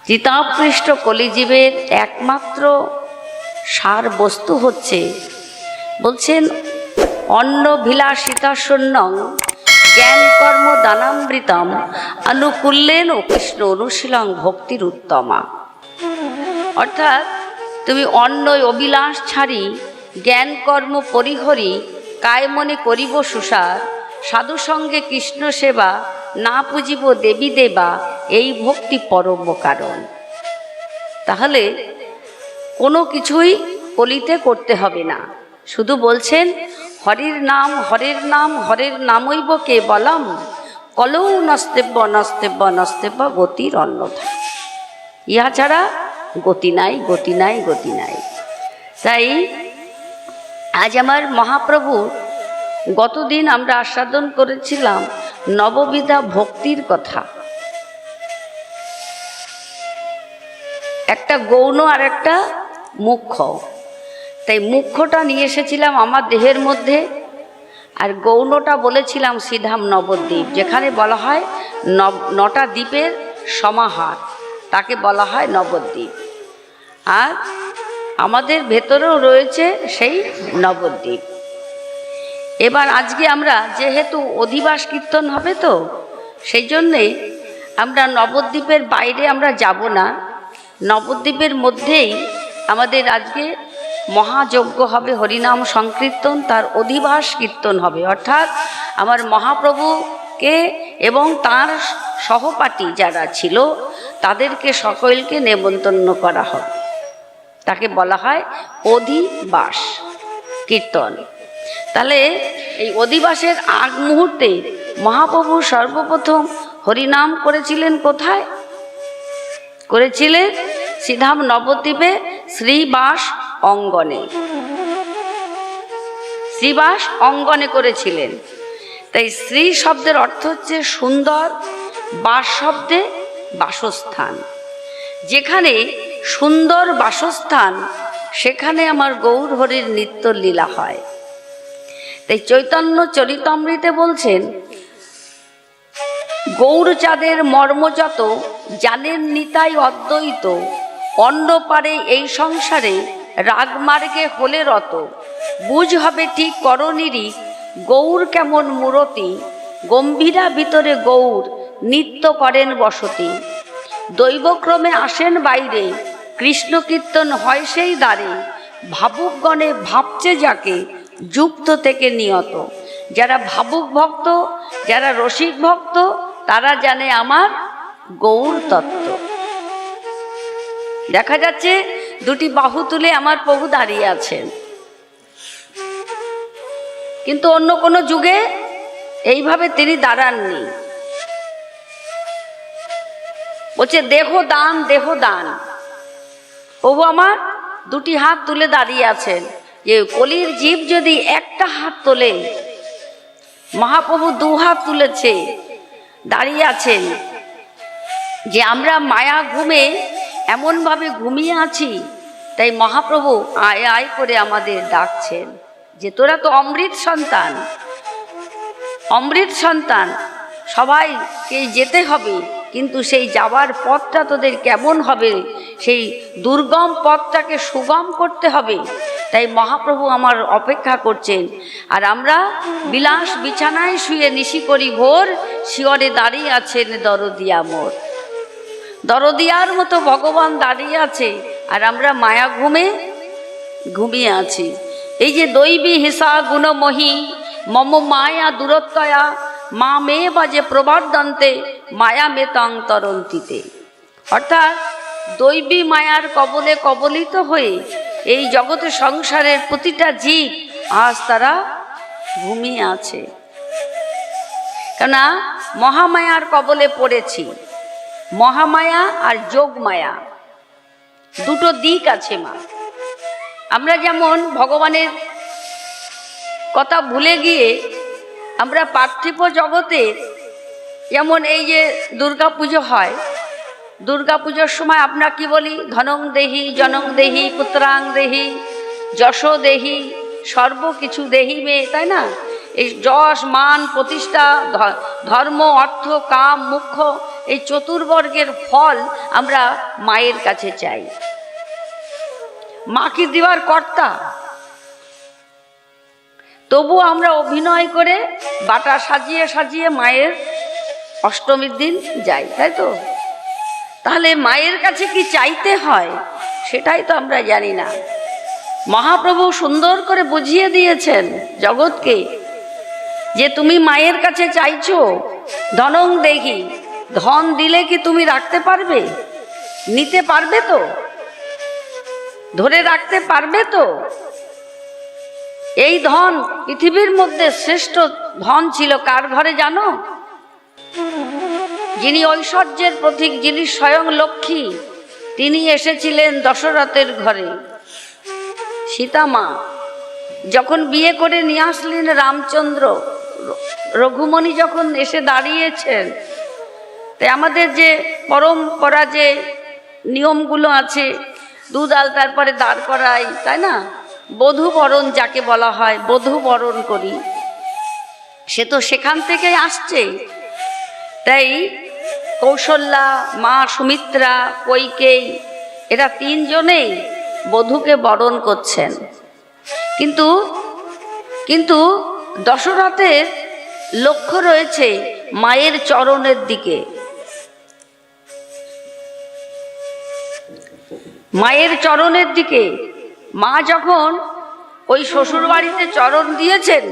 চিতাপৃষ্ট কলিজীবের একমাত্র সার বস্তু হচ্ছে, বলছেন অন্নভিলাষিতা শূন্যং জ্ঞান কর্ম দানামৃতম অনুকূল্যেন কৃষ্ণ অনুশীলং ভক্তির উত্তমা। অর্থাৎ তুমি অন্ন অভিলাষ ছাড়ি জ্ঞান কর্ম পরিহরি কায় মনে করিব সুসার, সাধু সঙ্গে কৃষ্ণ সেবা না পুজিব দেবী দেবা, এই ভক্তি পরম কারণ। তাহলে কোনো কিছুই কলিতে করতে হবে না, শুধু বলছেন হরির নাম হরের নাম হরের নামৈব কে বলম, কলৌ নস্তেব্য নস্তেব্য নস্তেব্য গতির অন্যথা। ইহা ছাড়া গতি নাই, গতি নাই, গতি নাই। তাই আজ আমার মহাপ্রভু গতদিন আমরা আস্বাদন করেছিলাম নববিধা ভক্তির কথা। একটা গৌণ আর একটা মুখ্য। তাই মুখ্যটা নিয়ে এসেছিলাম আমার দেহের মধ্যে, আর গৌণটা বলেছিলাম শ্রীধাম নবদ্বীপ, যেখানে বলা হয় নটা দ্বীপের সমাহার, তাকে বলা হয় নবদ্বীপ। আর আমাদের ভেতরেও রয়েছে সেই নবদ্বীপ। এবার আজকে আমরা যেহেতু অধিবাস কীর্তন হবে, তো সেই জন্যে আমরা নবদ্বীপের বাইরে আমরা যাব না, নবদ্বীপের মধ্যেই আমাদের আজকে মহাযজ্ঞ হবে, হরিনাম সংকীর্তন, তার অধিবাস কীর্তন হবে। অর্থাৎ আমার মহাপ্রভুকে এবং তার সহপাঠী যারা ছিল তাদেরকে সকলকে নেমন্তন্ন করা হবে, তাকে বলা হয় অধিবাস কীর্তন। তাহলে এই অধিবাসের আগ মুহূর্তে মহাপ্রভু সর্বপ্রথম হরিনাম করেছিলেন কোথায়? করেছিলেন শ্রীধাম নবদ্বীপে শ্রীবাস অঙ্গনে, শ্রীবাস অঙ্গনে করেছিলেন। তাই শ্রী শব্দের অর্থ হচ্ছে সুন্দর, বাস শব্দে বাসস্থান। যেখানে সুন্দর বাসস্থান সেখানে আমার গৌর হরির নিত্য লীলা হয়। তাই চৈতন্য চরিতামৃতে বলছেন, গৌরচাঁদের মর্মযত জানেন নিতাই অদ্বৈত, অন্য পারে এই সংসারে রাগমার্গে হলে রত, বুঝ হবে ঠিক করণীরই গৌর কেমন মূরতি, গম্ভীরা ভিতরে গৌর নিত্য করেন বসতি, দৈবক্রমে আসেন বাইরে কৃষ্ণ কীর্তন হয় সেই দ্বারে, ভাবুকগণে ভাবছে যাকে যুক্ত থেকে নিয়ত। যারা ভাবুক ভক্ত, যারা রসিক ভক্ত, তারা জানে আমার গৌর তত্ত্ব। দেখা যাচ্ছে দুটি বাহু তুলে আমার প্রভু দাঁড়িয়ে আছেন, কিন্তু অন্য কোনো যুগে এইভাবে তিনি দাঁড়াননি। বলছে দেহ দান, দেহ দান। প্রভু আমার দুটি হাত তুলে দাঁড়িয়ে আছেন। যে কলির জীব যদি একটা হাত তোলে, মহাপ্রভু দু হাত তুলেছে, দাঁড়িয়ে আছেন। যে আমরা মায়া ঘুমে এমনভাবে ঘুমিয়ে আছি, তাই মহাপ্রভু আয় আয় করে আমাদের ডাকছেন যে তোরা তো অমৃত সন্তান, অমৃত সন্তান, সবাইকে যেতে হবে, কিন্তু সেই যাওয়ার পথটা তোদের কেমন হবে, সেই দুর্গম পথটাকে সুগম করতে হবে। তাই মহাপ্রভু আমার অপেক্ষা করছেন। আর আমরা বিলাস বিছানায় শুয়ে নিশি করি ভোর, শিয়রে দাঁড়িয়ে আছেন দরদিয়া মোর। দরদিয়ার মতো ভগবান দাঁড়িয়ে আছে, আর আমরা মায়া ঘুমে ঘুমিয়ে আছি। এই যে দৈবী হিসা গুণময়ী মম মায়া দূরত্বয়া, মা মেয়ে বাজে প্রবর্ধন্তে মায়া মেতাং তরন্তিতে। অর্থাৎ দৈবী মায়ার কবলে কবলিত হয়ে এই জগতে সংসারের প্রতিটা জীব আজ তারা ঘুমিয়ে আছে। কেননা মহামায়ার কবলে পড়েছি। মহামায়া আর যোগমায়া দুটো দিক আছে মা। আমরা যেমন ভগবানের কথা ভুলে গিয়ে আমরা পার্থিব জগতে, যেমন এই যে দুর্গা পুজো হয়, দুর্গা পুজোর সময় আমরা কি বলি? ধনং দেহি, জনং দেহি, পুত্রাং দেহি, যশ দেহি, সর্ব কিছু দেহি মে, তাই না? এই যশ মান প্রতিষ্ঠা ধর্ম অর্থ কাম মুখ্য এই চতুর্বর্গের ফল আমরা মায়ের কাছে চাই। মা কি দেওয়ার কর্তা? তবু আমরা অভিনয় করে বাটা সাজিয়ে সাজিয়ে মায়ের অষ্টমীর দিন যাই, তাই তো? তাহলে মায়ের কাছে কি চাইতে হয় সেটাই তো আমরা জানি না। মহাপ্রভু সুন্দর করে বুঝিয়ে দিয়েছেন জগৎকে যে তুমি মায়ের কাছে চাইছো ধনং দেহি, ধন দিলে কি তুমি রাখতে পারবে? নিতে পারবে তো? ধরে রাখতে পারবে তো? এই ধন পৃথিবীর মধ্যে শ্রেষ্ঠ ধন ছিল কার ঘরে জানো? যিনি ঐশ্বর্যের প্রতীক, যিনি স্বয়ং লক্ষ্মী, তিনি এসেছিলেন দশরথের ঘরে। সীতা মা যখন বিয়ে করে নিয়ে আসলেন রামচন্দ্র, রঘুমণি যখন এসে দাঁড়িয়েছেন, তাই আমাদের যে পরম্পরা যে নিয়মগুলো আছে, দুধ আলতার পরে দাঁড় করাই, তাই না? বধূ বরণ যাকে বলা হয়, বধূ বরণ করি, সে তো সেখান থেকে আসছে। তাই কৌশল্যা, মা সুমিত্রা, কৈকেয়ী, এরা তিনজনেই বধূকে বরণ করছেন। কিন্তু দশরথের লক্ষ্য রয়েছে মায়ের চরণের দিকে। মায়ের চরণের দিকে মা যখন ওই শ্বশুর বাড়িতে চরণ দিয়েছেন,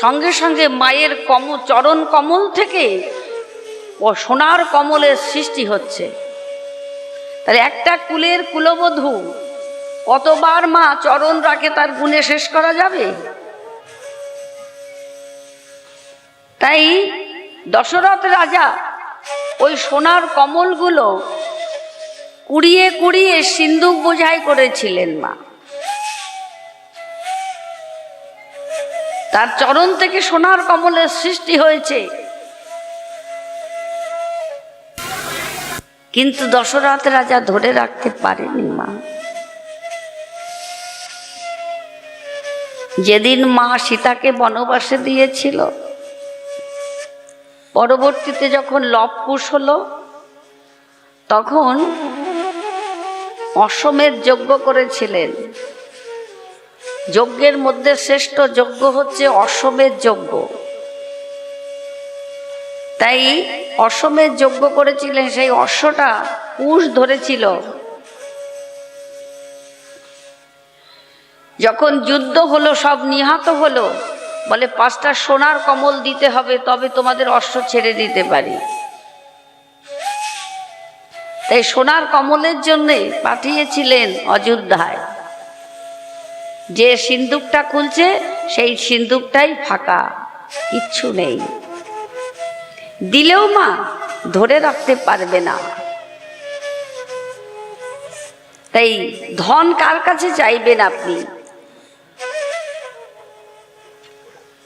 সঙ্গে সঙ্গে মায়ের চরণ কমল থেকে ও সোনার কমলের সৃষ্টি হচ্ছে। তাহলে একটা কুলের কুলবধূ কতবার মা চরণ রাখে তার গুণে শেষ করা যাবে? তাই দশরথ রাজা ওই সোনার কমলগুলো কুড়িয়ে কুড়িয়ে সিন্দুক বোঝাই করেছিলেন মা। তার চরণ থেকে সোনার কমলের সৃষ্টি হয়েছে। কিন্তু দশরথ রাজা ধরে রাখতে পারেনি মা। যেদিন মা সীতাকে বনবাসে দিয়েছিল, পরবর্তীতে যখন লবকুশ হলো, তখন অশ্বমেধ যজ্ঞ করেছিলেন। যজ্ঞের মধ্যে শ্রেষ্ঠ যজ্ঞ হচ্ছে অশ্বমেধ যজ্ঞ। তাই অশ্বমেধ যজ্ঞ করেছিলেন, সেই অশ্বটা কুশ ধরেছিল। যখন যুদ্ধ হলো, সব নিহত হলো, বলে 5টা সোনার কমল দিতে হবে, তবে তোমাদের অশ্ব ছেড়ে দিতে পারি। তাই সোনার কমলের জন্য পাঠিয়েছিলেন অযোধ্যায়। যে সিন্দুকটা খুলছে সেই সিন্দুকটাই ফাঁকা, কিচ্ছু নেই। দিলেও মা ধরে রাখতে পারবে না। তাই ধন কার কাছে চাইবেন আপনি?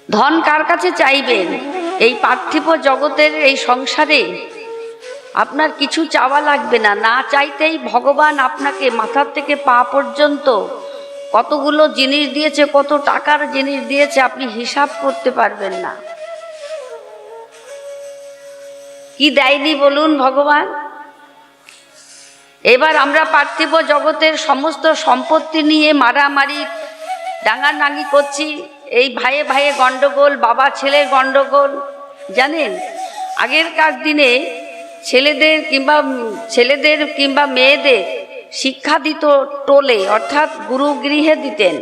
ধন কার কাছে চাইবেন? এই পার্থিব জগতের এই সংসারে আপনার কিছু চাওয়া লাগবে না। না চাইতেই ভগবান আপনাকে মাথার থেকে পা পর্যন্ত কতগুলো জিনিস দিয়েছে, কত টাকার জিনিস দিয়েছে, আপনি হিসাব করতে পারবেন না। কি দেয়নি বলুন ভগবান? এবার আমরা পার্থিব জগতের সমস্ত সম্পত্তি নিয়ে মারামারি ডাঙাডাঙি করছি। এই ভাইয়ে ভাইয়ে গন্ডগোল, বাবা ছেলের গন্ডগোল। জানেন, আগেরকার দিনে ছেলেদের কিংবা মেয়েদের শিক্ষা দিত টোলে, অর্থাৎ গুরুগৃহে দিতেন।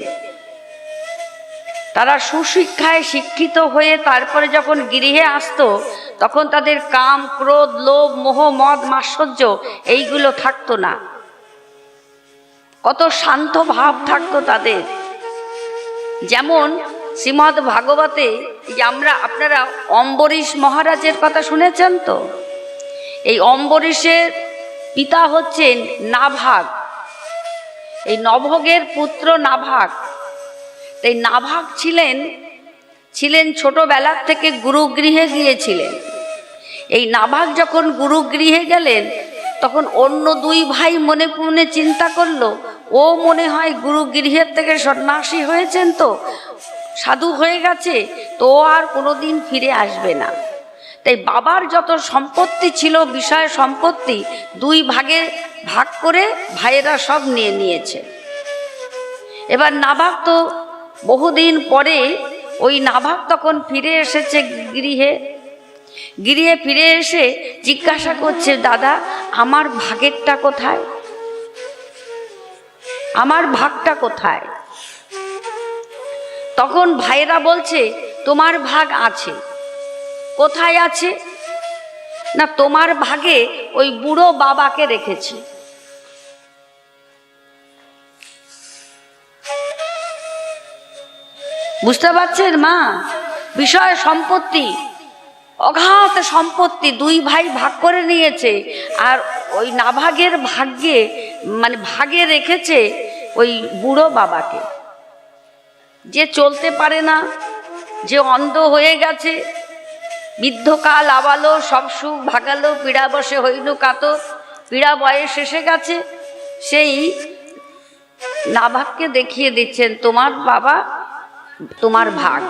তারা সুশিক্ষায় শিক্ষিত হয়ে তারপরে যখন গৃহে আসতো, তখন তাদের কাম, ক্রোধ, লোভ, মোহ, মদ, মাৎসর্য এইগুলো থাকতো না। কত শান্ত ভাব থাকতো তাদের। যেমন শ্রীমদ্ ভাগবতে আপনারা অম্বরীশ মহারাজের কথা শুনেছেন তো? এই অম্বরীশের পিতা হচ্ছেন নাভাগ। এই নভগের পুত্র নাভাগ। তাই নাভাগ ছিলেন ছোটবেলার থেকে গুরুগৃহে গিয়েছিলেন। এই নাভাগ যখন গুরুগৃহে গেলেন, তখন অন্য 2 ভাই মনে মনে চিন্তা করলো, ও মনে হয় গুরুগৃহের থেকে সন্ন্যাসী হয়েছেন, তো সাধু হয়ে গেছে, তো আর কোনোদিন ফিরে আসবে না। তাই বাবার যত সম্পত্তি ছিল, বিষয় সম্পত্তি, দুই ভাগে ভাগ করে ভাইয়েরা সব নিয়ে নিয়েছে। এবার নাভাগ তো বহুদিন পরে ওই নাভাগ তখন ফিরে এসেছে গৃহে। গৃহে ফিরে এসে জিজ্ঞাসা করছে, দাদা আমার ভাগেরটা কোথায়, আমার ভাগটা কোথায়? তখন ভাইয়েরা বলছে, তোমার ভাগ আছে। কোথায় আছে? না, তোমার ভাগে ওই বুড়ো বাবাকে রেখেছি। বুঝতে পারছেন মা? বিষয় সম্পত্তি, অগাধ সম্পত্তি দুই ভাই ভাগ করে নিয়েছে, আর ওই নাভাগের ভাগ্যে মানে ভাগে রেখেছে ওই বুড়ো বাবাকে, যে চলতে পারে না, যে অন্ধ হয়ে গেছে, বৃদ্ধকাল আবালো, সব সুখ ভাগালো, পীড়া বসে হইল কাতর, পীড়া বয়স এসে গেছে। সেই নাভাগকে দেখিয়ে দিচ্ছেন, তোমার বাবা, তোমার ভাগ।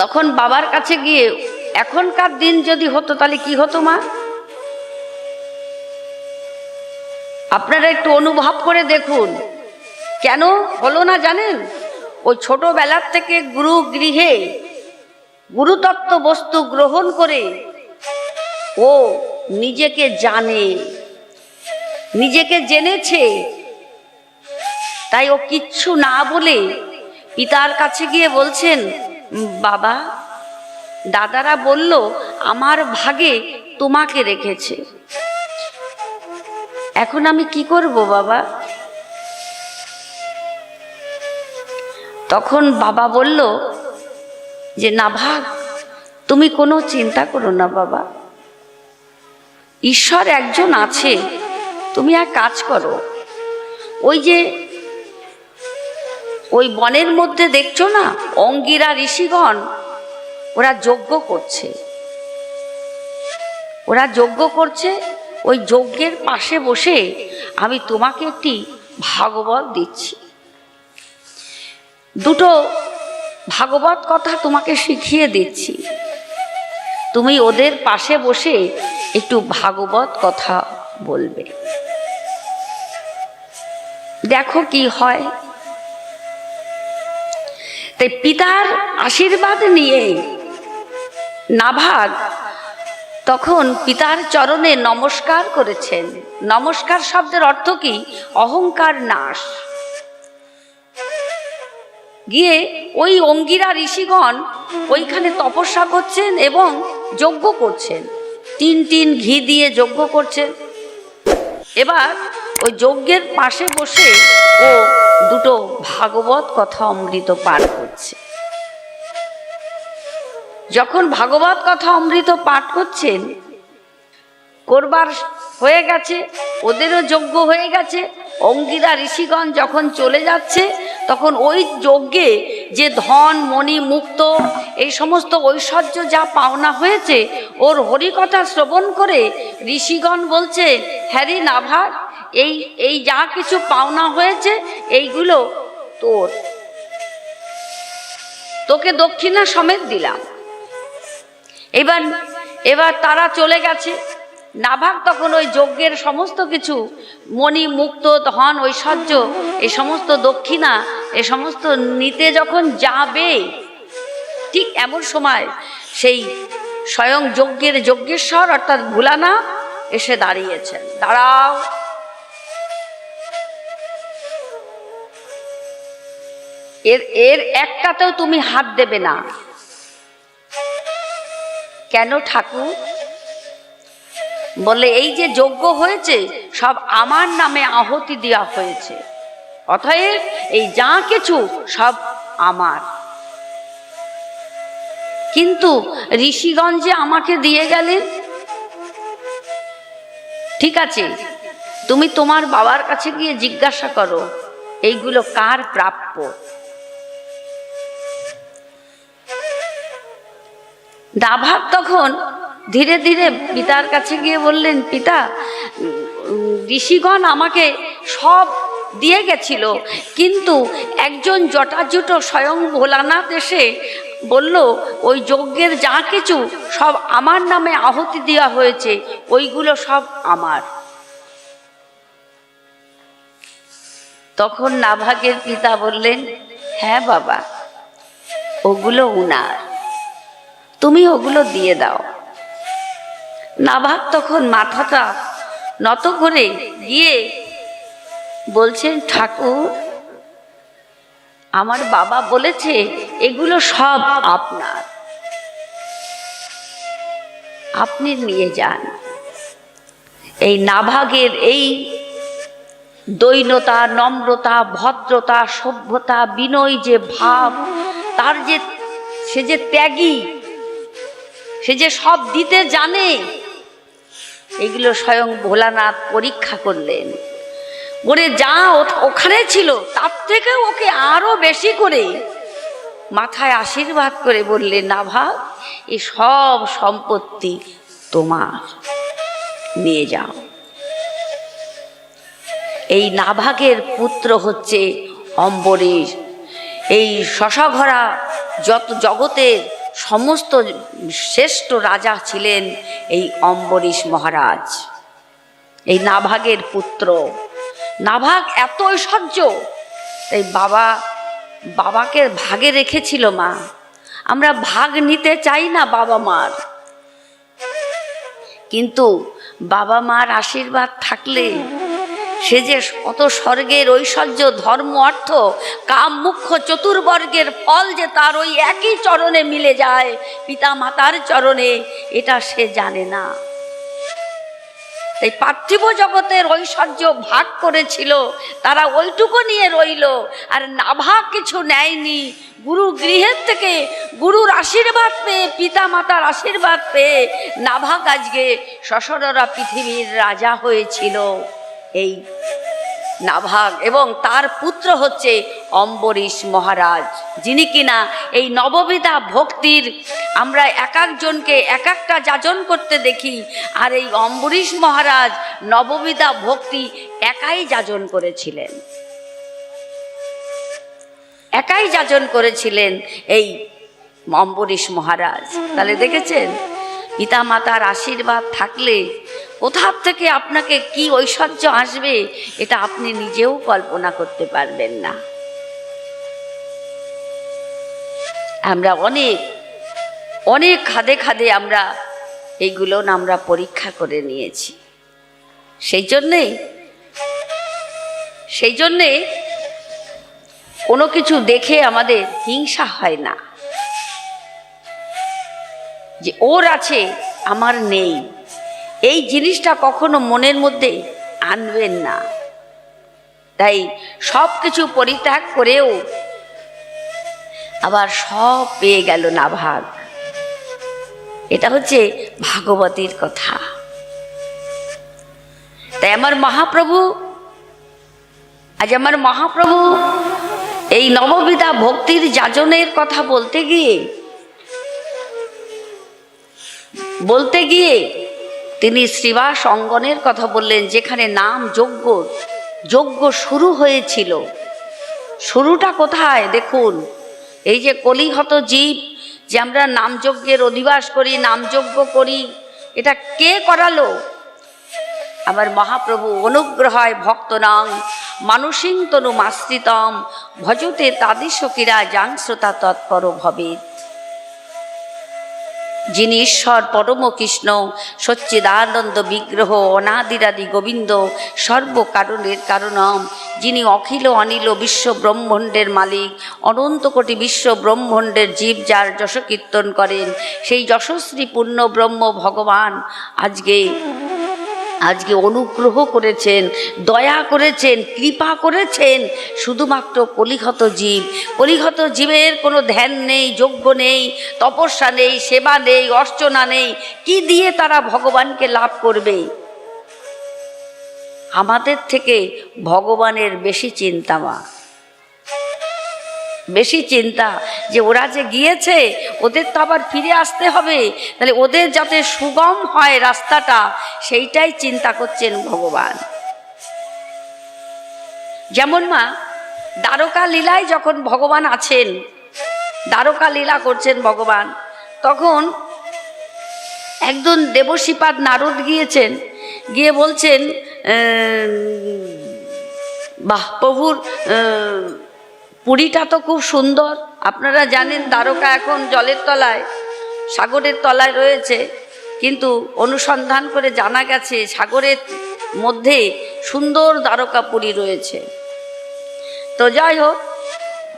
তখন বাবার কাছে গিয়ে, এখনকার দিন যদি হতো তাহলে কি হতো মা? আপনারা একটু অনুভব করে দেখুন, কেন হলো না জানেন? ওই ছোটবেলার থেকে গুরু গৃহে গুরুতত্ত্ব বস্তু গ্রহণ করে ও নিজেকে জানে, নিজেকে জেনেছে। তাই ও কিচ্ছু না বলে পিতার কাছে গিয়ে বলছেন, বাবা, দাদারা বলল আমার ভাগে তোমাকে রেখেছে, এখন আমি কি করব বাবা? তখন বাবা বলল যে, নাভাগ, তুমি কোনো চিন্তা করো না বাবা, ঈশ্বর একজন আছে। তুমি এক কাজ করো, ওই যে ওই বনের মধ্যে দেখছো না অঙ্গিরা ঋষিগণ, ওরা যজ্ঞ করছে, ওরা যজ্ঞ করছে। ওই যজ্ঞের পাশে বসে আমি তোমাকে একটি ভাগবত দিচ্ছি, দুটো ভাগবত কথা তোমাকে শিখিয়ে দিচ্ছি, তুমি ওদের পাশে বসে একটু ভাগবত কথা বলবে, দেখো কি হয়। তাই পিতার আশীর্বাদ নিয়ে নাভাগ তখন পিতার চরণে নমস্কার করেছেন। নমস্কার শব্দের অর্থ কি? অহংকার নাশ। গিয়ে ওই অঙ্গিরা ঋষিগণ ওইখানে তপস্যা করছেন এবং যজ্ঞ করছেন, তিন ঘি দিয়ে যজ্ঞ করছেন। এবার ওই যজ্ঞের পাশে বসে ও দুটো ভাগবত কথা অমৃত পাঠ করছে। যখন ভাগবত কথা অমৃত পাঠ করছেন, করবার হয়ে গেছে, ওদেরও যজ্ঞ হয়ে গেছে। অঙ্গিরা ঋষিগণ যখন চলে যাচ্ছে, তখন ওই যজ্ঞে যে ধন মণি মুক্ত এই সমস্ত ঐশ্বর্য যা পাওনা হয়েছে, ওর হরিকথা শ্রবণ করে ঋষিগণ বলছে, হ্যাঁ রে নাভাগ, এই যা কিছু পাওনা হয়েছে এইগুলো তোর, তোকে দক্ষিণা সমেত দিলাম। এবার তারা চলে গেছে। নাভাগ তখন ওই যজ্ঞের সমস্ত কিছু মণি মুক্ত ধন ঐশ্বর্য এই সমস্ত দক্ষিণা এ সমস্ত নিতে যখন যাবে, ঠিক এমন সময় সেই স্বয়ং যজ্ঞের যজ্ঞেশ্বর অর্থাৎ ভোলানাথ এসে দাঁড়িয়েছেন। দাঁড়াও, এর একটাতেও তুমি হাত দেবে না। কেন ঠাকুর? বলে, এই যে যজ্ঞ হয়েছে সব আমার নামে আহুতি দেওয়া হয়েছে, অতএব এই যা কিছু সব আমার। কিন্তু ঋষিগণ যে আমাকে দিয়ে গেলেন, ঠিক আছে, তুমি তোমার বাবার কাছে গিয়ে জিজ্ঞাসা করো এইগুলো কার প্রাপ্য। নাভাগ তখন ধীরে ধীরে পিতার কাছে গিয়ে বললেন, পিতা, ঋষিগণ আমাকে সব দিয়ে গেছিল, কিন্তু একজন জটাজুটো স্বয়ং ভোলানাথ এসে বলল ওই যজ্ঞের যা কিছু সব আমার নামে আহুতি দেওয়া হয়েছে, ওইগুলো সব আমার। তখন নাভাগের পিতা বললেন, হ্যাঁ বাবা, ওগুলো উনার, তুমি ওগুলো দিয়ে দাও। নাভাগ তখন মাথাটা নত করে গিয়ে বলছেন, ঠাকুর, আমার বাবা বলেছে এগুলো সব আপনার, আপনি নিয়ে যান। এই নাভাগের এই দৈন্যতা, নম্রতা, ভদ্রতা, সভ্যতা, বিনয় যে ভাব, তার যে সে যে ত্যাগী, সে যে সব দিতে জানে, এগুলো স্বয়ং ভোলানাথ পরীক্ষা করলেন। ওরে যা ওখানে ছিল তার থেকে ওকে আরো বেশি করে মাথায় আশীর্বাদ করে বললেন, নাভাগ, এই সব সম্পত্তি তোমার, নিয়ে যাও। এই নাভাগের পুত্র হচ্ছে অম্বরীশ। এই শশাঘরা যত জগতের সমস্ত শ্রেষ্ঠ রাজা ছিলেন এই অম্বরীশ মহারাজ, এই নাভাগের পুত্র। নাভাগ এত ঐশ্বর্য, তাই বাবাকে ভাগে রেখেছিল মা। আমরা ভাগ নিতে চাই না বাবা মার, কিন্তু বাবা মার আশীর্বাদ থাকলে সে যে কত স্বর্গের ঐশ্বর্য, ধর্ম, অর্থ, কাম, মুখ্য চতুর্বর্গের ফল যে তার ওই একই চরণে মিলে যায়, পিতা মাতার চরণে, এটা সে জানে না। এই পার্থিব জগতের ঐশ্বর্য ভাগ করেছিল, তারা ওইটুকু নিয়ে রইল। আর নাভাগ কিছু নেয়নি। গুরু গৃহের থেকে গুরুর আশীর্বাদ পেয়ে, পিতা মাতার আশীর্বাদ পেয়ে নাভাগ আজকে সশররা পৃথিবীর রাজা হয়েছিল। এই নাভাগ এবং তার পুত্র হচ্ছে অম্বরীশ মহারাজ, যিনি কিনা এই নববিধা ভক্তির আমরা এক একজনকে এক একটা যাজন করতে দেখি, আর এই অম্বরীশ মহারাজ নববিধা ভক্তি একাই যাজন করেছিলেন, একাই যাজন করেছিলেন এই অম্বরীশ মহারাজ। তাহলে দেখেছেন, পিতা মাতার আশীর্বাদ থাকলে কোথার থেকে আপনাকে কি ঐশ্বর্য আসবে, এটা আপনি নিজেও কল্পনা করতে পারবেন না। আমরা অনেক অনেক খাদে খাদে আমরা এইগুলো আমরা পরীক্ষা করে নিয়েছি। সেই জন্যে কোনো কিছু দেখে আমাদের হিংসা হয় না, যে ওর আছে আমার নেই, এই জিনিসটা কখনো মনের মধ্যে আনবেন না। তাই সব কিছু পরিত্যাগ করেও আবার সব পেয়ে গেল নাভাগ। এটা হচ্ছে ভাগবতীর কথা। তাই আমার মহাপ্রভু এই নববিধা ভক্তির যাজনের কথা বলতে গিয়ে তিনি শ্রীবাস অঙ্গনের কথা বললেন, যেখানে নাম যজ্ঞ শুরু হয়েছিল। শুরুটা কোথায় দেখুন, এই যে কলিহত জীব, যে আমরা নামযজ্ঞের অধিবাস করি, নামযজ্ঞ করি, এটা কে করালো? আমার মহাপ্রভু অনুগ্রহায় ভক্তনাং মানুষিং তনু মাশ্রিতম ভজতে তাদের সখীরা যাং শ্রোতা তৎপর ভবেৎ। যিনি ঈশ্বর পরম কৃষ্ণ, সচ্চিদানন্দ বিগ্রহ, অনাদিরাদি গোবিন্দ, সর্বকারণের কারণম, যিনি অখিল অনিল বিশ্ব ব্রহ্মাণ্ডের মালিক, অনন্ত কোটি বিশ্ব ব্রহ্মাণ্ডের জীব যার যশ কীর্তন করেন, সেই যশস্বী পূর্ণ ব্রহ্ম ভগবান আজকে অনুগ্রহ করেছেন, দয়া করেছেন, কৃপা করেছেন শুধুমাত্র কলিহত জীবের কোনো ধ্যান নেই, যজ্ঞ নেই, তপস্যা নেই, সেবা নেই, অর্চনা নেই। কি দিয়ে তারা ভগবানকে লাভ করবে? আমাদের থেকে ভগবানের বেশি চিন্তা যে ওরা যে গিয়েছে, ওদের তো আবার ফিরে আসতে হবে, তাহলে ওদের যাতে সুগম হয় রাস্তাটা, সেইটাই চিন্তা করছেন ভগবান। যেমন মা দ্বারকা লীলায় যখন ভগবান আছেন, দ্বারকা লীলা করছেন ভগবান। তখন একজন দেবশ্রীপাদ নারদ গিয়েছেন, গিয়ে বলছেন বাহ, প্রভুর পুরীটা তো খুব সুন্দর। আপনারা জানেন দ্বারকা এখন জলের তলায়, সাগরের তলায় রয়েছে, কিন্তু অনুসন্ধান করে জানা গেছে সাগরের মধ্যে সুন্দর দ্বারকা পুরী রয়েছে। তো যাই হোক,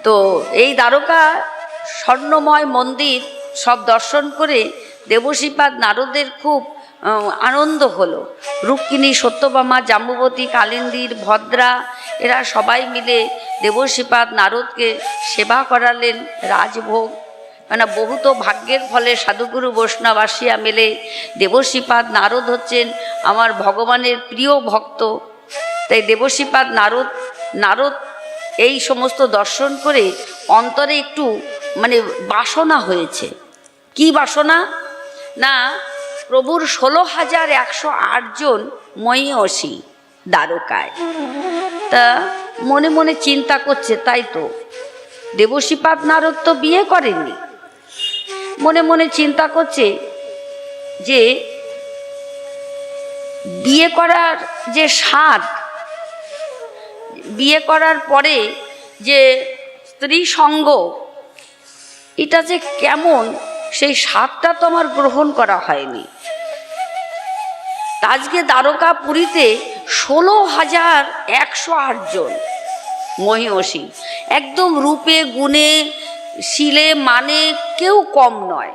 তো এই দ্বারকা স্বর্ণময় মন্দির সব দর্শন করে দেবশ্রীপাদ নারদের খুব আনন্দ হলো। রুক্মিণী, সত্যভামা, জাম্বুবতী, কালিন্দীর, ভদ্রা এরা সবাই মিলে দেবশ্রীপাদ নারদকে সেবা করালেন, রাজভোগ। মানে বহুত ভাগ্যের ফলে সাধুগুরু বৈষ্ণব আসিয়া মেলে। দেবশ্রীপাদ নারদ হচ্ছেন আমার ভগবানের প্রিয় ভক্ত। তাই দেবশ্রীপাদ নারদ এই সমস্ত দর্শন করে অন্তরে একটু মানে বাসনা হয়েছে। কি বাসনা? না, প্রভুর 16,108 জন মহিষী দ্বারকায়। তা মনে মনে চিন্তা করছে, তাই তো দেবশ্রীপাদ নারদ তো বিয়ে করেননি। মনে মনে চিন্তা করছে যে বিয়ে করার যে স্বাদ, বিয়ে করার পরে যে স্ত্রী সঙ্গ, এটা যে কেমন, সেই স্বাদটা তো আমার গ্রহণ করা হয়নি। আজকে দ্বারকা পুরীতে 16,108 জন মহিষী, একদম রূপে গুণে শিলে মানে কেউ কম নয়।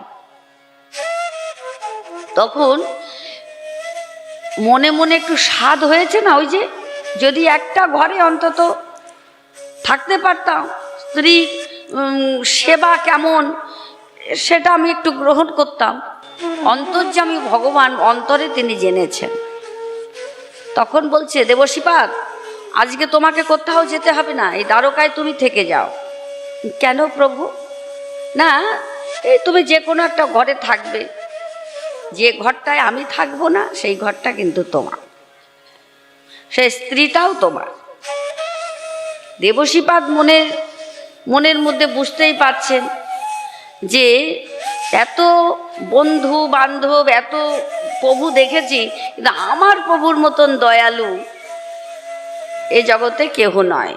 তখন মনে মনে একটু স্বাদ হয়েছে না, ওই যে যদি একটা ঘরে অন্তত থাকতে পারতাম, স্ত্রী সেবা কেমন সেটা আমি একটু গ্রহণ করতাম। অন্তর্যামী ভগবান অন্তরে তিনি জেনেছেন। তখন বলছে, দেবশ্রীপাদ আজকে তোমাকে কোথাও যেতে হবে না, এই দ্বারকায় তুমি থেকে যাও। কেন প্রভু? না, এই তুমি যে কোনো একটা ঘরে থাকবে, যে ঘরটায় আমি থাকবো না সেই ঘরটা কিন্তু তোমার, সেই স্ত্রীটাও তোমার। দেবশ্রীপাদ মনের মধ্যে বুঝতেই পারছেন যে এত বন্ধু বান্ধব, এত প্রভু দেখেছি, কিন্তু আমার প্রভুর মতন দয়ালু এই জগতে কেহ নয়।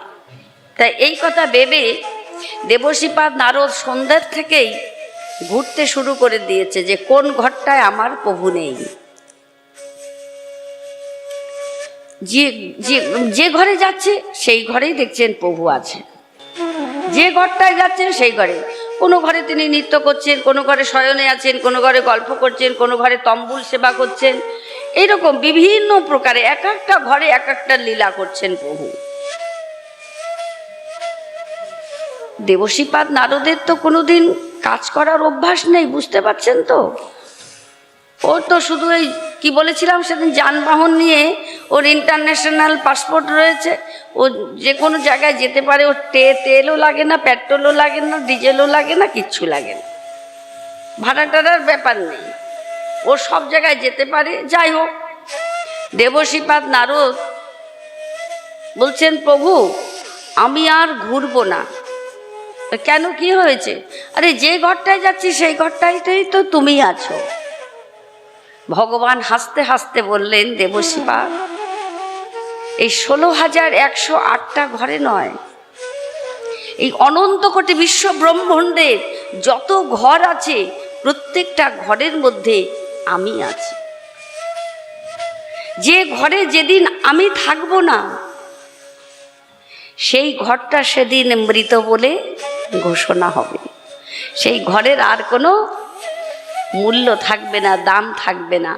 তাই এই কথা ভেবে দেবশ্রীপাদ নারদ সন্ধ্যার থেকেই ঘুরতে শুরু করে দিয়েছে যে কোন ঘরটায় আমার প্রভু নেই। যে ঘরে যাচ্ছে সেই ঘরেই দেখছেন প্রভু আছে, যে ঘরটায় যাচ্ছেন সেই ঘরে। কোনো ঘরে তিনি নৃত্য করছেন, কোনো ঘরে শয়নে আছেন, কোনো ঘরে গল্প করছেন, কোনো ঘরে তম্বুল সেবা করছেন। এইরকম বিভিন্ন প্রকারে এক একটা ঘরে এক একটা লীলা করছেন প্রভু। দেবশ্রীপাদ নারদের তো কোনোদিন কাজ করার অভ্যাস নেই, বুঝতে পারছেন তো। ওর তো শুধু এই কি বলেছিলাম সেদিন, যানবাহন নিয়ে ওর ইন্টারন্যাশনাল পাসপোর্ট রয়েছে, ও যে কোনো জায়গায় যেতে পারে। ওর তেলও লাগে না, পেট্রোলও লাগে না, ডিজেলও লাগে না, কিচ্ছু লাগে না, ভাড়া টাড়ার ব্যাপার নেই, ও সব জায়গায় যেতে পারে। যাই হোক, দেবশ্রীপাদ নারদ বলছেন, প্রভু আমি আর ঘুরবো না। কেন, কি হয়েছে? আরে যে ঘরটায় যাচ্ছি সেই ঘরটাইতেই তো তুমি আছো। ভগবান হাসতে হাসতে বললেন, দেবশ্রীপাদ এই 16,108টা ঘরে নয়, এই অনন্ত কোটি বিশ্ব ব্রহ্মাণ্ডের যত ঘর আছে প্রত্যেকটা ঘরের মধ্যে আমি আছি। যে ঘরে যেদিন আমি থাকবো না সেই ঘরটা সেদিন মৃত বলে ঘোষণা হবে। সেই ঘরের আর কোনো মূল্য থাকবে না, দাম থাকবে না।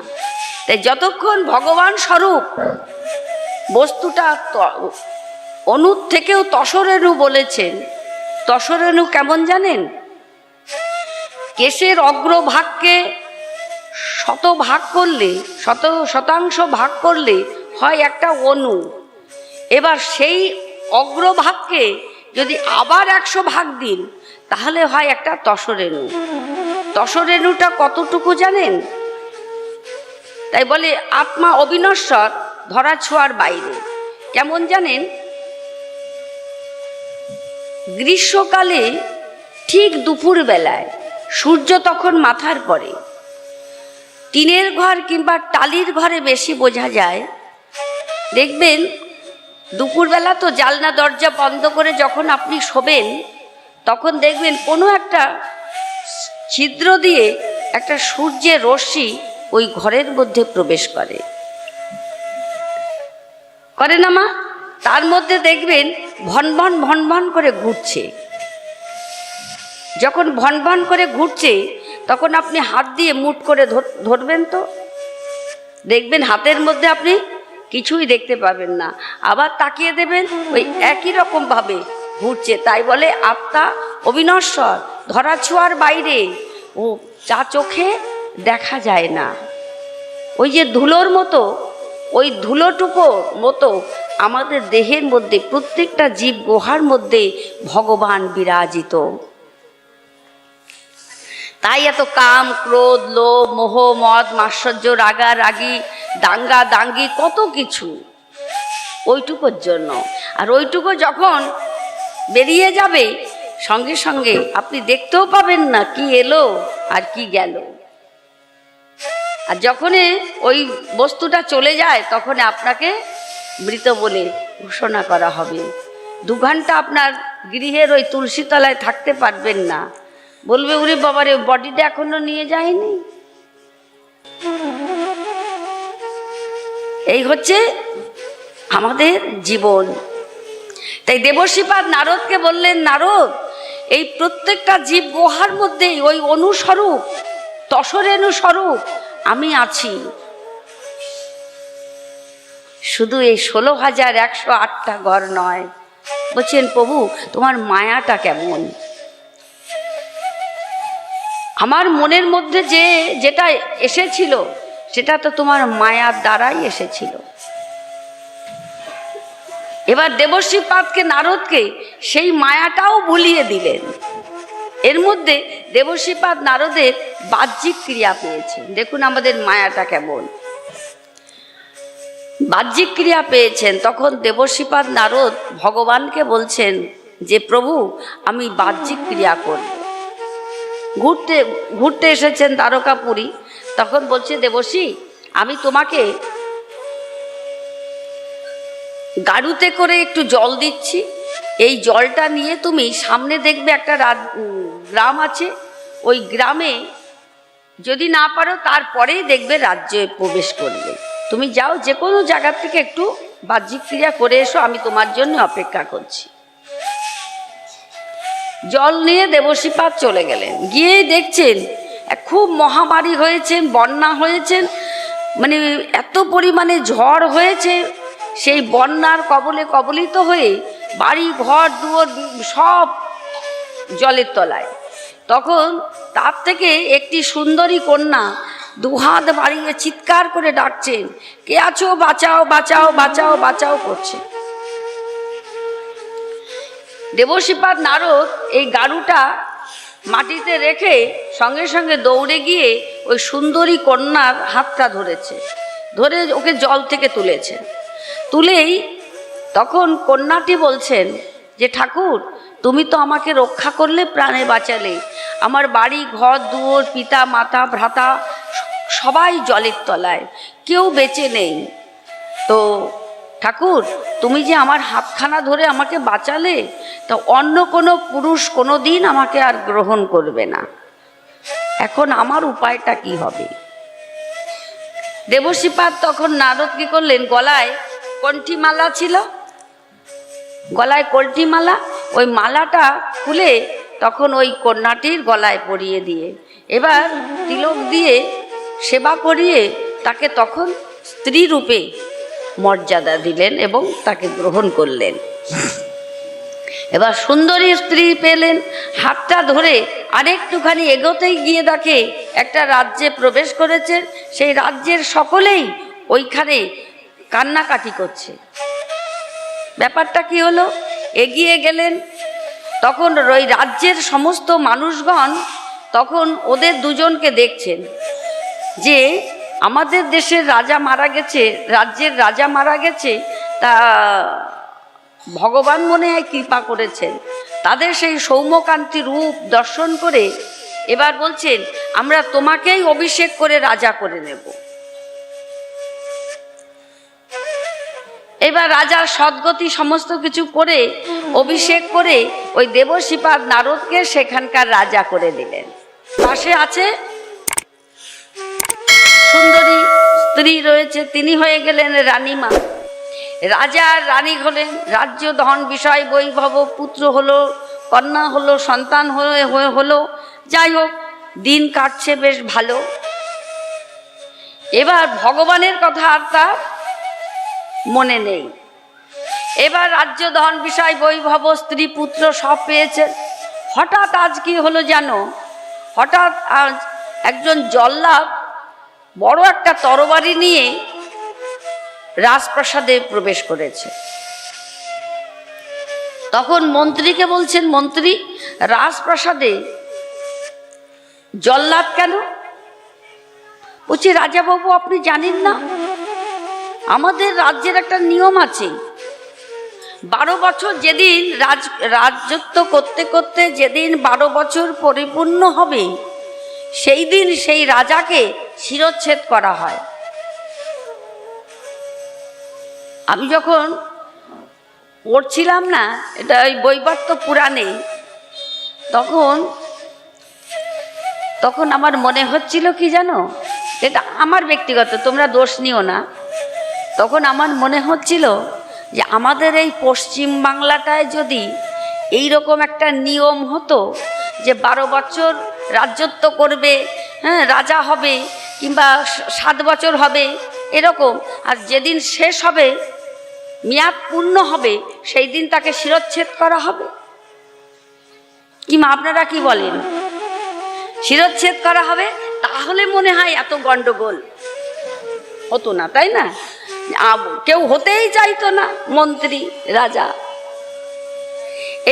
তাই যতক্ষণ ভগবান স্বরূপ বস্তুটা অনুর থেকেও তসরেণু বলেছেন। তসরেণু কেমন জানেন? কেশের অগ্রভাগকে শতভাগ করলে, শতাংশ ভাগ করলে হয় একটা অণু। এবার সেই অগ্রভাগকে যদি আবার 100 ভাগ দিন তাহলে হয় একটা তসরেণু। তসরেণুটা কতটুকু জানেন? তাই বলে আত্মা অবিনশ্বর, ধরা ছোঁয়ার বাইরে। কেমন জানেন? গ্রীষ্মকালে ঠিক দুপুর বেলায় সূর্য তখন মাথার পরে, টিনের ঘর কিংবা টালির ঘরে বেশি বোঝা যায়। দেখবেন দুপুরবেলা তো জানলা দরজা বন্ধ করে যখন আপনি শোবেন, তখন দেখবেন কোনো একটা ছিদ্র দিয়ে একটা সূর্যের রশ্মি ওই ঘরের মধ্যে প্রবেশ করে না মা? তার মধ্যে দেখবেন ভনভন ভনভন করে ঘুরছে। যখন ভনভন করে ঘুরছে তখন আপনি হাত দিয়ে মুঠ করে ধরবেন, তো দেখবেন হাতের মধ্যে আপনি কিছুই দেখতে পাবেন না। আবার তাকিয়ে দেবেন, ওই একই রকম ভাবে ঘুরছে। তাই বলে আত্মা অবিনশ্বর, ধরা ছোঁয়ার বাইরে, ও যা চোখে দেখা যায় না। ওই যে ধুলোর মতো, ওই ধুলোটুকু মতো আমাদের দেহের মধ্যে, প্রত্যেকটা জীব গুহার মধ্যে ভগবান বিরাজিত। তাই এত কাম, ক্রোধ, লোভ, মোহ, মদ, মাৎসর্য, রাগারাগি, দাঙ্গা দাঙ্গি, কত কিছু ওইটুকুর জন্য। আর ওইটুকু যখন বেরিয়ে যাবে, সঙ্গে সঙ্গে আপনি দেখতেও পাবেন না কি এলো আর কি গেল। আর যখনই ওই বস্তুটা চলে যায়, তখন আপনাকে মৃত বলে ঘোষণা করা হবে। 2 ঘন্টা আপনার গৃহের ওই তুলসী তলায় থাকতে পারবেন না। বলবে, ওরে বাবারে, বডিটা এখনো নিয়ে যায়নি। এই হচ্ছে আমাদের জীবন। তাই দেবশ্রীপাদ নারদকে বললেন, নারদ, এই প্রত্যেকটা জীব গুহার মধ্যে ওই অনুস্বরূপ, তসরেণু স্বরূপ আমি আছি। শুধু এই 16,108টা ঘর নয়। বলছেন, প্রভু তোমার মায়াটা কেমন? আমার মনের মধ্যে যেটা এসেছিল, সেটা তো তোমার মায়ার দ্বারাই এসেছিল। এবার দেবশ্রীপাদকে, নারদকে সেই মায়াটাও ভুলিয়ে দিলেন। এর মধ্যে দেবশ্রীপাদ নারদের বাহ্যিক ক্রিয়া পেয়েছেন। দেখুন আমাদের মায়াটা কেমন, বাহ্যিক ক্রিয়া পেয়েছেন। তখন দেবশ্রীপাদ নারদ ভগবানকে বলছেন যে, প্রভু আমি বাহ্যিক ক্রিয়া করব। ঘুরতে এসেছেন দ্বারকাপুরী। তখন বলছে, দেবশ্রী, আমি তোমাকে গাড়ুতে করে একটু জল দিচ্ছি। এই জলটা নিয়ে তুমি সামনে দেখবে একটা গ্রাম আছে, ওই গ্রামে যদি না পারো তারপরেই দেখবে রাজ্যে প্রবেশ করবে। তুমি যাও, যে কোনো জায়গা থেকে একটু বাহ্যিক ক্রিয়া করে এসো, আমি তোমার জন্য অপেক্ষা করছি। জল নিয়ে দেবশ্রীপাদ চলে গেলেন। গিয়েই দেখছেন খুব মহামারী হয়েছেন, বন্যা হয়েছেন, মানে এত পরিমাণে ঝড় হয়েছে। সেই বন্যার কবলে কবলিত হয়ে বাড়ি ঘর দুয়ার সব জলের তলায়। তখন তার থেকে একটি সুন্দরী কন্যা 2 হাত বাড়িয়ে চিৎকার করে ডাকছেন, কে আছো, বাঁচাও বাঁচাও বাঁচাও বাঁচাও করছে। দেবশ্রীপাদ নারদ এই গাড়ুটা মাটিতে রেখে সঙ্গে সঙ্গে দৌড়ে গিয়ে ওই সুন্দরী কন্যার হাতটা ধরে ওকে জল থেকে তুলেছে। তুলেই তখন কন্যাটি বলছেন যে, ঠাকুর তুমি তো আমাকে রক্ষা করলে, প্রাণে বাঁচালে। আমার বাড়ি ঘর দুয়ার, পিতা মাতা ভ্রাতা সবাই জলের তলায়, কেউ বেঁচে নেই। তো ঠাকুর, তুমি যে আমার হাতখানা ধরে আমাকে বাঁচালে, তা অন্য কোনো পুরুষ কোনো দিন আমাকে আর গ্রহণ করবে না। এখন আমার উপায়টা কি হবে? দেবশ্রীপাদ তখন নারদ কি করলেন, গলায় কণ্ঠীমালা ছিল, গলায় কণ্ঠীমালা, ওই মালাটা খুলে তখন ওই কন্যাটির গলায় পরিয়ে দিয়ে, এবার তিলক দিয়ে সেবা করিয়ে তাকে তখন স্ত্রী রূপে মর্যাদা দিলেন এবং তাকে গ্রহণ করলেন। এবার সুন্দরী স্ত্রী পেলেন। হাতটা ধরে আরেকটুখানি এগোতেই গিয়ে দেখে একটা রাজ্যে প্রবেশ করেছে। সেই রাজ্যের সকলেই ওইখানে কান্নাকাটি করছে। ব্যাপারটা কি হলো? এগিয়ে গেলেন, তখন ওই রাজ্যের সমস্ত মানুষগণ তখন ওদের দুজনকে দেখছেন যে আমাদের দেশের রাজা মারা গেছে, রাজ্যের রাজা মারা গেছে, তা ভগবান মনে হয় কৃপা করেছেন, তাদের সেই সৌম্যকান্তি রূপ দর্শন করে এবার বলছেন, আমরা তোমাকেই অভিষেক করে রাজা করে নেব। এবার রাজার সদ্গতি সমস্ত কিছু করে অভিষেক করে ওই দেবশ্রীপাদ নারদকে সেখানকার রাজা করে দিলেন। পাশে আছে সুন্দরী স্ত্রী রয়েছে, তিনি হয়ে গেলেন রানীমা। রাজার রানী হলেন, রাজ্য ধন বিষয় বৈভব, পুত্র হলো, কন্যা হলো, সন্তান হলো, যাই হোক দিন কাটছে বেশ ভালো। এবার ভগবানের কথা আর তার মনে নেই। এবার রাজ্য ধন বিষয় বৈভব, স্ত্রী পুত্র সব পেয়েছেন। হঠাৎ আজ কি হলো জানো? হঠাৎ আজ একজন জল্লাদ বড় একটা তরবারি নিয়ে রাজপ্রাসাদে প্রবেশ করেছে। তখন মন্ত্রীকে বলছেন, মন্ত্রী, রাজপ্রাসাদে জল্লাদ কেন? বলছি, রাজা বাবু আপনি জানেন না, আমাদের রাজ্যের একটা নিয়ম আছে। 12 বছর যেদিন রাজত্ব করতে করতে যেদিন 12 বছর পরিপূর্ণ হবে, সেই দিন সেই রাজাকে শিরচ্ছেদ করা হয়। আমি যখন পড়ছিলাম না এটা ওই বৈবর্ত পুরাণে, তখন আমার মনে হচ্ছিল কি জানো, এটা আমার ব্যক্তিগত, তোমরা দোষ নিও না। তখন আমার মনে হচ্ছিল যে আমাদের এই পশ্চিম বাংলাটায় যদি এই রকম একটা নিয়ম হতো যে 12 বছর রাজত্ব করবে, হ্যাঁ, রাজা হবে, কিংবা 7 বছর হবে এরকম, আর যেদিন শেষ হবে, মেয়াদ পূর্ণ হবে, সেই দিন তাকে শিরচ্ছেদ করা হবে। কি মা, আপনারা কি বলেন? শিরচ্ছেদ করা হবে, তাহলে মনে হয় এত গন্ডগোল হতো না, তাই না? কেউ হতেই চাইতো না মন্ত্রী রাজা,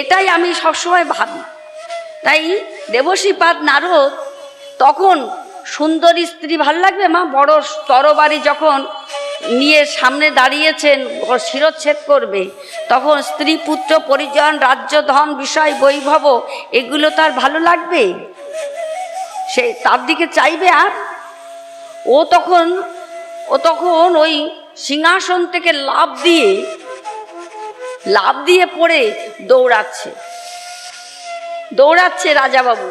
এটাই আমি সবসময় ভাবি। তাই দেবশ্রীপাদ নারদ তখন সুন্দরী স্ত্রী, ভাল লাগবে মা, বড় তরবারি যখন নিয়ে সামনে দাঁড়িয়েছেন শিরচ্ছেদ করবে, তখন স্ত্রী পুত্র পরিজন রাজ্য ধন বিষয় বৈভব এগুলো তার ভালো লাগবে? সে তার দিকে চাইবে? আর ও তখন ওই সিংহাসন থেকে লাফ দিয়ে পড়ে দৌড়াচ্ছে রাজা বাবু।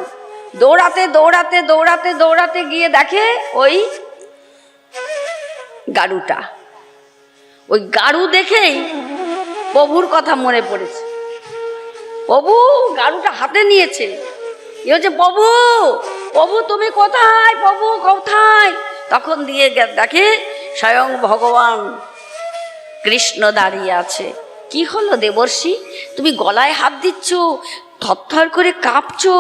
দৌড়াতে গিয়ে দেখে ওই গাড়ুটা। ওই গাড়ু দেখেই প্রভুর কথা মনে পড়েছে। প্রভু গাড়ুটা হাতে নিয়েছে, হচ্ছে প্রভু তুমি কোথায়, প্রভু কোথায়? তখন দিয়ে দেখে স্বয়ং ভগবান কৃষ্ণ দাঁড়িয়ে আছে। কি হলো দেবর্ষি, তুমি গলায় হাত দিচ্ছ, থরথর করে কাঁপছো,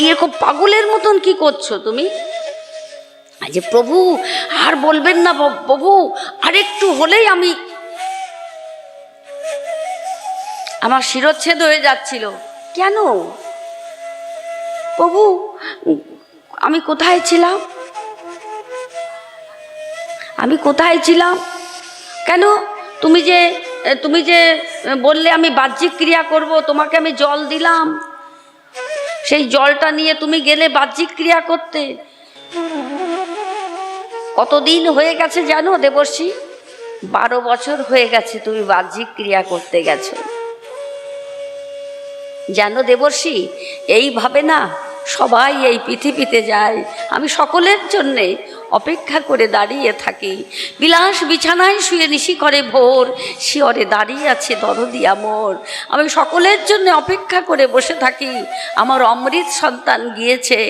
এরকম পাগলের মতন কি করছো তুমি? যে প্রভু আর বলবেন না প্রভু, আরেকটু হলেই আমার শিরচ্ছেদ হয়ে যাচ্ছিল। কেন প্রভু, আমি কোথায় ছিলাম? কেন তুমি যে বললে আমি বাহ্যিক ক্রিয়া করব, তোমাকে আমি জল দিলাম, সেই জলটা নিয়ে তুমি গেলে বাহ্যিক ক্রিয়া করতে। কতদিন হয়ে গেছে জানো দেবর্ষি? 12 বছর হয়ে গেছে তুমি বাহ্যিক ক্রিয়া করতে গেছো। জানো দেবর্ষি, এইভাবে না সবাই এই পৃথিবীতে যায়, আমি সকলের জন্যে অপেক্ষা করে দাঁড়িয়ে থাকি। বিলাস বিছানায় শুয়ে নিশি করে ভোর, শিয়রে দাঁড়িয়ে আছে দরদি আমর। আমি সকলের জন্য অপেক্ষা করে বসে থাকি, আমার অমৃত সন্তান গিয়েছে।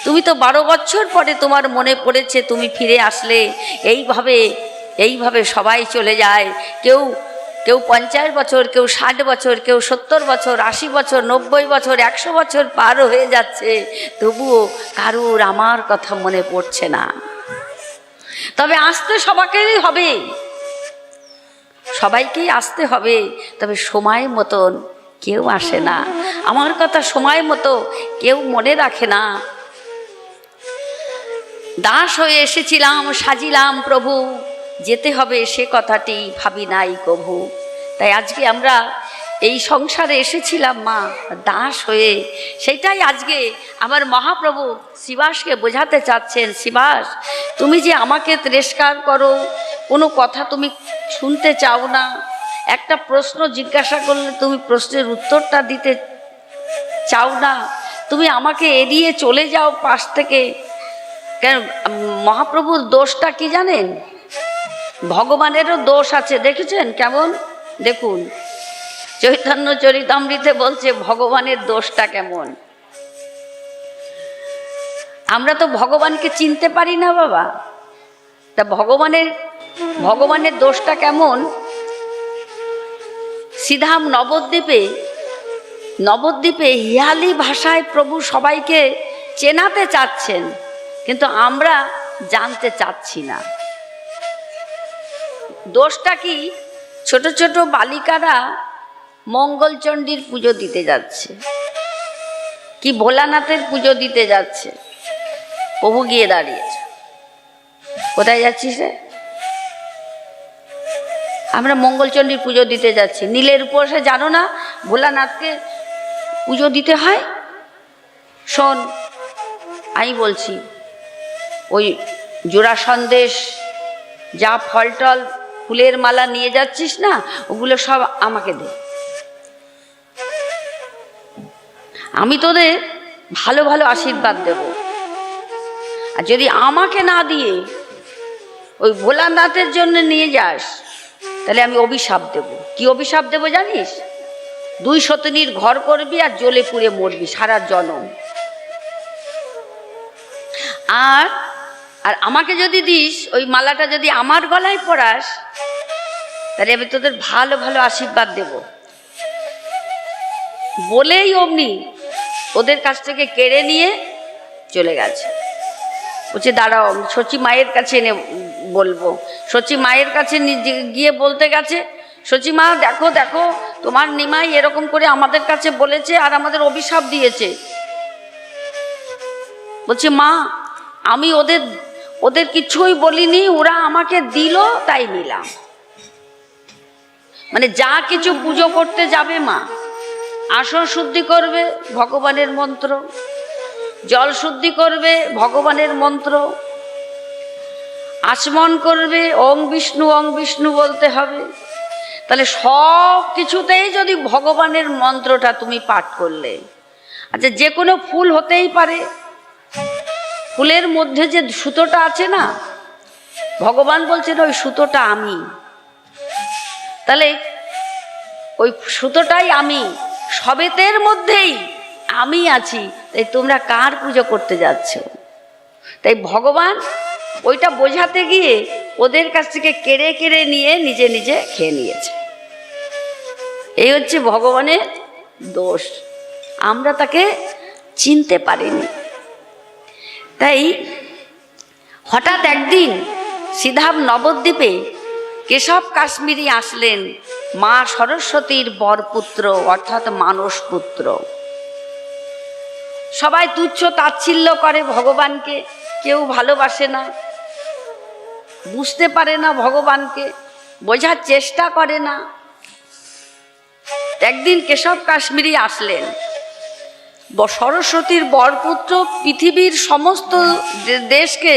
তুমি তো 12 বছর পরে তোমার মনে পড়েছে, তুমি ফিরে আসলে। এইভাবে সবাই চলে যায়। কেউ 50 বছর, কেউ 60 বছর, কেউ 70 বছর, 80 বছর, 90 বছর, 100 বছর পার হয়ে যাচ্ছে, তবুও কারুর আমার কথা মনে পড়ছে না। তবে আসতে সবাইকেই আসতে হবে, তবে সময় মতন কেউ আসে না। আমার কথা সময় মতো কেউ মনে রাখে না। দাস হয়ে এসেছিলাম, সাজিলাম প্রভু, যেতে হবে সে কথাটি ভাবি নাই কভু। তাই আজকে আমরা এই সংসারে এসেছিলাম মা দাস হয়ে, সেটাই আজকে আমার মহাপ্রভু শিবাসকে বোঝাতে চাচ্ছেন। শিবাস, তুমি যে আমাকে তিরস্কার করো, কোনো কথা তুমি শুনতে চাও না, একটা প্রশ্ন জিজ্ঞাসা করলে তুমি প্রশ্নের উত্তরটা দিতে চাও না, তুমি আমাকে এড়িয়ে চলে যাও পাশ থেকে। কেন? মহাপ্রভুর দোষটা কি জানেন? ভগবানেরও দোষ আছে, দেখেছেন কেমন? দেখুন চৈতন্য চরিতামৃতে বলছে ভগবানের দোষটা কেমন। আমরা তো ভগবানকে চিনতে পারি না বাবা, তা ভগবানের দোষটা কেমন? সিধাম নবদ্বীপে হিয়ালি ভাষায় প্রভু সবাইকে চেনাতে চাচ্ছেন, কিন্তু আমরা জানতে চাচ্ছি না। দোষটা কি? ছোট ছোট বালিকারা মঙ্গলচণ্ডীর পুজো দিতে যাচ্ছে, কি ভোলানাথের পুজো দিতে যাচ্ছে, প্রভু গিয়ে দাঁড়িয়েছে। কোথায় যাচ্ছিস রে? আমরা মঙ্গলচণ্ডীর পুজো দিতে যাচ্ছি। নীলের উপরে জানো না ভোলানাথকে পুজো দিতে হয়? শোন, আমি বলছি, ওই জোড়া সন্দেশ, যা ফলটল ফুলের মালা নিয়ে যাচ্ছিস না, ওগুলো সব আমাকে দে। আমি তোদের ভালো ভালো আশীর্বাদ দেব। আর যদি আমাকে না দিয়ে ওই ভোলানাথের জন্য নিয়ে যাস, তাহলে আমি অভিশাপ দেব। কি অভিশাপ দেব জানিস? 2 সতিনীর ঘর করবি আর জ্বলে পুড়ে মরবি সারা জনম। আর আমাকে যদি দিস, ওই মালাটা যদি আমার গলায় পরাস, তাহলে আমি তোদের ভালো ভালো আশীর্বাদ দেব। বলেই অমনি ওদের কাছ থেকে কেড়ে নিয়ে চলে গেছে। বলছে দাঁড়াও, সচি মায়ের কাছে এনে বলবো। সচি মায়ের কাছে গিয়ে বলতে গেছে, সচি মা দেখো দেখো, তোমার নিমাই এরকম করে আমাদের কাছে বলেছে আর আমাদের অভিশাপ দিয়েছে। বলছে মা, আমি ওদের কিছুই বলিনি, ওরা আমাকে দিল তাই নিলাম। মানে যা কিছু পুজো করতে যাবে মা, আসন শুদ্ধি করবে ভগবানের মন্ত্র, জল শুদ্ধি করবে ভগবানের মন্ত্র, আচমন করবে ওং বিষ্ণু বলতে হবে। তাহলে সব কিছুতেই যদি ভগবানের মন্ত্রটা তুমি পাঠ করলে, আচ্ছা যে কোনো ফুল হতেই পারে, ফুলের মধ্যে যে সুতোটা আছে না, ভগবান বলছেন ওই সুতোটা আমি। তাহলে ওই সুতোটাই আমি, সবেতের মধ্যেই আমি আছি। তাই তোমরা কার পুজো করতে যাচ্ছ? তাই ভগবান ওইটা বোঝাতে গিয়ে ওদের কাছ থেকে কেড়ে কেড়ে নিয়ে নিজে নিজে খেয়ে নিয়েছে। এই হচ্ছে ভগবানের দোষ, আমরা তাকে চিনতে পারিনি। তাই হঠাৎ একদিন সিধাম নবদ্বীপে কেশব কাশ্মীরি আসলেন, মা সরস্বতীর বরপুত্র অর্থাৎ মানস পুত্র। সবাই তুচ্ছ তাচ্ছিল্য করে ভগবানকে, কেউ ভালোবাসে না, বুঝতে পারে না ভগবানকে, বোঝার চেষ্টা করে না। একদিন কেশব কাশ্মীরি আসলেন, সরস্বতীর বরপুত্র, পৃথিবীর সমস্ত দেশকে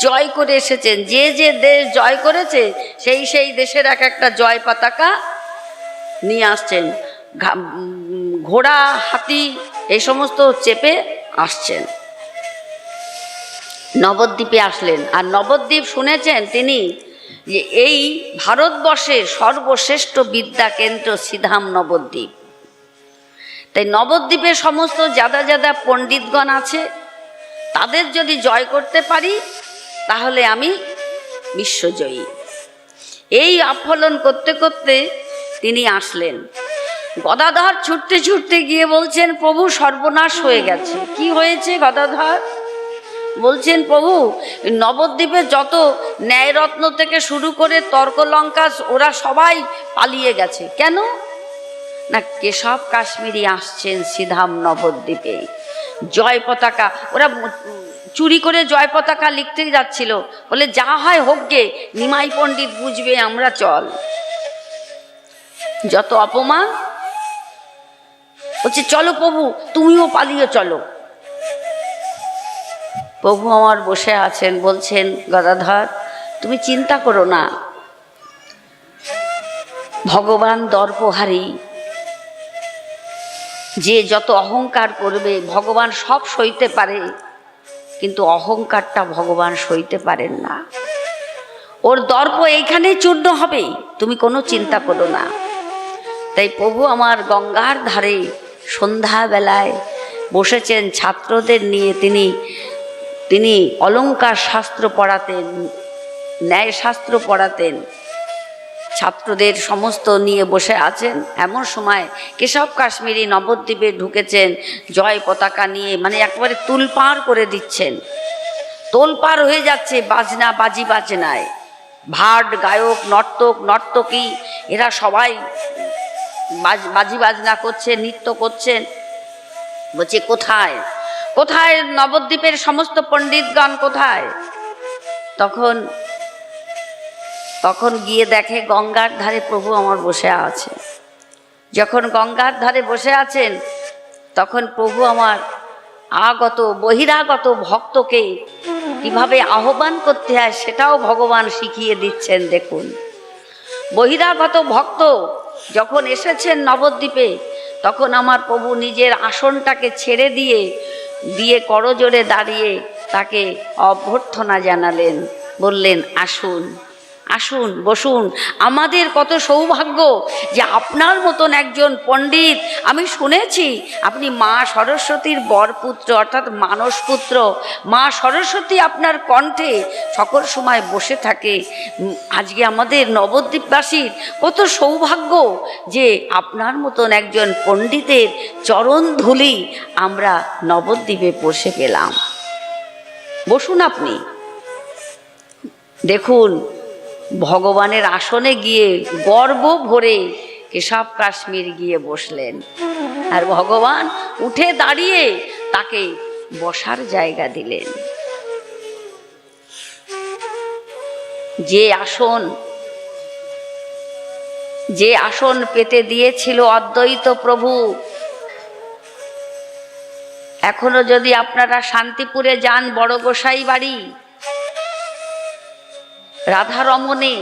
জয় করে এসেছেন। যে যে দেশ জয় করেছে সেই সেই দেশের এক একটা জয় পতাকা নিয়ে আসছেন, ঘোড়া হাতি এই সমস্ত চেপে আসছেন। নবদ্বীপে আসলেন, আর নবদ্বীপ শুনেছেন তিনি যে এই ভারতবর্ষের সর্বশ্রেষ্ঠ বিদ্যা কেন্দ্র সিধাম নবদ্বীপ। তাই নবদ্বীপে সমস্ত যাদা পণ্ডিতগণ আছে, তাদের যদি জয় করতে পারি তাহলে আমি বিশ্বজয়ী। এই আফলন করতে করতে তিনি আসলেন। গদাধর ছুটতে ছুটতে গিয়ে বলছেন, প্রভু সর্বনাশ হয়ে গেছে। কি হয়েছে গদাধর? বলছেন, প্রভু নবদ্বীপে যত ন্যায়রত্ন থেকে শুরু করে তর্কলঙ্কা ওরা সবাই পালিয়ে গেছে। কেন না, কেশব কাশ্মীরি আসছেন সিধাম নবদ্বীপে। জয় পতাকা, ওরা চুরি করে জয় পতাকা লিখতে যাচ্ছিল, বলে যা হয় হোক গে, নিমাই পণ্ডিত বুঝবে, আমরা চল। যত অপমান বলছে চলো প্রভু, তুমিও পালিয়ে চলো। প্রভু আমার বসে আছেন, বলছেন গদাধর তুমি চিন্তা করো না, ভগবান দর্পহারী, যে যত অহংকার করবে ভগবান সব সইতে পারে, কিন্তু অহংকারটা ভগবান সইতে পারেন না। ওর দর্প এইখানেই চূর্ণ হবে, তুমি কোনো চিন্তা করো না। তাই প্রভু আমার গঙ্গার ধারে সন্ধ্যাবেলায় বসেছেন ছাত্রদের নিয়ে। তিনি অলঙ্কার শাস্ত্র পড়াতেন, ন্যায় শাস্ত্র পড়াতেন, ছাত্রদের সমস্ত নিয়ে বসে আছেন। এমন সময় কেশব কাশ্মীরি নবদ্বীপে ঢুকেছেন জয় পতাকা নিয়ে, মানে একবারে তুলপাড় করে দিচ্ছেন, তোলপাড় হয়ে যাচ্ছে বাজনা বাজি বাজনায়। ভাট গায়ক, নর্তক নর্তকী এরা সবাই বাজি বাজনা করছে, নৃত্য করছেন। বলছে কোথায় কোথায় নবদ্বীপের সমস্ত পণ্ডিতগণ কোথায়? তখন গিয়ে দেখে গঙ্গার ধারে প্রভু আমার বসে আছে। যখন গঙ্গার ধারে বসে আছেন তখন প্রভু আমার আগত বহিরাগত ভক্তকে কিভাবে আহ্বান করতে হয় সেটাও ভগবান শিখিয়ে দিচ্ছেন। দেখুন, বহিরাগত ভক্ত যখন এসেছেন নবদ্বীপে, তখন আমার প্রভু নিজের আসনটাকে ছেড়ে দিয়ে করজোড়ে দাঁড়িয়ে তাকে অভ্যর্থনা জানালেন, বললেন আসুন আসুন বসুন। আমাদের কত সৌভাগ্য যে আপনার মতন একজন পণ্ডিত, আমি শুনেছি আপনি মা সরস্বতীর বরপুত্র অর্থাৎ মানসপুত্র, মা সরস্বতী আপনার কণ্ঠে সকল সময় বসে থাকে। আজকে আমাদের নবদ্বীপবাসীর কত সৌভাগ্য যে আপনার মতন একজন পণ্ডিতের চরণ ধুলি আমরা নবদ্বীপে বসে পেলাম। বসুন আপনি। দেখুন, ভগবানের আসনে গিয়ে গর্ব ভরে কেশব কাশ্মীর গিয়ে বসলেন, আর ভগবান উঠে দাঁড়িয়ে তাকে বসার জায়গা দিলেন। যে আসন পেতে দিয়েছিল অদ্বৈত প্রভু, এখনো যদি আপনারা শান্তিপুরে যান, বড় গোসাই বাড়ি রাধারমণে,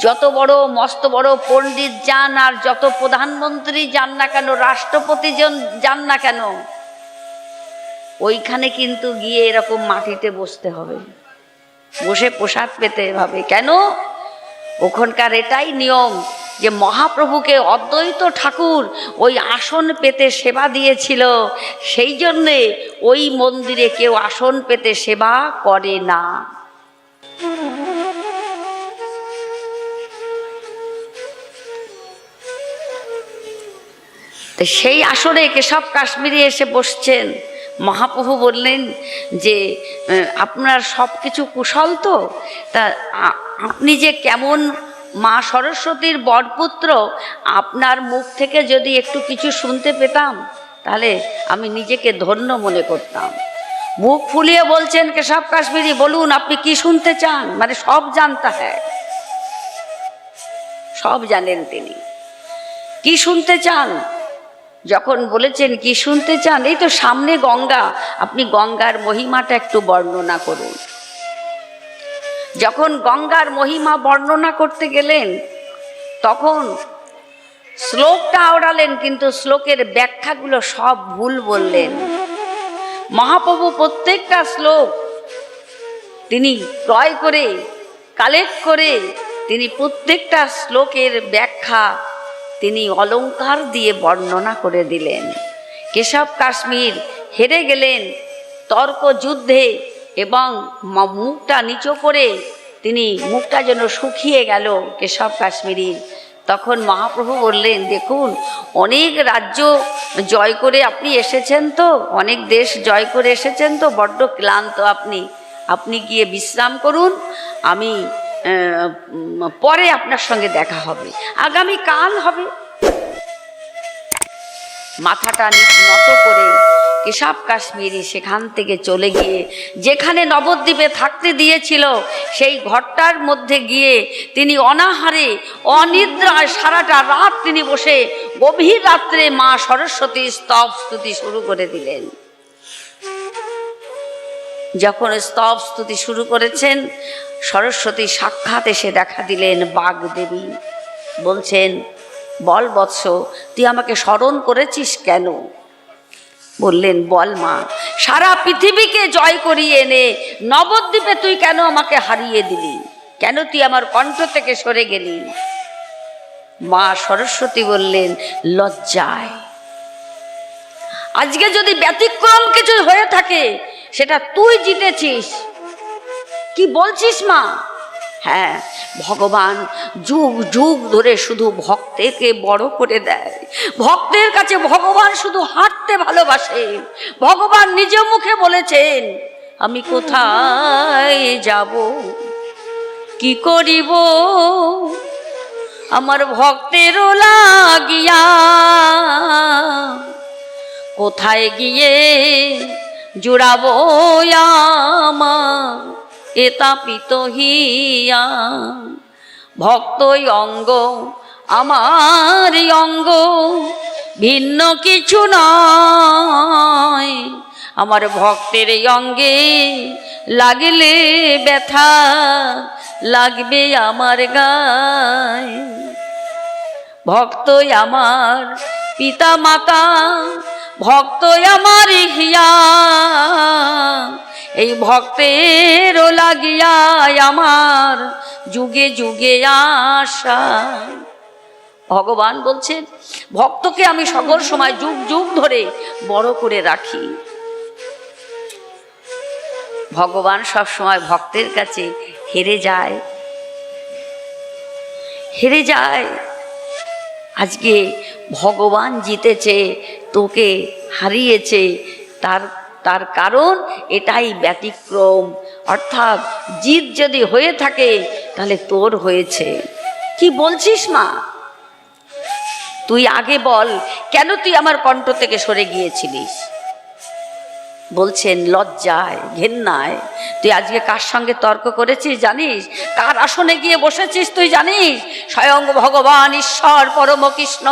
যত বড় মস্ত বড় পণ্ডিত যান আর যত প্রধানমন্ত্রী যান না কেন, রাষ্ট্রপতি যান না কেন, ওইখানে কিন্তু গিয়ে এরকম মাটিতে বসতে হবে, বসে প্রসাদ পেতে হবে। কেন? ওখানকার এটাই নিয়ম যে মহাপ্রভুকে অদ্বৈত ঠাকুর ওই আসন পেতে সেবা দিয়েছিল, সেই জন্যে ওই মন্দিরে কেউ আসন পেতে সেবা করে না। তো সেই আসনে কেশব কাশ্মীরি এসে বসছেন। মহাপ্রভু বললেন যে আপনার সব কিছু কুশল তো, তা আপনি যে কেমন মা সরস্বতীর বরপুত্র, আপনার মুখ থেকে যদি একটু কিছু শুনতে পেতাম তাহলে আমি নিজেকে ধন্য মনে করতাম। মুখ ফুলিয়ে বলছেন কেশব কাশ্মীরি, বলুন আপনি কি শুনতে চান? মানে সব জানতা হ্যায়, সব জানেন তিনি। কি শুনতে চান? যখন বলেছেন কি শুনতে চান, এই তো সামনে গঙ্গা, আপনি গঙ্গার মহিমাটা একটু বর্ণনা করুন। যখন গঙ্গার মহিমা বর্ণনা করতে গেলেন তখন শ্লোকটা আওড়ালেন, কিন্তু শ্লোকের ব্যাখ্যাগুলো সব ভুল বললেন। মহাপ্রভু প্রত্যেকটা শ্লোক তিনি ক্রয় করে কালেক্ট করে তিনি প্রত্যেকটা শ্লোকের ব্যাখ্যা তিনি অলঙ্কার দিয়ে বর্ণনা করে দিলেন। কেশব কাশ্মীর হেরে গেলেন তর্ক যুদ্ধে এবং মুখটা নিচু করে তিনি, মুখটা যেন শুকিয়ে গেল কেশব কাশ্মীরির। তখন মহাপ্রভু বললেন, দেখুন অনেক রাজ্য জয় করে আপনি এসেছেন তো, অনেক দেশ জয় করে এসেছেন তো, বড্ড ক্লান্ত আপনি গিয়ে বিশ্রাম করুন, আমি পরে আপনার সঙ্গে দেখা হবে, আগামী কাল হবে। মাথাটা নত করে কেশব কাশ্মীরি সেখান থেকে চলে গিয়ে যেখানে নবদ্বীপে থাকতে দিয়েছিল সেই ঘরটার মধ্যে গিয়ে তিনি অনাহারে অনিদ্রায় সারাটা রাত তিনি বসে গভীর রাত্রে মা সরস্বতীর স্তব স্তুতি শুরু করে দিলেন। যখন স্তব স্তুতি শুরু করেছেন, সরস্বতী সাক্ষাৎ এসে দেখা দিলেন বাগদেবী। বলছেন, বল বৎস, তুই আমাকে স্মরণ করেছিস কেন? বললেন, বল মা, সারা পৃথিবীকে জয় করিয়ে এনে নবদ্বীপে তুই কেন আমাকে হারিয়ে দিলি? কেন তুই আমার কণ্ঠ থেকে সরে গেলি? মা সরস্বতী বললেন, লজ্জায়। আজকে যদি ব্যতিক্রম কিছু হয়ে থাকে সেটা তুই জিতেছিস। কি বলছিস মা? হ্যাঁ, ভগবান যুগ যুগ ধরে শুধু ভক্তকে বড় করে দেয়। ভক্তের কাছে ভগবান শুধু হাঁটতে ভালোবাসে। ভগবান নিজ মুখে বলেছেন, আমি কোথায় যাব, কি করিব আমার ভক্তের লাগিয়া, কোথায় গিয়ে জুড়াবো আমার এতাপিত হিয়া। ভক্তই অঙ্গ আমার অঙ্গ, ভিন্ন কিছু নয়। আমার ভক্তের অঙ্গে লাগলে ব্যথা লাগবে আমার গায়ে। ভক্তই আমার পিতা মাতা, ভক্তই আমার হিয়া। এই ভক্তের লাগিয়া আমার যুগে যুগে আশা। ভগবান বলছেন, ভক্তকে আমি সকল সময় যুগ যুগ ধরে বড় করে রাখি। ভগবান সব সময় ভক্তের কাছে হেরে যায়, হেরে যায়। আজকে ভগবান জিতেছে, তোকে হারিয়েছে। তার কারণ এটাই ব্যতিক্রম। অর্থাৎ জিত যদি হয়ে থাকে তাহলে তোর হয়েছে। কি বলছিস মা? তুই আগে বল, কেন তুই আমার কণ্ঠ থেকে সরে গিয়েছিলিস? বলছেন, লজ্জায়, ঘেন্নায়। তুই আজকে কার সঙ্গে তর্ক করেছিস জানিস? কার আসনে গিয়ে বসেছিস তুই জানিস? স্বয়ং ভগবান ঈশ্বর পরম কৃষ্ণ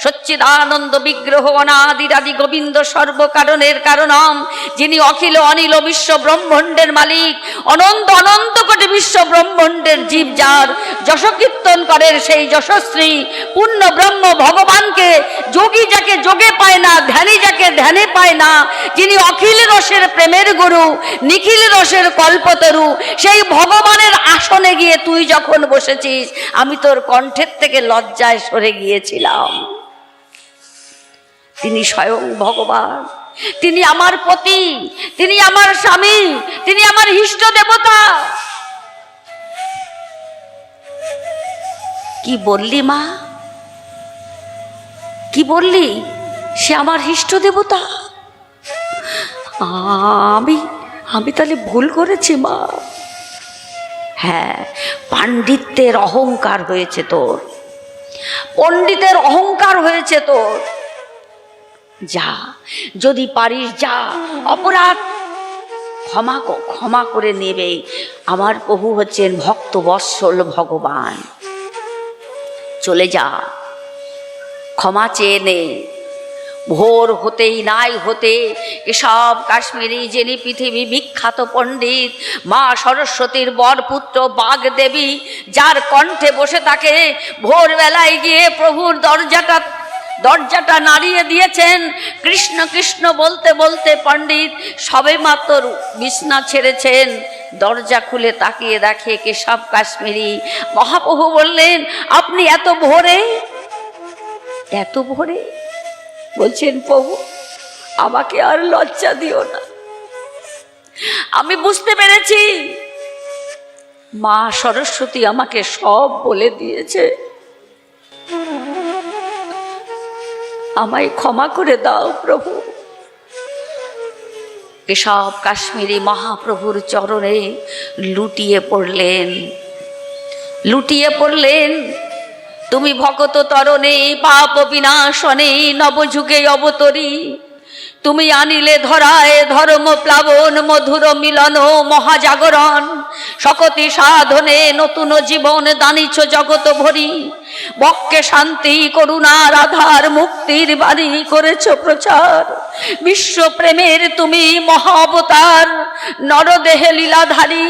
সচ্চিদানন্দ বিগ্রহ অনাদিরাদি গোবিন্দ সর্বকারণের কারণম, যিনি অখিল অনিল বিশ্ব ব্রহ্মাণ্ডের মালিক, অনন্ত অনন্ত কোটি বিশ্ব ব্রহ্মাণ্ডের জীব যার যশ কীর্তন করেন সেই যশস্বী পূর্ণ ব্রহ্ম ভগবানকে যোগী যাকে যোগে পায় না, ধ্যানী যাকে ধ্যানে পায় না, যিনি অখিল রসের প্রেমের গুরু, নিখিল রসের কল্পতরু, সেই ভগবানের আসনে গিয়ে তুই যখন বসেছিস, আমি তোর কণ্ঠের থেকে লজ্জায় সরে গিয়েছিলাম। তিনি স্বয়ং ভগবান, তিনি আমার পতি, তিনি আমার স্বামী, তিনি আমার ইষ্ট দেবতা। কি বললি মা? কি বললি? সে আমার ইষ্ট দেবতা। আমি তাহলে ভুল করেছি মা। হ্যাঁ, পাণ্ডিত্যের অহংকার হয়েছে তোর, পণ্ডিতের অহংকার হয়েছে তোর। যা, যদি পারিস যা, অপরাধ ক্ষমা করে নেবে। আমার প্রভু হচ্ছেন ভক্ত বৎসল ভগবান। চলে যা, ক্ষমা চেয়ে নে। ভোর হতেই নাই হতে কেশব কাশ্মীরি, যিনি পৃথিবী বিখ্যাত পণ্ডিত, মা সরস্বতীর বরপুত্র বাগদেবী, যার কণ্ঠে বসে থাকে, ভোরবেলায় গিয়ে প্রভুর দরজাটা নাড়িয়ে দিয়েছেন। কৃষ্ণ কৃষ্ণ বলতে বলতে পণ্ডিত সবে মাত্র বিছনা ছেড়েছেন, দরজা খুলে তাকিয়ে দেখে কেশব কাশ্মীরি। মহাপ্রভু বললেন, আপনি এত ভোরে? এত ভোরে? বলছেন, প্রভু আমাকে আর লজ্জা দিও না, আমি বুঝতে পেরেছি মা সরস্বতী আমাকে সব বলে দিয়েছে, আমায় ক্ষমা করে দাও প্রভু। কেশব কাশ্মীরি মহাপ্রভুর চরণে লুটিয়ে পড়লেন। তুমি ভগত তরণে পাপ বিনাশনে নবযুগে অবতরী, তুমি আনিলে ধরায় ধর্ম প্লাবন, মধুর মিলন মহাজাগরণ, শকতি সাধনে নতুন জীবন দানিছ জগত ভরি, বক্ষে শান্তি করুণার আধার, মুক্তির বাণী করেছ প্রচার। বিশ্ব প্রেমের তুমি মহাবতার, নরদেহে লীলাধারী।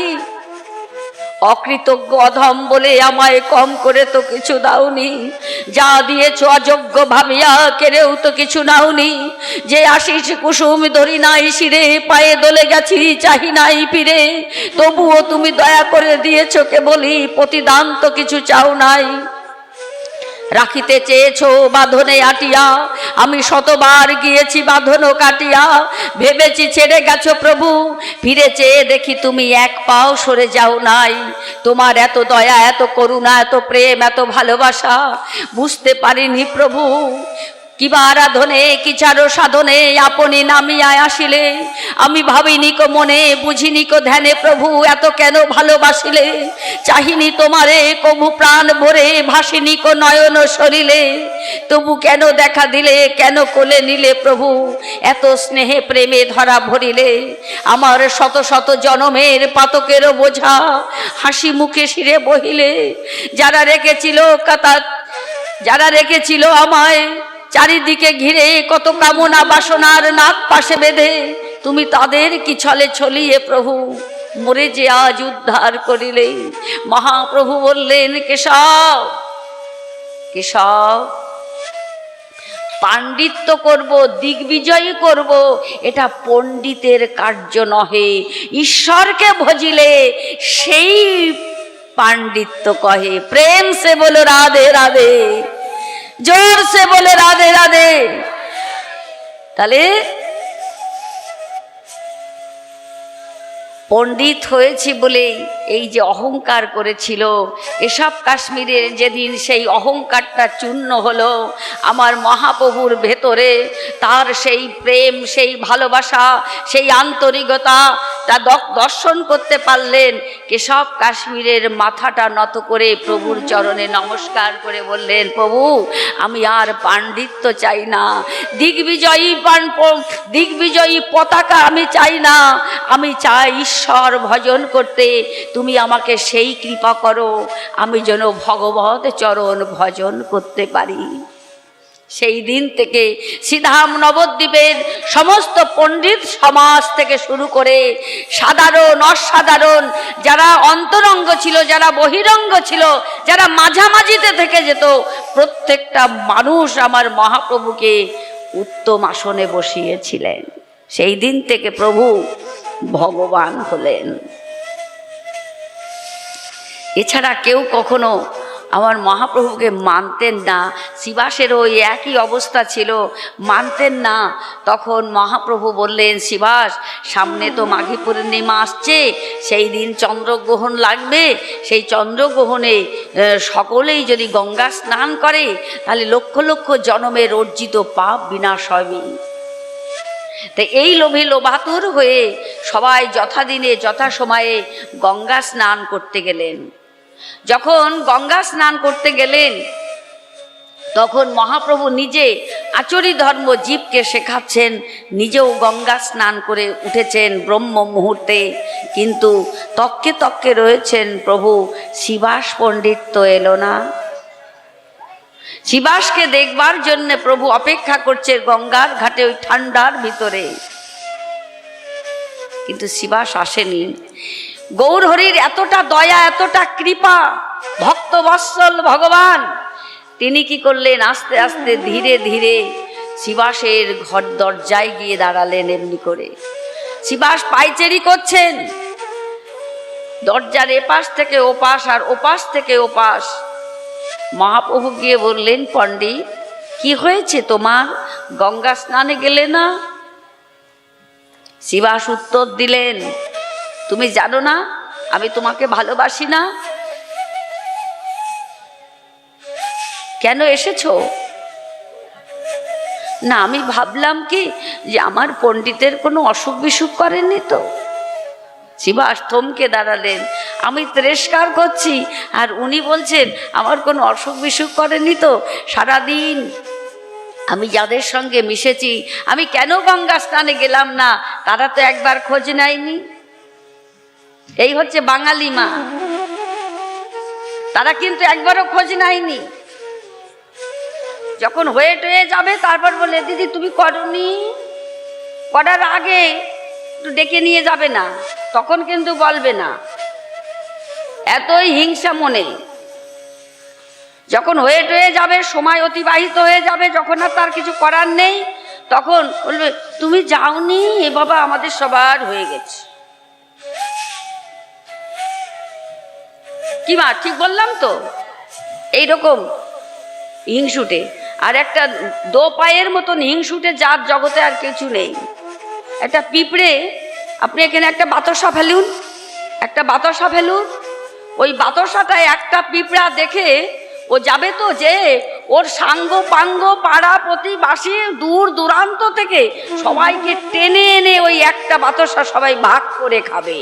অকৃতজ্ঞ অধম বলে আমায় কম করে তো কিছু দাওনি, যা দিয়েছ অযোগ্য ভাবিয়া কেড়েও তো কিছু নাওনি। যে আশিস কুসুম ধরি নাই শিরে, পায়ে দলে গেছি চাহি নাই ফিরে, তবুও তুমি দয়া করে দিয়েছ কেবলই, প্রতিদান তো কিছু চাও নাই। রাখিতে চেয়েছ বাঁধনে আটিয়া, আমি শতবার গিয়েছি বাঁধন কাটিয়া। ভেবেছি ছেড়ে গেছো প্রভু, ফিরে চেয়ে দেখি তুমি এক পাও সরে যাও নাই। তোমার এত দয়া, এত করুণা, এত প্রেম, এত ভালোবাসা বুঝতে পারিনি প্রভু। কিবা আরাধনে কিচারো সাধনে আপনি নামিয়া আসিলে, আমি ভাবিনি কো মনে, বুঝিনি কো ধ্যানে প্রভু এত কেন ভালোবাসিলে। চাহিনি তোমারে কবু প্রাণ ভরে, ভাসিনি কো নয়ন সরিলে, তবু কেন দেখা দিলে, কেন কোলে নিলে প্রভু এত স্নেহে প্রেমে ধরা ভরিলে। আমার শত শত জনমের পাতকের বোঝা হাসি মুখে শিরে বহিলে। যারা রেখেছিল আমায় চারিদিকে ঘিরে, কত কামনা বাসনার নাক পাশে বেঁধে, তুমি তাদের কি ছলে ছলিয়ে প্রভু মরে যে আজ উদ্ধার করিলে। মহাপ্রভু বললেন, কেশব কেশব, পাণ্ডিত্য করব, দিগ্বিজয়ী করব, এটা পণ্ডিতের কার্য নহে। ঈশ্বরকে ভজিলে সেই পাণ্ডিত্য কহে। প্রেম সে বলো রাধে রাধে, জোর সে বলে রাধে রাধে। তাহলে পণ্ডিত হয়েছি বলে এই যে অহংকার করেছিল, এসব কাশ্মীরের যেদিন সেই অহংকারটা চূর্ণ হলো, আমার মহাপ্রভুর ভেতরে তার সেই প্রেম, সেই ভালোবাসা, সেই আন্তরিকতা তা দর্শন করতে পারলেন। কেশব কাশ্মীরের মাথাটা নত করে প্রভুর চরণে নমস্কার করে বললেন, প্রভু আমি আর পাণ্ডিত্য চাই না, দিগ্বিজয়ী পতাকা আমি চাই না, আমি চাই ঈশ্বর ভজন করতে। তুমি আমাকে সেই কৃপা করো, আমি যেন ভগবত চরণ ভজন করতে পারি। সেই দিন থেকে শ্রীধাম নবদ্বীপের সমস্ত পণ্ডিত সমাজ থেকে শুরু করে সাধারণ অসাধারণ, যারা অন্তরঙ্গ ছিল, যারা বহিরঙ্গ ছিল, যারা মাঝামাঝিতে থেকে যেত, প্রত্যেকটা মানুষ আমার মহাপ্রভুকে উত্তম আসনে বসিয়েছিলেন। সেই দিন থেকে প্রভু ভগবান হলেন। এছাড়া কেউ কখনো আমার মহাপ্রভুকে মানতেন না। শিবাসের ওই একই অবস্থা ছিল, মানতেন না। তখন মহাপ্রভু বললেন, শিবাস সামনে তো মাঘী পূর্ণিমা আসছে, সেই দিন চন্দ্রগ্রহণ লাগবে, সেই চন্দ্রগ্রহণে সকলেই যদি গঙ্গা স্নান করে, তাহলে লক্ষ লক্ষ জনমের অর্জিত পাপ বিনাশ হবে। তাই এই লোভে লোভাতুর হয়ে সবাই যথাদিনে যথাসময়ে গঙ্গা স্নান করতে গেলেন। যখন গঙ্গা স্নান করতে গেলেন, তখন মহাপ্রভু নিজে আচরি ধর্ম জীবকে শেখাচ্ছেন, নিজেও গঙ্গা স্নান করে উঠেছেন ব্রহ্ম মুহূর্তে। কিন্তু তক্কে তক্কে রয়েছেন প্রভু, শিবাস পণ্ডিত তো এলো না। শিবাসকে দেখবার জন্য প্রভু অপেক্ষা করছে গঙ্গার ঘাটে, ওই ঠান্ডার ভিতরে, কিন্তু শিবাস আসেনি। গৌরহরির এতটা দয়া, এতটা কৃপা, ভক্ত বৎসল ভগবান, তিনি কি করলেন, আস্তে আস্তে ধীরে ধীরে শিবাসের ঘর দরজায় গিয়ে দাঁড়ালেন। এমনি করে শিবাস পায়চারি করছেন, দরজার এপাশ থেকে ওপাশ আর ওপাশ থেকে ওপাশ। মহাপ্রভু গিয়ে বললেন, পণ্ডিত কি হয়েছে তোমার, গঙ্গা স্নানে গেলে না? শিবাস উত্তর দিলেন, তুমি জানো না আমি তোমাকে ভালোবাসি না? কেন এসেছো? না, আমি ভাবলাম কি যে আমার পণ্ডিতের কোনো অসুখ বিসুখ করেননি তো। শিবাস থমকে দাঁড়ালেন, আমি তিরস্কার করছি আর উনি বলছেন আমার কোনো অসুখ বিসুখ করেনি তো। সারাদিন আমি যাদের সঙ্গে মিশেছি, আমি কেন গঙ্গা স্নানে গেলাম না, তারা তো একবার খোঁজ নেয়নি। এই হচ্ছে বাঙালি মা, তারা কিন্তু একবারও খোঁজ নেয়নি। যখন হয়ে টয়ে যাবে তারপর বলে, দিদি তুমি করনি, করার আগে একটু ডেকে নিয়ে যাবে না, তখন কিন্তু বলবে না। এতই হিংসা মনে। যখন হয়ে টয়ে যাবে, সময় অতিবাহিত হয়ে যাবে, যখন আর তার কিছু করার নেই, তখন বলবে তুমি যাওনি, এ বাবা আমাদের সবার হয়ে গেছে। কি মা ঠিক বললাম তো? এইরকম হিংসুটে, আর একটা দো পায়ের মতন হিংসুটে জাত জগতে আর কিছু নেই। একটা পিঁপড়ে, আপনি এখানে একটা বাতাসা ফেলুন, একটা বাতাসা ফেলুন, ওই বাতাসাটায় একটা পিঁপড়া দেখে ও যাবে তো, যে ওর সাঙ্গ পাঙ্গ পাড়া প্রতিবাসী দূর দূরান্ত থেকে সবাইকে টেনে এনে ওই একটা বাতাসা সবাই ভাগ করে খাবে।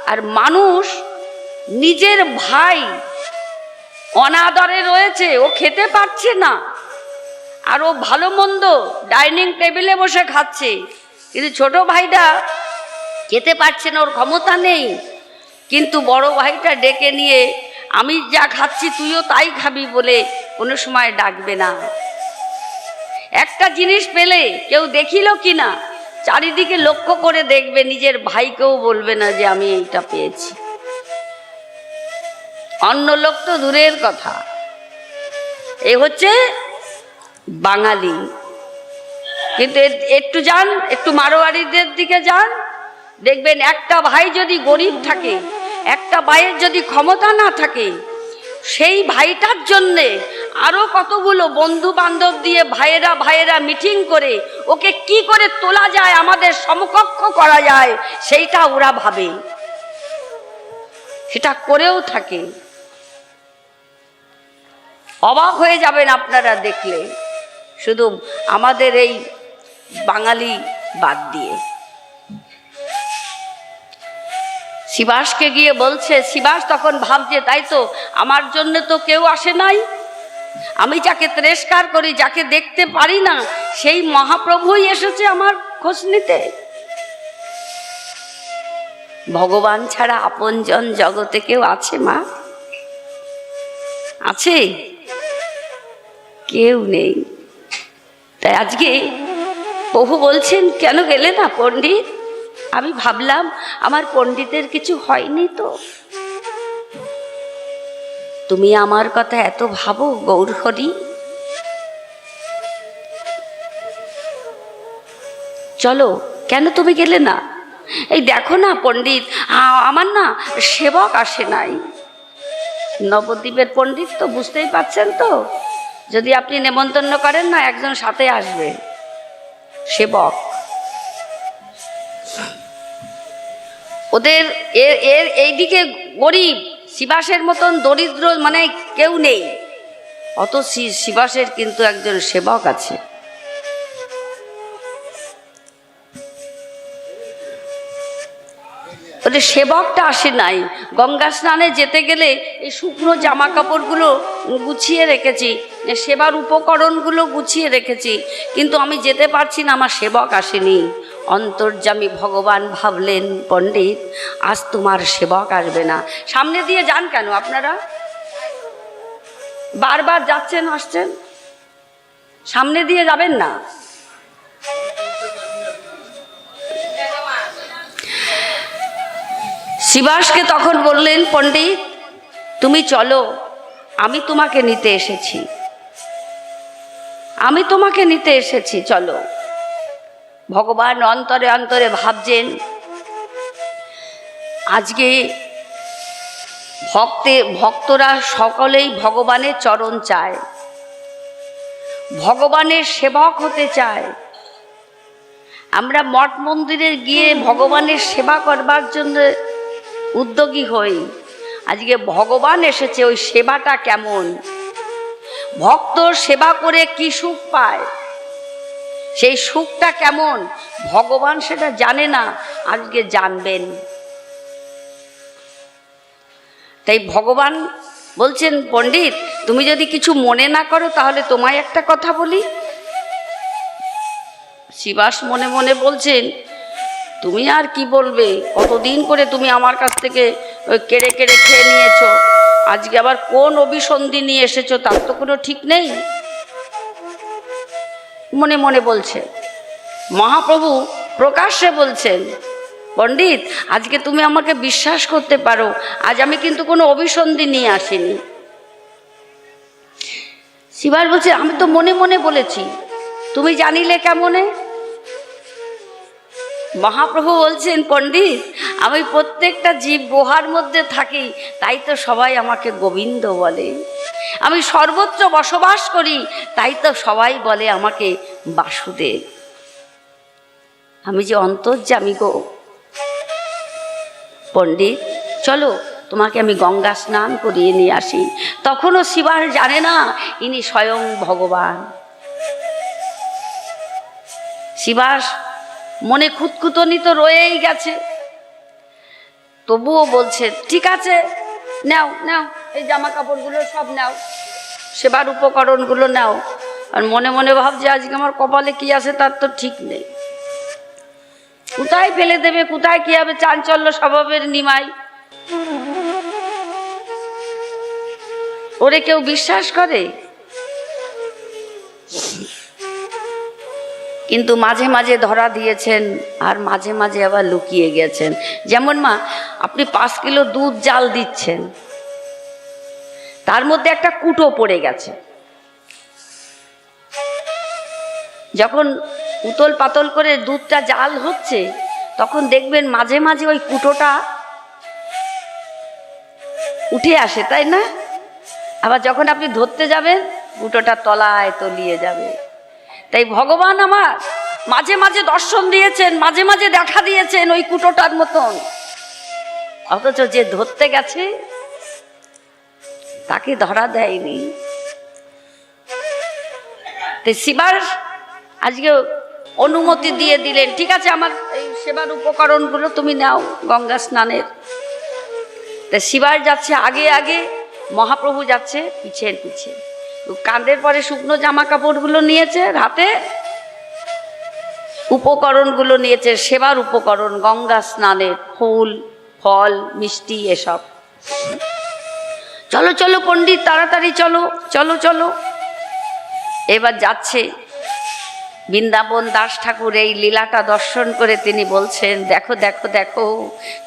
আর মানুষ নিজের ভাই অনাদরে রয়েছে, ও খেতে পারছে না, আর ও ভালো মন্দ ডাইনিং টেবিলে বসে খাচ্ছে, কিন্তু ছোট ভাইটা খেতে পারছে না, ওর ক্ষমতা নেই, কিন্তু বড় ভাইটা ডেকে নিয়ে আমি যা খাচ্ছি তুইও তাই খাবি বলে কোনো সময় ডাকবে না। একটা জিনিস পেলে কেউ দেখিল কি না, চারিদিকে লক্ষ্য করে দেখবে, নিজের ভাইকেও বলবে না যে আমি এইটা পেয়েছি। অন্য লোক তো দূরের কথা। এই হচ্ছে বাঙালি। কিন্তু একটু যান, একটু মারোয়ারিদের দিকে যান, দেখবেন একটা ভাই যদি গরিব থাকে, একটা ভাইয়ের যদি ক্ষমতা না থাকে, সেই ভাইটার জন্যে আরো কতগুলো বন্ধু বান্ধব দিয়ে ভাইয়েরা মিটিং করে ওকে কি করে তোলা যায়, আমাদের সমকক্ষ করা যায়, সেইটা ওরা ভাবে, সেটা করেও থাকে। অবাক হয়ে যাবেন আপনারা দেখলে, শুধু আমাদের এই বাঙালি বাদ দিয়ে। শিবাসকে গিয়ে বলছে, শিবাস তখন ভাবছে তাই তো, আমার জন্য তো কেউ আসে নাই, আমি যাকে তিরস্কার করি, যাকে দেখতে পারি না, সেই মহাপ্রভুই এসেছে আমার খোঁজ নিতে। ভগবান ছাড়া আপনজন জগতে কেউ আছে মা? আছে? কেউ নেই। তাই আজকে প্রভু বলছেন, কেন গেলে না পণ্ডিত? আমি ভাবলাম আমার পণ্ডিতের কিছু হয়নি তো। তুমি আমার কথা এত ভাবো গৌরহরি, চলো, কেন তুমি গেলে না? এই দেখো না পণ্ডিত, আমার না সেবক আসে নাই। নবদ্বীপের পণ্ডিত তো, বুঝতেই পারছেন তো, যদি আপনি নেমন্তন্ন করেন না, একজন সাথে আসবে সেবক। ওদের এইদিকে গরিব, শিবাসের মতন দরিদ্র মানে কেউ নেই, অত শিবাসের কিন্তু একজন সেবক আছে। ওদের সেবকটা আসে নাই। গঙ্গা স্নানে যেতে গেলে এই শুকনো জামা কাপড়গুলো গুছিয়ে রেখেছি, সেবার উপকরণগুলো গুছিয়ে রেখেছি, কিন্তু আমি যেতে পারছি না, আমার সেবক আসেনি। অন্তর্যামী ভগবান ভাবলেন, পণ্ডিত আজ তোমার সেবক আসবে না। সামনে দিয়ে যান কেন আপনারা? বারবার যাচ্ছেন আসছেন, সামনে দিয়ে যাবেন না। শিবাসকে তখন বললেন, পণ্ডিত তুমি চলো, আমি তোমাকে নিতে এসেছি, আমি তোমাকে নিতে এসেছি, চলো। ভগবান অন্তরে অন্তরে ভাবছেন, আজকে ভক্তরা সকলেই ভগবানের চরণ চায়, ভগবানের সেবক হতে চায়। আমরা মঠ মন্দিরে গিয়ে ভগবানের সেবা করবার জন্য উদ্যোগী হই। আজকে ভগবান এসেছে, ওই সেবাটা কেমন, ভক্ত সেবা করে কি সুখ পায়, সেই সুখটা কেমন ভগবান সেটা জানে না, আজকে জানবেন। তাই ভগবান বলছেন, পণ্ডিত তুমি যদি কিছু মনে না করো তাহলে তোমায় একটা কথা বলি। শিবাস মনে মনে বলছেন, তুমি আর কি বলবে, কতদিন করে তুমি আমার কাছ থেকে কেড়ে কেড়ে খেয়ে নিয়েছো, আজকে আবার কোন অভিসন্ধি নিয়ে এসেছো তার তো কোনো ঠিক নেই। মনে মনে বলছে। মহাপ্রভু প্রকাশ্যে বলছেন, পণ্ডিত আজকে তুমি আমাকে বিশ্বাস করতে পারো, আজ আমি কিন্তু কোনো অভিসন্ধি নিয়ে আসিনি। শিবাস বলছে, আমি তো মনে মনে বলেছি, তুমি জানিলে কেমনে? মহাপ্রভু বলছেন, পণ্ডিত আমি প্রত্যেকটা জীব গুহার মধ্যে থাকি, তাই তো সবাই আমাকে গোবিন্দ বলে। আমি সর্বত্র বসবাস করি, তাই তো সবাই বলে আমাকে বাসুদেব। আমি যে অন্তর্যামী গো। পণ্ডিত চলো তোমাকে আমি গঙ্গা স্নান করিয়ে নিয়ে আসি। তখনও শিবাস জানে না ইনি স্বয়ং ভগবান। শিবাস মনে খুঁতখুঁতনি তো রয়েই গেছে, তবুও বলছে, ঠিক আছে নাও নাও, এই জামা কাপড়গুলো সব নাও, সেবার উপকরণগুলো নাও। আর মনে মনে ভাবছে, আজকে আমার কপালে কি আছে তার তো ঠিক নেই, কোথায় ফেলে দেবে, কোথায় কি হবে, চাঞ্চল্য স্বভাবের নিমাই। ওরে কেউ বিশ্বাস করে? কিন্তু মাঝে মাঝে ধরা দিয়েছেন, আর মাঝে মাঝে আবার লুকিয়ে গেছেন। যেমন মা, আপনি 5 কিলো দুধ জাল দিচ্ছেন, তার মধ্যে একটা কুটো পড়ে গেছে। যখন উতল পাতল করে দুধটা জাল হচ্ছে, তখন দেখবেন মাঝে মাঝে ওই কুটোটা উঠে আসে, তাই না? আবার যখন আপনি ধরতে যাবেন, কুটোটা তলায় তলিয়ে যাবে। তাই ভগবান আমার মাঝে মাঝে দর্শন দিয়েছেন, মাঝে মাঝে দেখা দিয়েছেন ওই কুটোটার মতন, অথচ যে ধরতে গেছে তাকে ধরা দেয়নি। তাই শিবাস আজকে অনুমতি দিয়ে দিলেন, ঠিক আছে আমার এই সেবার উপকরণগুলো তুমি নাও গঙ্গা স্নানের। তা শিবাস যাচ্ছে আগে আগে, মহাপ্রভু যাচ্ছে পিছের পিছে। কাঁধের পরে শুকনো জামা কাপড়গুলো নিয়েছে, হাতে উপকরণগুলো নিয়েছে, সেবার উপকরণ, গঙ্গা স্নানের ফুল ফল মিষ্টি এসব। চলো চলো পণ্ডিত তাড়াতাড়ি চলো চলো চলো। এবার যাচ্ছে। বৃন্দাবন দাস ঠাকুর এই লীলাটা দর্শন করে তিনি বলছেন, দেখো দেখো দেখো,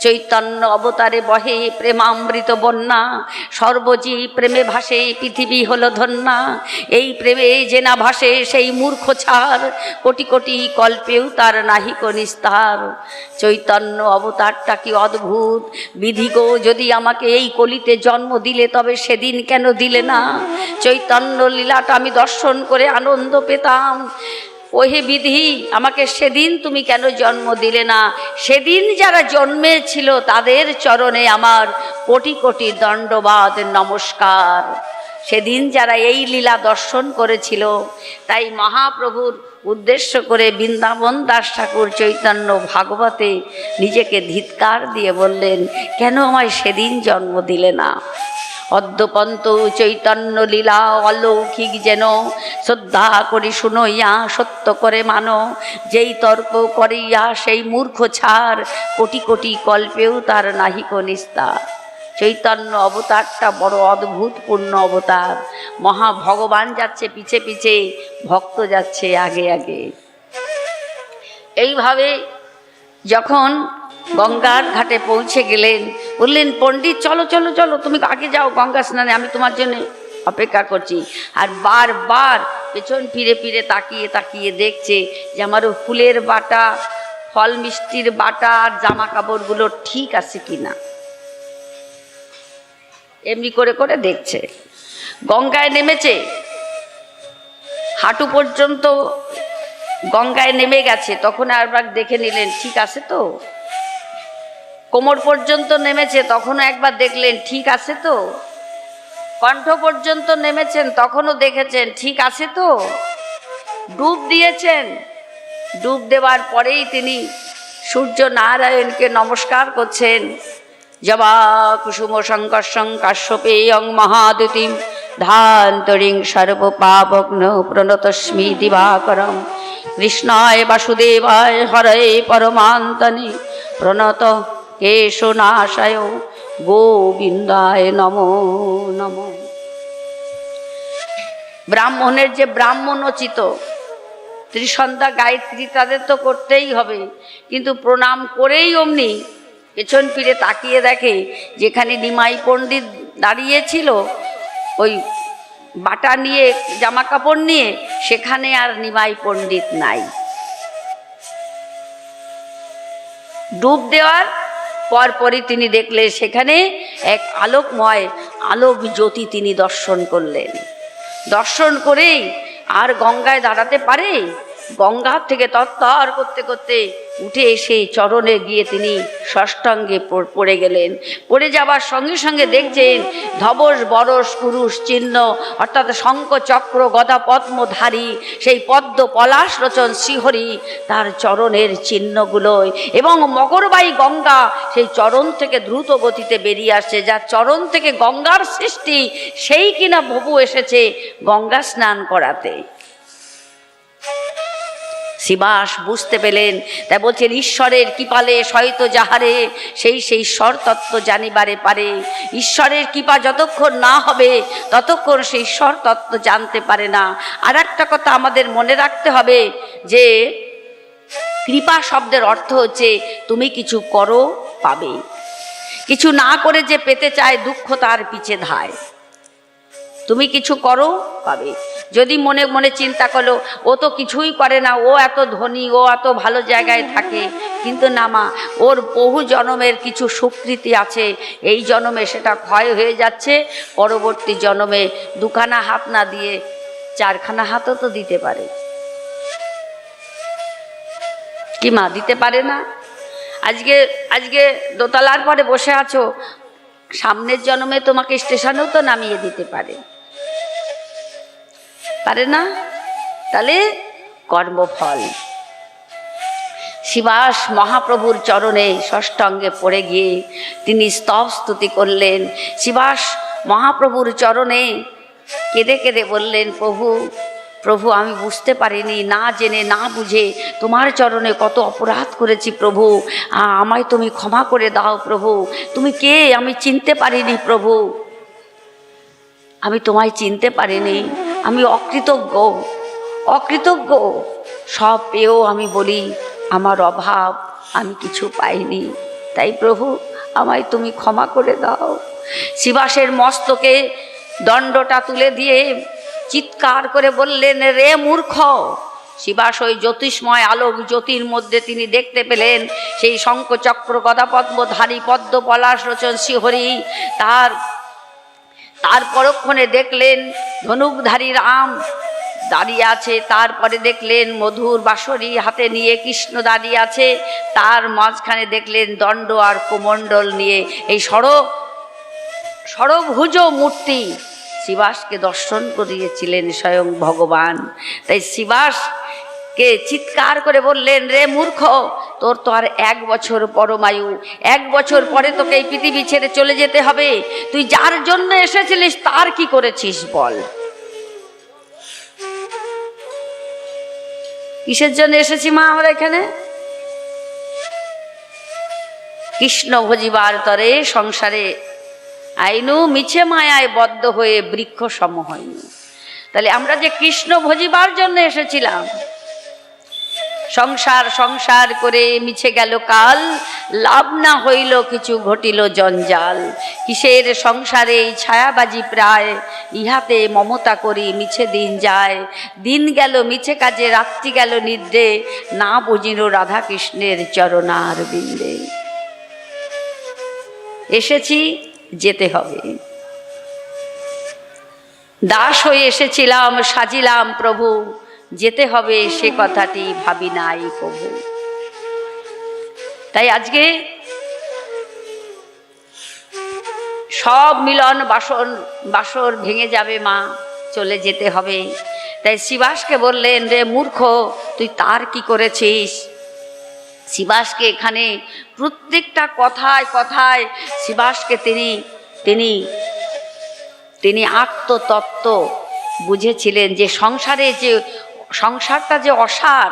চৈতন্য অবতারে বহে প্রেমামৃত বন্যা, সর্বজীব প্রেমে ভাসে পৃথিবী হলো ধন্যা। এই প্রেমে যে না ভাসে সেই মূর্খ ছাড়, কোটি কোটি কল্পেও তার নাহিক নিস্তার। চৈতন্য অবতারটা কি অদ্ভুত, বিধিগো যদি আমাকে এই কলিতে জন্ম দিলে তবে সেদিন কেন দিলে না? চৈতন্য লীলাটা আমি দর্শন করে আনন্দ পেতাম, ওহে বিধি আমাকে সেদিন তুমি কেন জন্ম দিলে না? সেদিন যারা জন্মেছিল তাদের চরণে আমার কোটি কোটি দণ্ডবাদ নমস্কার। সেদিন যারা এই লীলা দর্শন করেছিল, তাই মহাপ্রভুর উদ্দেশ্য করে বৃন্দাবন দাস ঠাকুর চৈতন্য ভাগবতে নিজেকে ধিৎকার দিয়ে বললেন, কেন আমায় সেদিন জন্ম দিলে না? অদ্যপন্ত চৈতন্য লীলা অলৌকিক যেন, শ্রদ্ধা করি শুনইয়া সত্য করে মানো। যেই তর্ক করিয়া সেই মূর্খ ছাড়, কোটি কোটি কল্পেও তার নাহিক নিস্তার। চৈতন্য অবতারটা বড় অদ্ভুত পূর্ণ অবতার। মহা ভগবান যাচ্ছে পিছে পিছে, ভক্ত যাচ্ছে আগে আগে। এইভাবে যখন গঙ্গার ঘাটে পৌঁছে গেলেন, বললেন, পণ্ডিত চলো চলো চলো, তুমি আগে যাও গঙ্গা স্নানে, আমি তোমার জন্য অপেক্ষা করছি। আর বারবার পেছন ফিরে ফিরে তাকিয়ে তাকিয়ে দেখছে যে আমার ফুলের বাটা, ফল মিষ্টির বাটা আর জামা কাপড়গুলো ঠিক আছে কিনা, এমনি করে করে দেখছে। গঙ্গায় নেমেছে, হাঁটু পর্যন্ত গঙ্গায় নেমে গেছে, তখন আরবার দেখে নিলেন ঠিক আছে তো। কোমর পর্যন্ত নেমেছে, তখনও একবার দেখলেন ঠিক আছে তো। কণ্ঠ পর্যন্ত নেমেছেন, তখনও দেখেছেন ঠিক আছে তো। ডুব দিয়েছেন, ডুব দেওয়ার পরেই তিনি সূর্য নারায়ণকে নমস্কার করছেন, জবা কুসুম সংকর্ষং কাশ্যপেয়ং মহাদুতিম ধান্তরিং সর্বপাপগ্ন প্রণতস্মি দিবাকরম কৃষ্ণায় বাসুদেবায় হরয়ে পরমান্তনে প্রণত কেশনাশায় গোবিন্দায় নমো নমো। ব্রাহ্মণের যে ব্রাহ্মণোচিত ত্রিসন্ধ্যা গায়ত্রী তাদের তো করতেই হবে, কিন্তু প্রণাম করেই অমনি পেছন ফিরে তাকিয়ে দেখে যেখানে নিমাই পণ্ডিত দাঁড়িয়েছিল ওই বাটা নিয়ে জামা কাপড় নিয়ে, সেখানে আর নিমাই পণ্ডিত নাই। ডুব দেওয়ার পরপরই তিনি দেখলেন সেখানে এক আলোকময় আলোক জ্যোতি তিনি দর্শন করলেন। দর্শন করেই আর গঙ্গায় দাঁড়াতে পারে? গঙ্গার থেকে তত্তর করতে করতে উঠে এসে চরণে গিয়ে তিনি ষষ্ঠাঙ্গে পড়ে গেলেন। পড়ে যাবার সঙ্গে সঙ্গে দেখছেন ধবস বরস পুরুষ চিহ্ন, অর্থাৎ শঙ্খ চক্র গদা পদ্মধারী সেই পদ্ম পলাশ রচন শ্রীহরি তার চরণের চিহ্নগুলোয়, এবং মকরবাই গঙ্গা সেই চরণ থেকে দ্রুত গতিতে বেরিয়ে আসছে। যার চরণ থেকে গঙ্গার সৃষ্টি, সেই কিনা প্রভু এসেছে গঙ্গা স্নান করাতে। শিবাস বুঝতে পেলেন, তাই বলছেন ঈশ্বরের কৃপালে শয়ত যাহারে সেই ঈশ্বর তত্ত্ব জানিবারে পারে। ঈশ্বরের কৃপা যতক্ষণ না হবে ততক্ষণ সেই ঈশ্বর তত্ত্ব জানতে পারে না। আর একটা কথা আমাদের মনে রাখতে হবে যে কৃপা শব্দের অর্থ হচ্ছে তুমি কিছু করো পাবে, কিছু না করে যে পেতে চায় দুঃখ তার পিছে ধায়। তুমি কিছু করো পাবে। যদি মনে মনে চিন্তা করো ও তো কিছুই করে না, ও এত ধনী, ও এত ভালো জায়গায় থাকে, কিন্তু না মা, ওর বহু জন্মের কিছু সুকৃতি আছে, এই জন্মে সেটা ক্ষয় হয়ে যাচ্ছে, পরবর্তী জন্মে দুখানা হাত না দিয়ে চারখানা হাতও তো দিতে পারে। কি মা, দিতে পারে না? আজকে দোতলার পরে বসে আছো, সামনের জন্মে তোমাকে স্টেশনেও তো নামিয়ে দিতে পারে, পারে না? তাহলে কর্মফল। শিবাস মহাপ্রভুর চরণে ষষ্ঠাঙ্গে পড়ে গিয়ে তিনি স্তব স্তুতি করলেন। শিবাস মহাপ্রভুর চরণে কেঁদে কেঁদে বললেন, প্রভু প্রভু আমি বুঝতে পারিনি, না জেনে না বুঝে তোমার চরণে কত অপরাধ করেছি প্রভু, আমায় তুমি ক্ষমা করে দাও প্রভু। তুমি কে আমি চিনতে পারিনি প্রভু, আমি তোমায় চিনতে পারিনি, আমি অকৃতজ্ঞ। সব পেয়েও আমি বলি আমার অভাব, আমি কিছু পাইনি, তাই প্রভু আমায় তুমি ক্ষমা করে দাও। শিবাসের মস্তকে দণ্ডটা তুলে দিয়ে চিৎকার করে বললেন, রে মূর্খ। শিবাস ওই জ্যোতিষ্ময় আলোক জ্যোতির মধ্যে তিনি দেখতে পেলেন সেই শঙ্খ চক্র গদা পদ্মধারী পদ্ম পলাশ রচন শ্রীহরি। তার পরক্ষণে দেখলেন ধনুকধারী রাম দাঁড়িয়ে আছে, তারপরে দেখলেন মধুর বাঁশরি হাতে নিয়ে কৃষ্ণ দাঁড়িয়ে আছে, তার মাঝখানে দেখলেন দণ্ড আর কোমণ্ডল নিয়ে এই ষড়ভুজ মূর্তি শিবাসকে দর্শন করিয়েছিলেন স্বয়ং ভগবান। তাই শিবাসকে চিৎকার করে বললেন, রে মূর্খ, তোর তো আর 1 বছর পরমায়ু, 1 বছর পরে তোকে এই পৃথিবী ছেড়ে চলে যেতে হবে। তুই যার জন্য এসেছিলিস তার কি করেছিস বল? কিসের জন্য এসেছি মা আমরা এখানে? কৃষ্ণ ভজিবার তরে সংসারে আইনু মিছে মায়ায় বদ্ধ হয়ে বৃক্ষ সম হয়নি। তাহলে আমরা যে কৃষ্ণ ভজিবার জন্য এসেছিলাম, সংসার করে মিছে গেল কাল, লাভ না হইল কিছু ঘটিল জঞ্জাল। কিসের সংসারে ছায়াবাজি প্রায়, ইহাতে মমতা করি মিছে দিন যায়। দিন গেল মিছে কাজে, রাত্রি গেল নিদ্রে, না বুঝিল রাধা কৃষ্ণের চরণার বিন্দে। এসেছি, যেতে হবে। দাস হয়ে এসেছিলাম, সাজিলাম প্রভু, যেতে হবে সে কথাটি ভাবি নাই প্রভু। তাই আজকে সব মিলন বাসর ভেঙে যাবে মা, চলে যেতে হবে। তাই শিবাসকে বললেন, রে মূর্খ, তুই তার কি করেছিস? শিবাসকে এখানে প্রত্যেকটা কথায় কথায় শিবাসকে তিনি তিনি আত্মতত্ত্ব বুঝেছিলেন, যে সংসারটা যে অসার,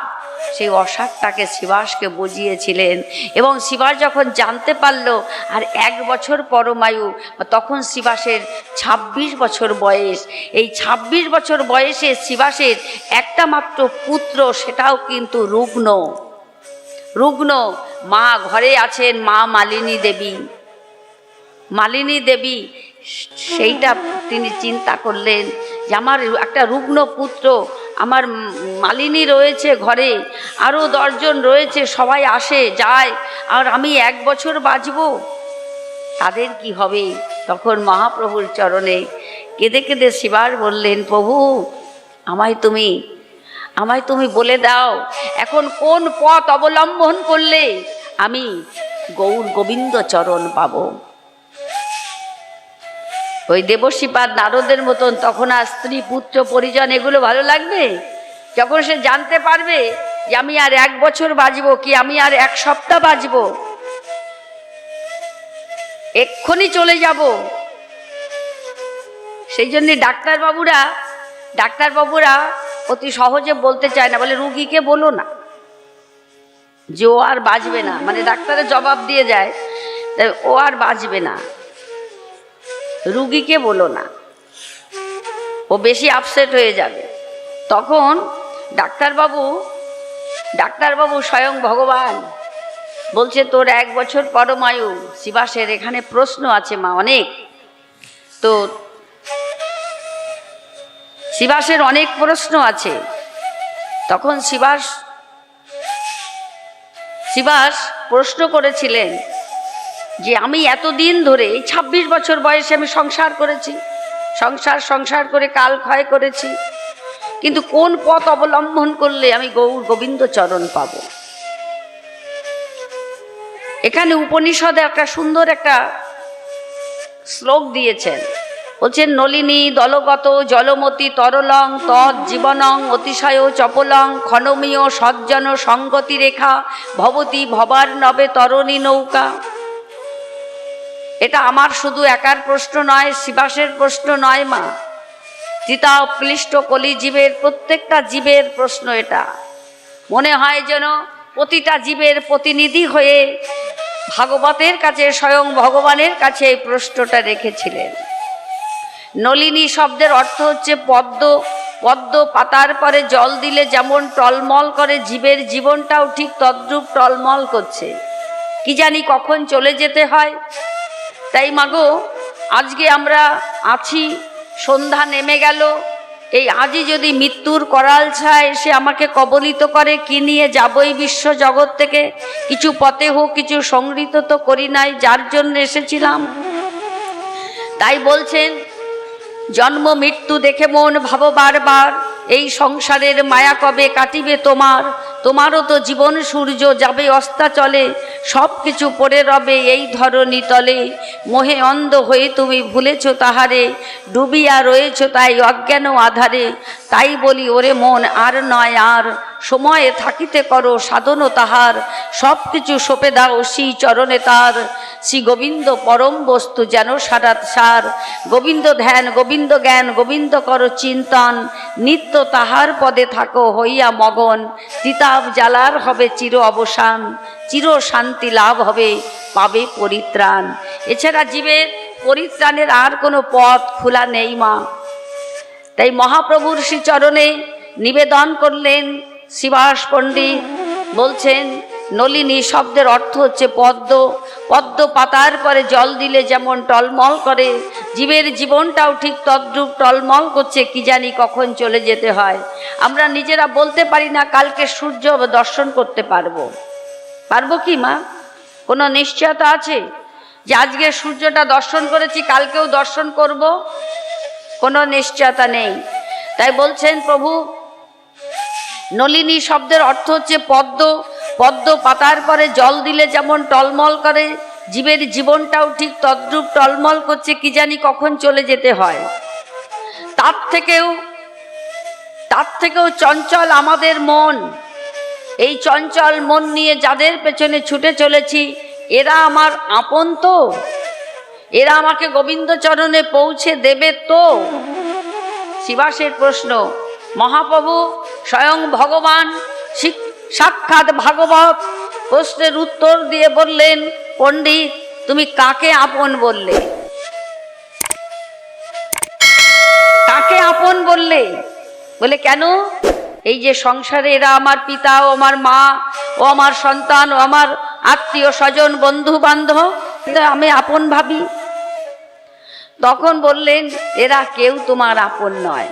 সেই অসারটাকে শিবাসকে বুঝিয়েছিলেন। এবং শিবাস যখন জানতে পারল আর 1 বছর পরমায়ু, তখন শিবাসের 26 বছর বয়স। এই 26 বছর বয়সে শিবাসের একটা মাত্র পুত্র, সেটাও কিন্তু রুগ্ন। মা ঘরে আছেন, মা মালিনী দেবী। সেইটা তিনি চিন্তা করলেন যে আমার একটা রুগ্ন পুত্র, আমার মালিনী রয়েছে ঘরে, আরও 10 জন রয়েছে, সবাই আসে যায়, আর আমি 1 বছর বাঁচব, তাদের কি হবে? তখন মহাপ্রভুর চরণে কেঁদে কেঁদে শিবাস বললেন, প্রভু আমায় তুমি বলে দাও, এখন কোন পথ অবলম্বন করলে আমি গৌর গোবিন্দ চরণ পাব? ওই দেবশ্রীপাদ নারদের মতন তখন আর স্ত্রী পুত্র পরিজন এগুলো ভালো লাগবে? যখন সে জানতে পারবে যে আমি আর 1 বছর বাঁচব, কি আমি আর 1 সপ্তাহ বাঁচব, এক্ষুনি চলে যাব। সেই জন্য ডাক্তারবাবুরা অতি সহজে বলতে চায় না, বলে রুগীকে বলো না যে ও আর বাঁচবে না, মানে ডাক্তারের জবাব দিয়ে যায় ও আর বাঁচবে না, রুগীকে বলো না, ও বেশি আপসেট হয়ে যাবে। তখন ডাক্তারবাবু স্বয়ং ভগবান বলছে, তোর 1 বছর পরমায়ু। শিবাসের এখানে প্রশ্ন আছে মা, অনেক। তো শিবাসের অনেক প্রশ্ন আছে। তখন শিবাস প্রশ্ন করেছিলেন যে আমি এতদিন ধরে 26 বছর বয়সে আমি সংসার করেছি, সংসার করে কাল ক্ষয় করেছি, কিন্তু কোন পথ অবলম্বন করলে আমি গৌর গোবিন্দ চরণ পাব? এখানে উপনিষদে একটা সুন্দর একটা শ্লোক দিয়েছেন, বলছেন, নলিনী দলগত জলমতি তরলং তৎ জীবনং অতিশয় চপলং ক্ষণমীয় সজ্জন সঙ্গতি রেখা ভবতি ভবার নবে তরণী নৌকা। এটা আমার শুধু একার প্রশ্ন নয়, শিবাসের প্রশ্ন নয় মা, চিতা ক্লিষ্ট কলি জীবের, প্রত্যেকটা জীবের প্রশ্ন এটা। মনে হয় যেন প্রতিটা জীবের প্রতিনিধি হয়ে ভাগবতের কাছে, স্বয়ং ভগবানের কাছে এই প্রশ্নটা রেখেছিলেন। নলিনী শব্দের অর্থ হচ্ছে পদ্ম পাতার পরে জল দিলে যেমন টলমল করে, জীবের জীবনটাও ঠিক তদ্রূপ টলমল করছে, কি জানি কখন চলে যেতে হয়। তাই মাগো, আজকে আমরা আছি, সন্ধ্যা নেমে গেল, এই আজই যদি মৃত্যুর করাল ছায় এসে আমাকে কবলিত করে, কি নিয়ে যাবই বিশ্ব জগৎ থেকে? কিছু পথে হোক, কিছু সংগৃহীত তো করি নাই, যার জন্য এসেছিলাম। তাই বলছেন, জন্ম মৃত্যু দেখে মন ভাবো বারবার, এই সংসারের মায়া কবে কাটিবে তোমারও তো জীবন সূর্য যাবে অস্তাচলে, সব কিছু পড়ে রবে এই ধরণী তলে, মোহে অন্ধ হয়ে তুমি ভুলেছ তাহারে, ডুবিয়া রয়েছ তাই অজ্ঞান আধারে। তাই বলি ওরে মন, আর নয় আর, সময়ে থাকিতে করো সাধন তাহার, সব কিছু সঁপে দাও শ্রী চরণে তার, শ্রী গোবিন্দ পরম বস্তু যেন সার, গোবিন্দ ধ্যান গোবিন্দ জ্ঞান গোবিন্দ করো চিন্তন, নিত্য তাহার পদে থাকো হইয়া মগন, তিতাব জ্বালার হবে চির অবসান, চির শান্তি লাভ হবে পাবে পরিত্রাণ। এছাড়া জীবের পরিত্রাণের আর কোনো পথ খোলা নেই মা। তাই মহাপ্রভুর শ্রীচরণে নিবেদন করলেন শিবাস পণ্ডিত, বলছেন নলিনী শব্দের অর্থ হচ্ছে পদ্ম পাতার পরে জল দিলে যেমন টলমল করে, জীবের জীবনটাও ঠিক তদ্রূপ টলমল করছে, কি জানি কখন চলে যেতে হয়। আমরা নিজেরা বলতে পারি না কালকে সূর্য দর্শন করতে পারবো কি মা? কোনো নিশ্চয়তা আছে যে আজকে সূর্যটা দর্শন করেছি কালকেও দর্শন করব? কোনো নিশ্চয়তা নেই। তাই বলছেন প্রভু, নলিনী শব্দের অর্থ হচ্ছে পদ্ম পাতার পরে জল দিলে যেমন টলমল করে, জীবের জীবনটাও ঠিক তদ্রূপ টলমল করছে, কি জানি কখন চলে যেতে হয়। তার থেকেও চঞ্চল আমাদের মন, এই চঞ্চল মন নিয়ে যাদের পেছনে ছুটে চলেছি, এরা আমার আপন তো? এরা আমাকে গোবিন্দচরণে পৌঁছে দেবে তো? শিবাসের প্রশ্ন। মহাপ্রভু স্বয়ং ভগবান সাক্ষাৎ ভাগবত প্রশ্নের উত্তর দিয়ে বললেন, পণ্ডিত তুমি কাকে আপন বললে? কাকে আপন বললে? বলে কেন? এই যে সংসারে এরা আমার পিতা ও আমার মা ও আমার সন্তান ও আমার আত্মীয় স্বজন বন্ধু বান্ধব, আমি আপন ভাবি। তখন বললেন, এরা কেউ তোমার আপন নয়।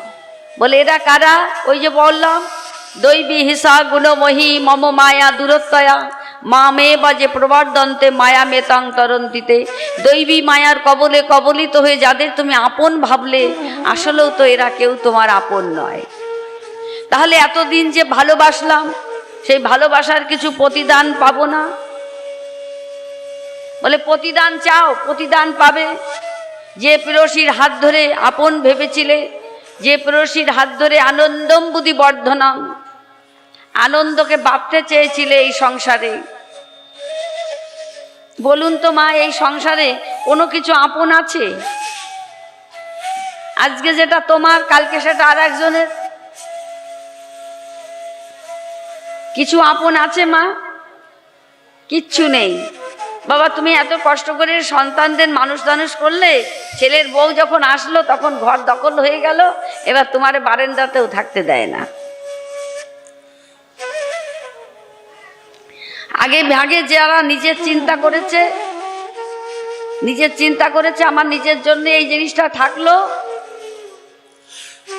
বলে এরা কারা? ওই যে বললাম, দৈবী হিসা গুণময়ী মম মায়া দূরত্বয়া মা মেয়ে বাজে প্রবর্ধন্তে মায়া মেতাং তরন্তিতে। দৈবী মায়ার কবলে কবলিত হয়ে যাদের তুমি আপন ভাবলে, আসলেও তো এরা কেউ তোমার আপন নয়। তাহলে এতদিন যে ভালোবাসলাম, সেই ভালোবাসার কিছু প্রতিদান পাবো না? বলে প্রতিদান চাও, প্রতিদান পাবে। যে প্রেয়সীর হাত ধরে আপন ভেবেছিলে, যে প্রেয়সীর হাত ধরে আনন্দম বুদ্ধি বর্ধনং, আনন্দকে বাঁধতে চেয়েছিলে এই সংসারে, বলুন তো মা, এই সংসারে কোনো কিছু আপন আছে? আজকে যেটা তোমার, কালকে সেটা আর একজনের। কিছু আপন আছে মা? কিচ্ছু নেই। বাবা তুমি এত কষ্ট করে সন্তানদের মানুষ করলে, ছেলের বউ যখন আসলো তখন ঘর দখল হয়ে গেল, এবার তোমার বারান্দাতেও থাকতে দেয় না। আগে ভাগে যারা নিজের চিন্তা করেছে, আমার নিজের জন্য এই জিনিসটা থাকলো,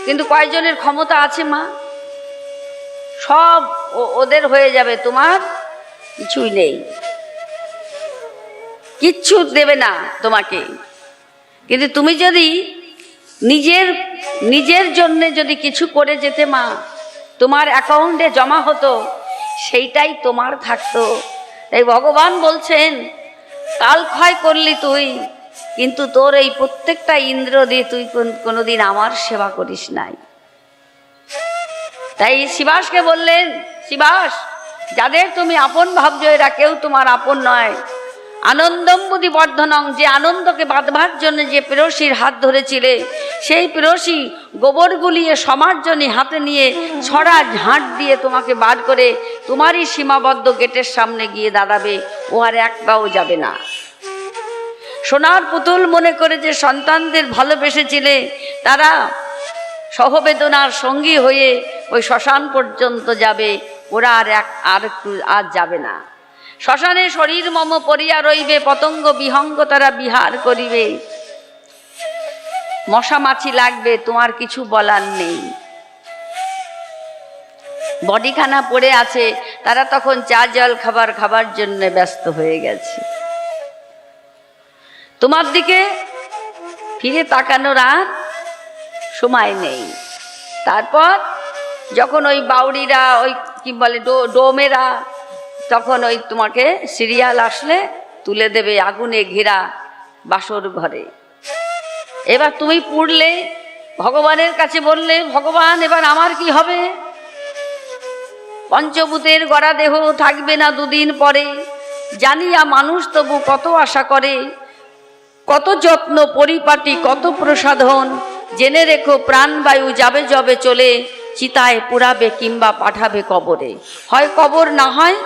কিন্তু কয়জনের ক্ষমতা আছে মা? সব ওদের হয়ে যাবে, তোমার কিছুই নেই, কিচ্ছু দেবে না তোমাকে। কিন্তু তুমি যদি নিজের জন্য যদি কিছু করে যেতে মা, তোমার অ্যাকাউন্টে জমা হতো, সেইটাই তোমার থাকতো। তাই ভগবান বলছেন, কাল ক্ষয় করলি তুই, কিন্তু তোর এই প্রত্যেকটা ইন্দ্র দিয়ে তুই কোনোদিন আমার সেবা করিস নাই। তাই শিবাসকে বললেন, শিবাস যাদের তুমি আপন ভাবছো, এরা কেউ তোমার আপন নয়। আনন্দম বুদ্ধি বর্ধনং, যে আনন্দকে বাঁধবার জন্য যে প্রেয়সীর হাত ধরেছিলে, সেই প্রেয়সী গোবর গুলিয়ে সমার্জনী হাতে নিয়ে ছড়া ঝাঁট দিয়ে তোমাকে বার করে তোমারই সীমাবদ্ধ গেটের সামনে গিয়ে দাঁড়াবে, ও আর এক পাও যাবে না। সোনার পুতুল মনে করে যে সন্তানদের ভালোবেসেছিলে, তারা সহবেদনার সঙ্গী হয়ে ওই শ্মশান পর্যন্ত যাবে, ওরা আর যাবে না। শ্মশানে শরীর মম পড়িয়া রইবে, পতঙ্গ বিহঙ্গ তারা বিহার করিবে। মশা মাছি লাগবে, তোমার কিছু বলার নেই। বডিখানা পড়ে আছে, তারা তখন চা জল খাবার জন্য ব্যস্ত হয়ে গেছে। তোমার দিকে ফিরে তাকানোর আর সময় নেই। তারপর যখন ওই বাউরিরা, ওই কি বলে ডোমেরা, তখন ওই তোমাকে সিরিয়াল আসলে তুলে দেবে আগুনে ঘেরা বাসর ঘরে। এবার তুমি পুড়লে, ভগবানের কাছে বললে, ভগবান এবার আমার কি হবে? পঞ্চভূতের গড়া দেহ থাকবে না দুদিন পরে, জানিয়া মানুষ তবু কত আশা করে, কত যত্ন পরিপাটি কত প্রসাধন, জেনে রেখো প্রাণবায়ু যাবে যবে চলে, চিতায় পুরাবে কিংবা পাঠাবে কবরে। হয় কবর, না হয়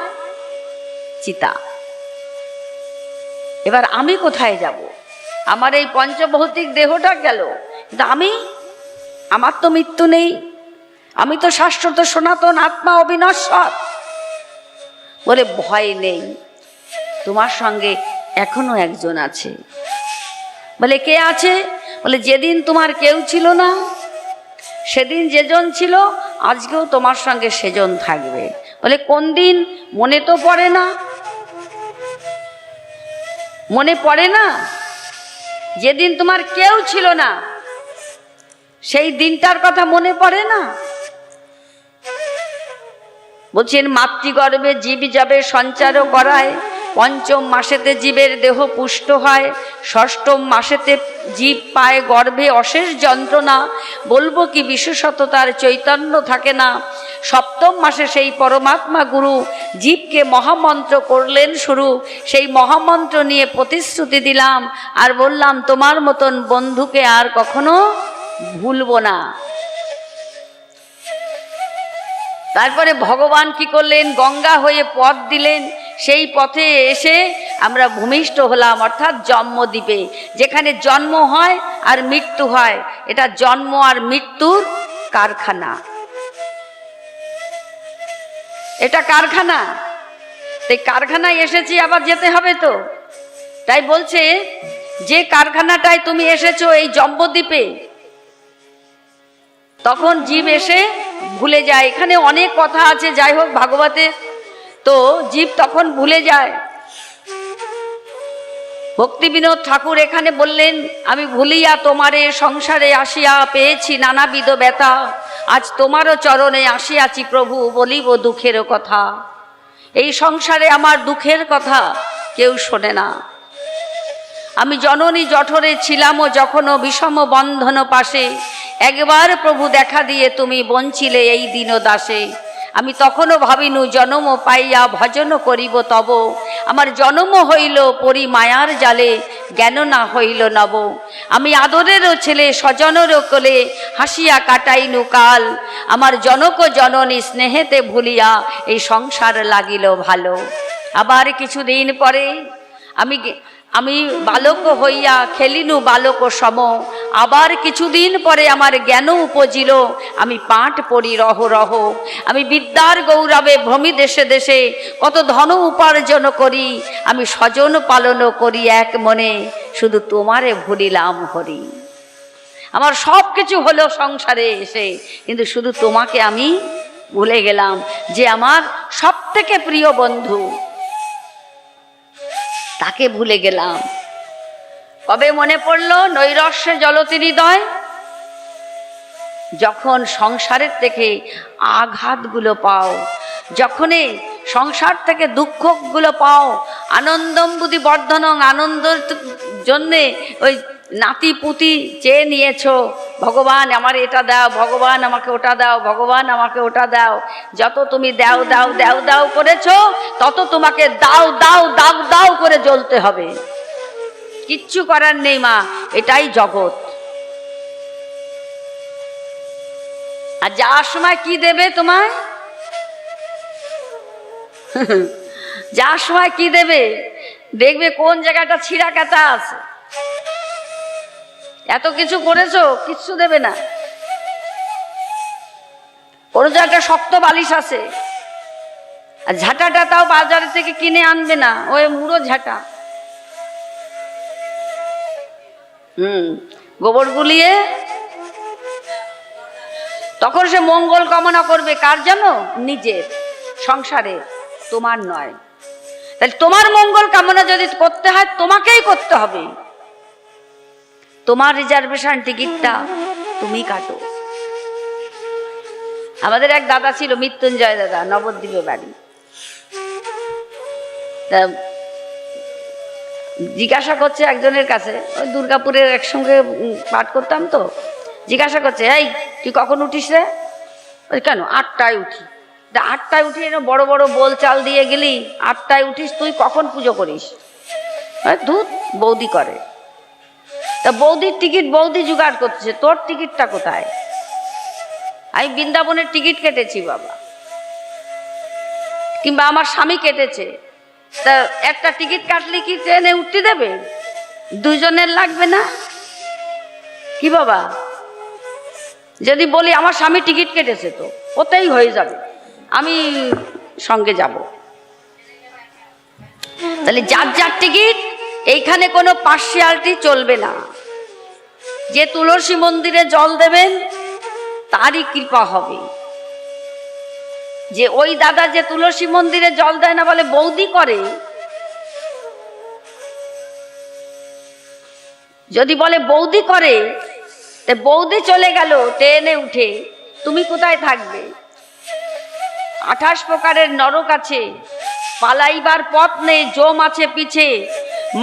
চিতা। এবার আমি কোথায় যাব? আমার এই পঞ্চভৌতিক দেহটা গেল, কিন্তু আমার তো মৃত্যু নেই, আমি তো শাশ্বত সনাতন আত্মা, অবিনশ্বর। বলে ভয় নেই, তোমার সঙ্গে এখনো একজন আছে। বলে কে আছে? বলে যেদিন তোমার কেউ ছিল না, সেদিন যেজন ছিল, আজকেও তোমার সঙ্গে সেজন থাকবে। বলে কোন দিন? মনে তো পড়ে না। মনে পড়ে না? যেদিন তোমার কেউ ছিল না, সেই দিনটার কথা মনে পড়ে না? বলছেন মাতৃগর্ভে জীব যাবে সঞ্চারও করায়, পঞ্চম মাসেতে জীবের দেহ পুষ্ট হয়, ষষ্ঠম মাসেতে জীব পায় গর্ভে অশেষ যন্ত্রণা, বলবো কি বিশেষত তার চৈতন্য থাকে না। সপ্তম মাসে সেই পরমাত্মা গুরু জীবকে মহামন্ত্র করলেন শুরু, সেই মহামন্ত্র নিয়ে প্রতিশ্রুতি দিলাম আর বললাম তোমার মতন বন্ধুকে আর কখনো ভুলবো না। তারপরে ভগবান কি করলেন, গঙ্গা হয়ে পথ দিলেন, সেই পথে এসে আমরা ভূমিষ্ঠ হলাম, অর্থাৎ জন্মদ্বীপে, যেখানে জন্ম হয় আর মৃত্যু হয়। এটা জন্ম আর মৃত্যুর কারখানা, এটা কারখানা। এই কারখানায় এসেছি, আবার যেতে হবে তো। তাই বলছে যে কারখানাটায় তুমি এসেছো এই জন্মদ্বীপে, তখন জীব এসে ভুলে যায়। এখানে অনেক কথা আছে, যাই হোক ভাগবতে, তো জীব তখন ভুলে যায়। ভক্তি বিনোদ ঠাকুর এখানে বললেন, আমি ভুলিয়া তোমারে সংসারে আসিয়া পেয়েছি নানাবিধ ব্যথা, আজ তোমারও চরণে আসিয়াছি প্রভু, বলিব দুঃখের কথা। এই সংসারে আমার দুঃখের কথা কেউ শোনে না। আমি জননী জঠরে ছিলামও যখনও বিষম বন্ধন পাশে, একবার প্রভু দেখা দিয়ে তুমি বঞ্চিলে এই দিন দাসে। আমি তখনও ভাবিনু জনম পাইয়া ভজন করিব তব, আমার জনম হইল পরি মায়ার জালে, জ্ঞান না হইল নব। আমি আদরেরও ছেলে স্বজনেরও কোলে, হাসিয়া কাটাইনু কাল, আমার জনক জননী স্নেহেতে ভুলিয়া এই সংসার লাগিল ভালো। আবার কিছুদিন পরে আমি বালক হইয়া খেলিনু বালক সম, আবার কিছুদিন পরে আমার জ্ঞান উপজিল, আমি পাঠ পড়ি রহ রহ। আমি বিদ্যার গৌরবে ভ্রমি দেশে দেশে, কত ধন উপার্জন করি, আমি স্বজন পালন করি এক মনে, শুধু তোমারে ভুলিলাম হরি। আমার সব কিছু হলো সংসারে এসে, কিন্তু শুধু তোমাকে আমি ভুলে গেলাম, যে আমার সব থেকে প্রিয় বন্ধু, তাকে ভুলে গেলাম। কবে মনে পড়লো? নৈরস্যে জলতি হৃদয়, যখন সংসারের থেকে আঘাতগুলো পাও, যখনই সংসার থেকে দুঃখগুলো পাও, আনন্দম বুদ্ধি বর্ধনং, আনন্দের জন্যে ওই নাতি পুতি চেয়ে নিয়েছো, ভগবান আমার এটা দাও, ভগবান আমাকে ওটা দাও, ভগবান আমাকে ওটা দাও। যত তুমি দাও দাও দাও দাও করেছো, তত তোমাকে দাও দাও দাও দাও করে জ্বলতে হবে। কিচ্ছু করার নেই মা, এটাই জগৎ। আর যাওয়ার সময় কি দেবে তোমায়? যাওয়ার সময় কি দেবে? দেখবে কোন জায়গাটা ছিঁড়া কাটা আছে। এত কিছু করেছো, কিচ্ছু দেবে না। কোনো জায়গাটা শক্ত বালিশ আছে, আর ঝাঁটাটা তাও বাজারে থেকে কিনে আনবে না, ওই মুড়ো ঝাঁটা। গোবর গুলিয়ে তখন সে মঙ্গল কামনা করবে, কার জানো? নিজের সংসারে, তোমার নয়। তাহলে তোমার মঙ্গল কামনা যদি করতে হয়, তোমাকেই করতে হবে। তোমার রিজার্ভেশন টিকিটটা তুমি কাটো। আমাদের এক দাদা ছিল, মৃত্যুঞ্জয় দাদা, নবদ্বীপে বাড়ি। জিজ্ঞাসা করছে একজনের কাছে, ওই দুর্গাপুরের একসঙ্গে পাঠ করতাম তো, জিজ্ঞাসা করছে, এই তুই কখন উঠিস রে? কেন? 8টায় উঠি। 8টায় উঠি, বড় বড় বোল চাল দিয়ে গেলি, 8টায় উঠিস, তুই কখন পুজো করিস? দুধ বৌদি করে। তা বৌদির টিকিট বৌদি জোগাড় করছে, তোর টিকিটটা কোথায়? আমি বৃন্দাবনের টিকিট কেটেছি বাবা, কিংবা আমার স্বামী কেটেছে। তা একটা টিকিট কাটলে কি ট্রেনে উঠতে দেবে? দুজনের লাগবে না কি বাবা? যদি বলি আমার স্বামী টিকিট কেটেছে, তো ওতেই হয়ে যাবে, আমি সঙ্গে যাব। তাহলে যার যার টিকিট, এইখানে কোনো পার্সিয়ালিটি চলবে না। যে তুলসী মন্দিরে জল দেবেন তারই কৃপা হবে। যে ওই দাদা যে তুলসী মন্দিরে জল দেয় না, বলে বৌদি করে, যদি বলে বৌদি করে, বৌদি চলে গেল ট্রেনে উঠে, তুমি কোথায় থাকবে? 28 প্রকারের নরক আছে, পালাইবার পথ নেই, জম আছে পিছে।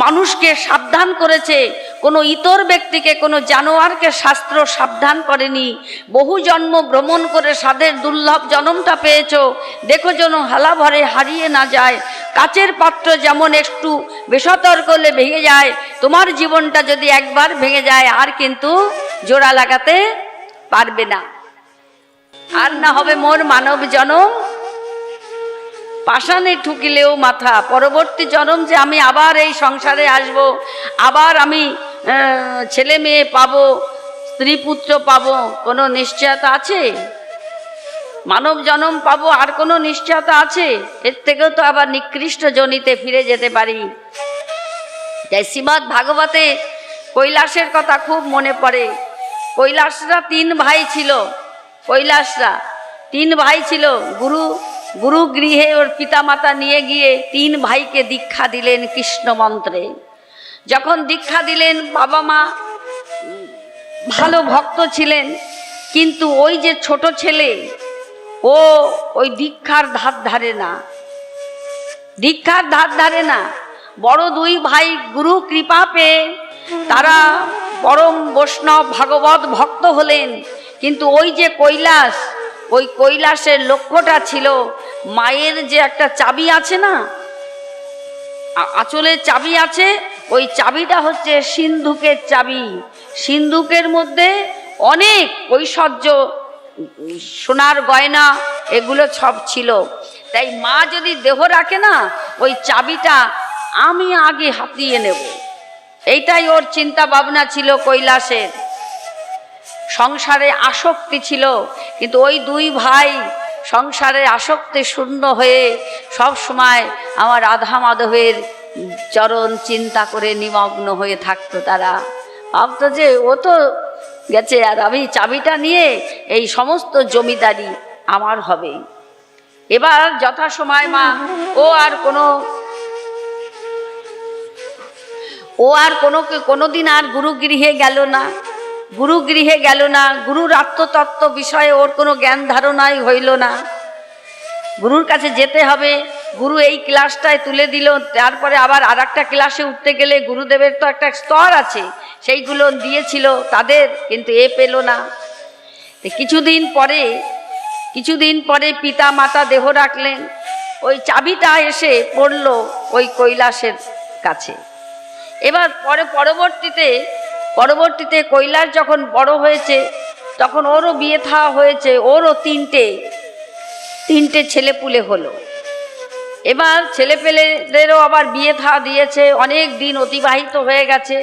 মানুষকে সাবধান করেছে, কোনো ইতর ব্যক্তিকে, কোনো জানোয়ারকে শাস্ত্র সাবধান করেনি। বহু জন্ম ভ্রমণ করে সাধের দুর্লভ জন্মটা পেয়েছ, দেখো যেন হালা ভরে হারিয়ে না যায়। কাচের পাত্র যেমন একটু বেসতর্ক হলে ভেঙে যায়, তোমার জীবনটা যদি একবার ভেঙে যায় আর কিন্তু জোড়া লাগাতে পারবে না। আর না হবে মোর মানব জনম, পাষাণে ঠুকিলেও মাথা। পরবর্তী জন্ম যে আমি আবার এই সংসারে আসব, আবার আমি ছেলে মেয়ে পাবো, স্ত্রী পুত্র পাবো, কোনো নিশ্চয়তা আছে? মানব জন্ম পাবো, আর কোনো নিশ্চয়তা আছে? এর থেকেও তো আবার নিকৃষ্ট জনিতে ফিরে যেতে পারি। তাই শ্রীমদ্ ভাগবতে কৈলাসের কথা খুব মনে পড়ে। কৈলাসরা তিন ভাই ছিল, কৈলাসরা তিন ভাই ছিল। গুরু গৃহে ওর পিতামাতা নিয়ে গিয়ে তিন ভাইকে দীক্ষা দিলেন কৃষ্ণ মন্ত্রে। যখন দীক্ষা দিলেন, বাবা মা ভালো ভক্ত ছিলেন, কিন্তু ওই যে ছোট ছেলে, ও ওই দীক্ষার ধার ধারে না, দীক্ষার ধার ধারে না। বড় দুই ভাই গুরু কৃপা পেয়ে তারা পরম বৈষ্ণব ভাগবত ভক্ত হলেন। কিন্তু ওই যে কৈলাস, ওই কৈলাসের লক্ষ্যটা ছিল, মায়ের যে একটা চাবি আছে না, আঁচলের চাবি আছে, ওই চাবিটা হচ্ছে সিন্ধুকের চাবি। সিন্ধুকের মধ্যে অনেক ঐশ্বর্য, সোনার গয়না, এগুলো সব ছিল। তাই মা যদি দেহ রাখে না, ওই চাবিটা আমি আগে হাতিয়ে নেব, এইটাই ওর চিন্তা ভাবনা ছিল কৈলাসের। সংসারে আসক্তি ছিল, কিন্তু ওই দুই ভাই সংসারে আসক্তি শূন্য হয়ে সব সময় আমার রাধা মাধবের চরণ চিন্তা করে নিমগ্ন হয়ে থাকতো। তারা ভাবতো যে ও তো গেছে, আর আমি চাবিটা নিয়ে এই সমস্ত জমিদারি আমার হবে। এবার যথাসময় মা ও আর কোনোদিন আর গুরুগৃহে গেল না, গুরুগৃহে গেল না। গুরুর আত্মতত্ত্ব বিষয়ে ওর কোনো জ্ঞান ধারণাই হইল না। গুরুর কাছে যেতে হবে, গুরু এই ক্লাসটায় তুলে দিল, তারপরে আবার আর একটা ক্লাসে উঠতে গেলে গুরুদেবের তো একটা স্তর আছে, সেইগুলো দিয়েছিল তাদের, কিন্তু এ পেল না। কিছুদিন পরে পিতা মাতা দেহ রাখলেন, ওই চাবিটা এসে পড়ল ওই কৈলাসের কাছে। এবার পরবর্তীতে কৈলাস যখন বড় হয়েছে, তখন ওরও বিয়ে থা হয়েছে, ওরও তিনটে ছেলেপুলে হলো। এবার ছেলেপেলেদেরও আবার বিয়ে থা দিয়েছে, অনেক দিন অতিবাহিত হয়ে গেছে।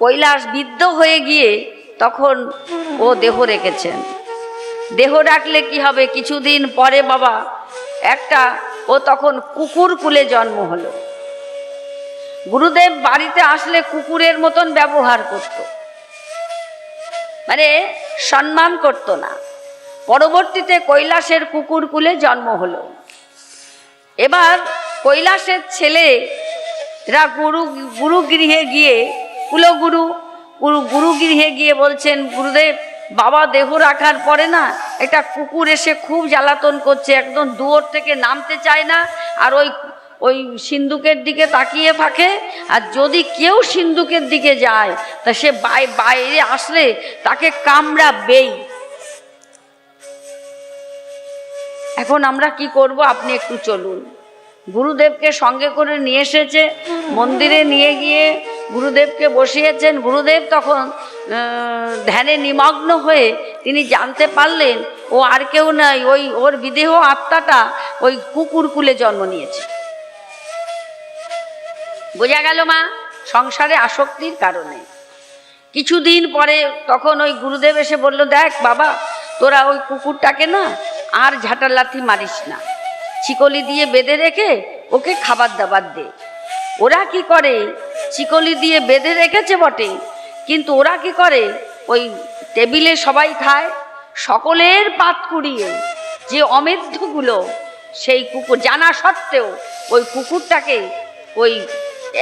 কৈলাস বৃদ্ধ হয়ে গিয়ে তখন ও দেহ রেখেছেন। দেহ রাখলে কি হবে, কিছুদিন পরে বাবা ও তখন কুকুর কুলে জন্ম হলো। গুরুদেব বাড়িতে আসলে কুকুরের মতন ব্যবহার করত, মানে সম্মান করত না। পরবর্তীতে কৈলাসের কুকুর কুলে জন্ম হলো। এবার কৈলাসের ছেলেরা গুরুগৃহে গিয়ে গুরুগৃহে গিয়ে বলছেন, গুরুদেব বাবা দেহ রাখার পরে না একটা কুকুর এসে খুব জ্বালাতন করছে, একদম দুয়ার থেকে নামতে চায় না, আর ওই সিন্ধুকের দিকে তাকিয়ে থাকে। আর যদি কেউ সিন্ধুকের দিকে যায় তা সে বাইরে আসলে তাকে কামড়াবেই। এখন আমরা কি করব, আপনি একটু চলুন। গুরুদেবকে সঙ্গে করে নিয়ে এসেছে, মন্দিরে নিয়ে গিয়ে গুরুদেবকে বসিয়েছেন। গুরুদেব তখন ধ্যানে নিমগ্ন হয়ে তিনি জানতে পারলেন ও আর কেউ নয়, ওর বিদেহ আত্মাটা ওই কুকুর কুলে জন্ম নিয়েছে। বোঝা গেল মা সংসারে আসক্তির কারণে। কিছুদিন পরে তখন ওই গুরুদেব এসে বলল, দেখ বাবা, তোরা ওই কুকুরটাকে না আর ঝাঁটালাথি মারিস না, চিকলি দিয়ে বেঁধে রেখে ওকে খাবার দাবার দে। ওরা কি করে, চিকলি দিয়ে বেঁধে রেখেছে বটে, কিন্তু ওরা কি করে, ওই টেবিলে সবাই খায়, সকলের পাত কুড়িয়ে যে অমেধ্যগুলো, সেই কুকুর জানা সত্ত্বেও ওই কুকুরটাকে ওই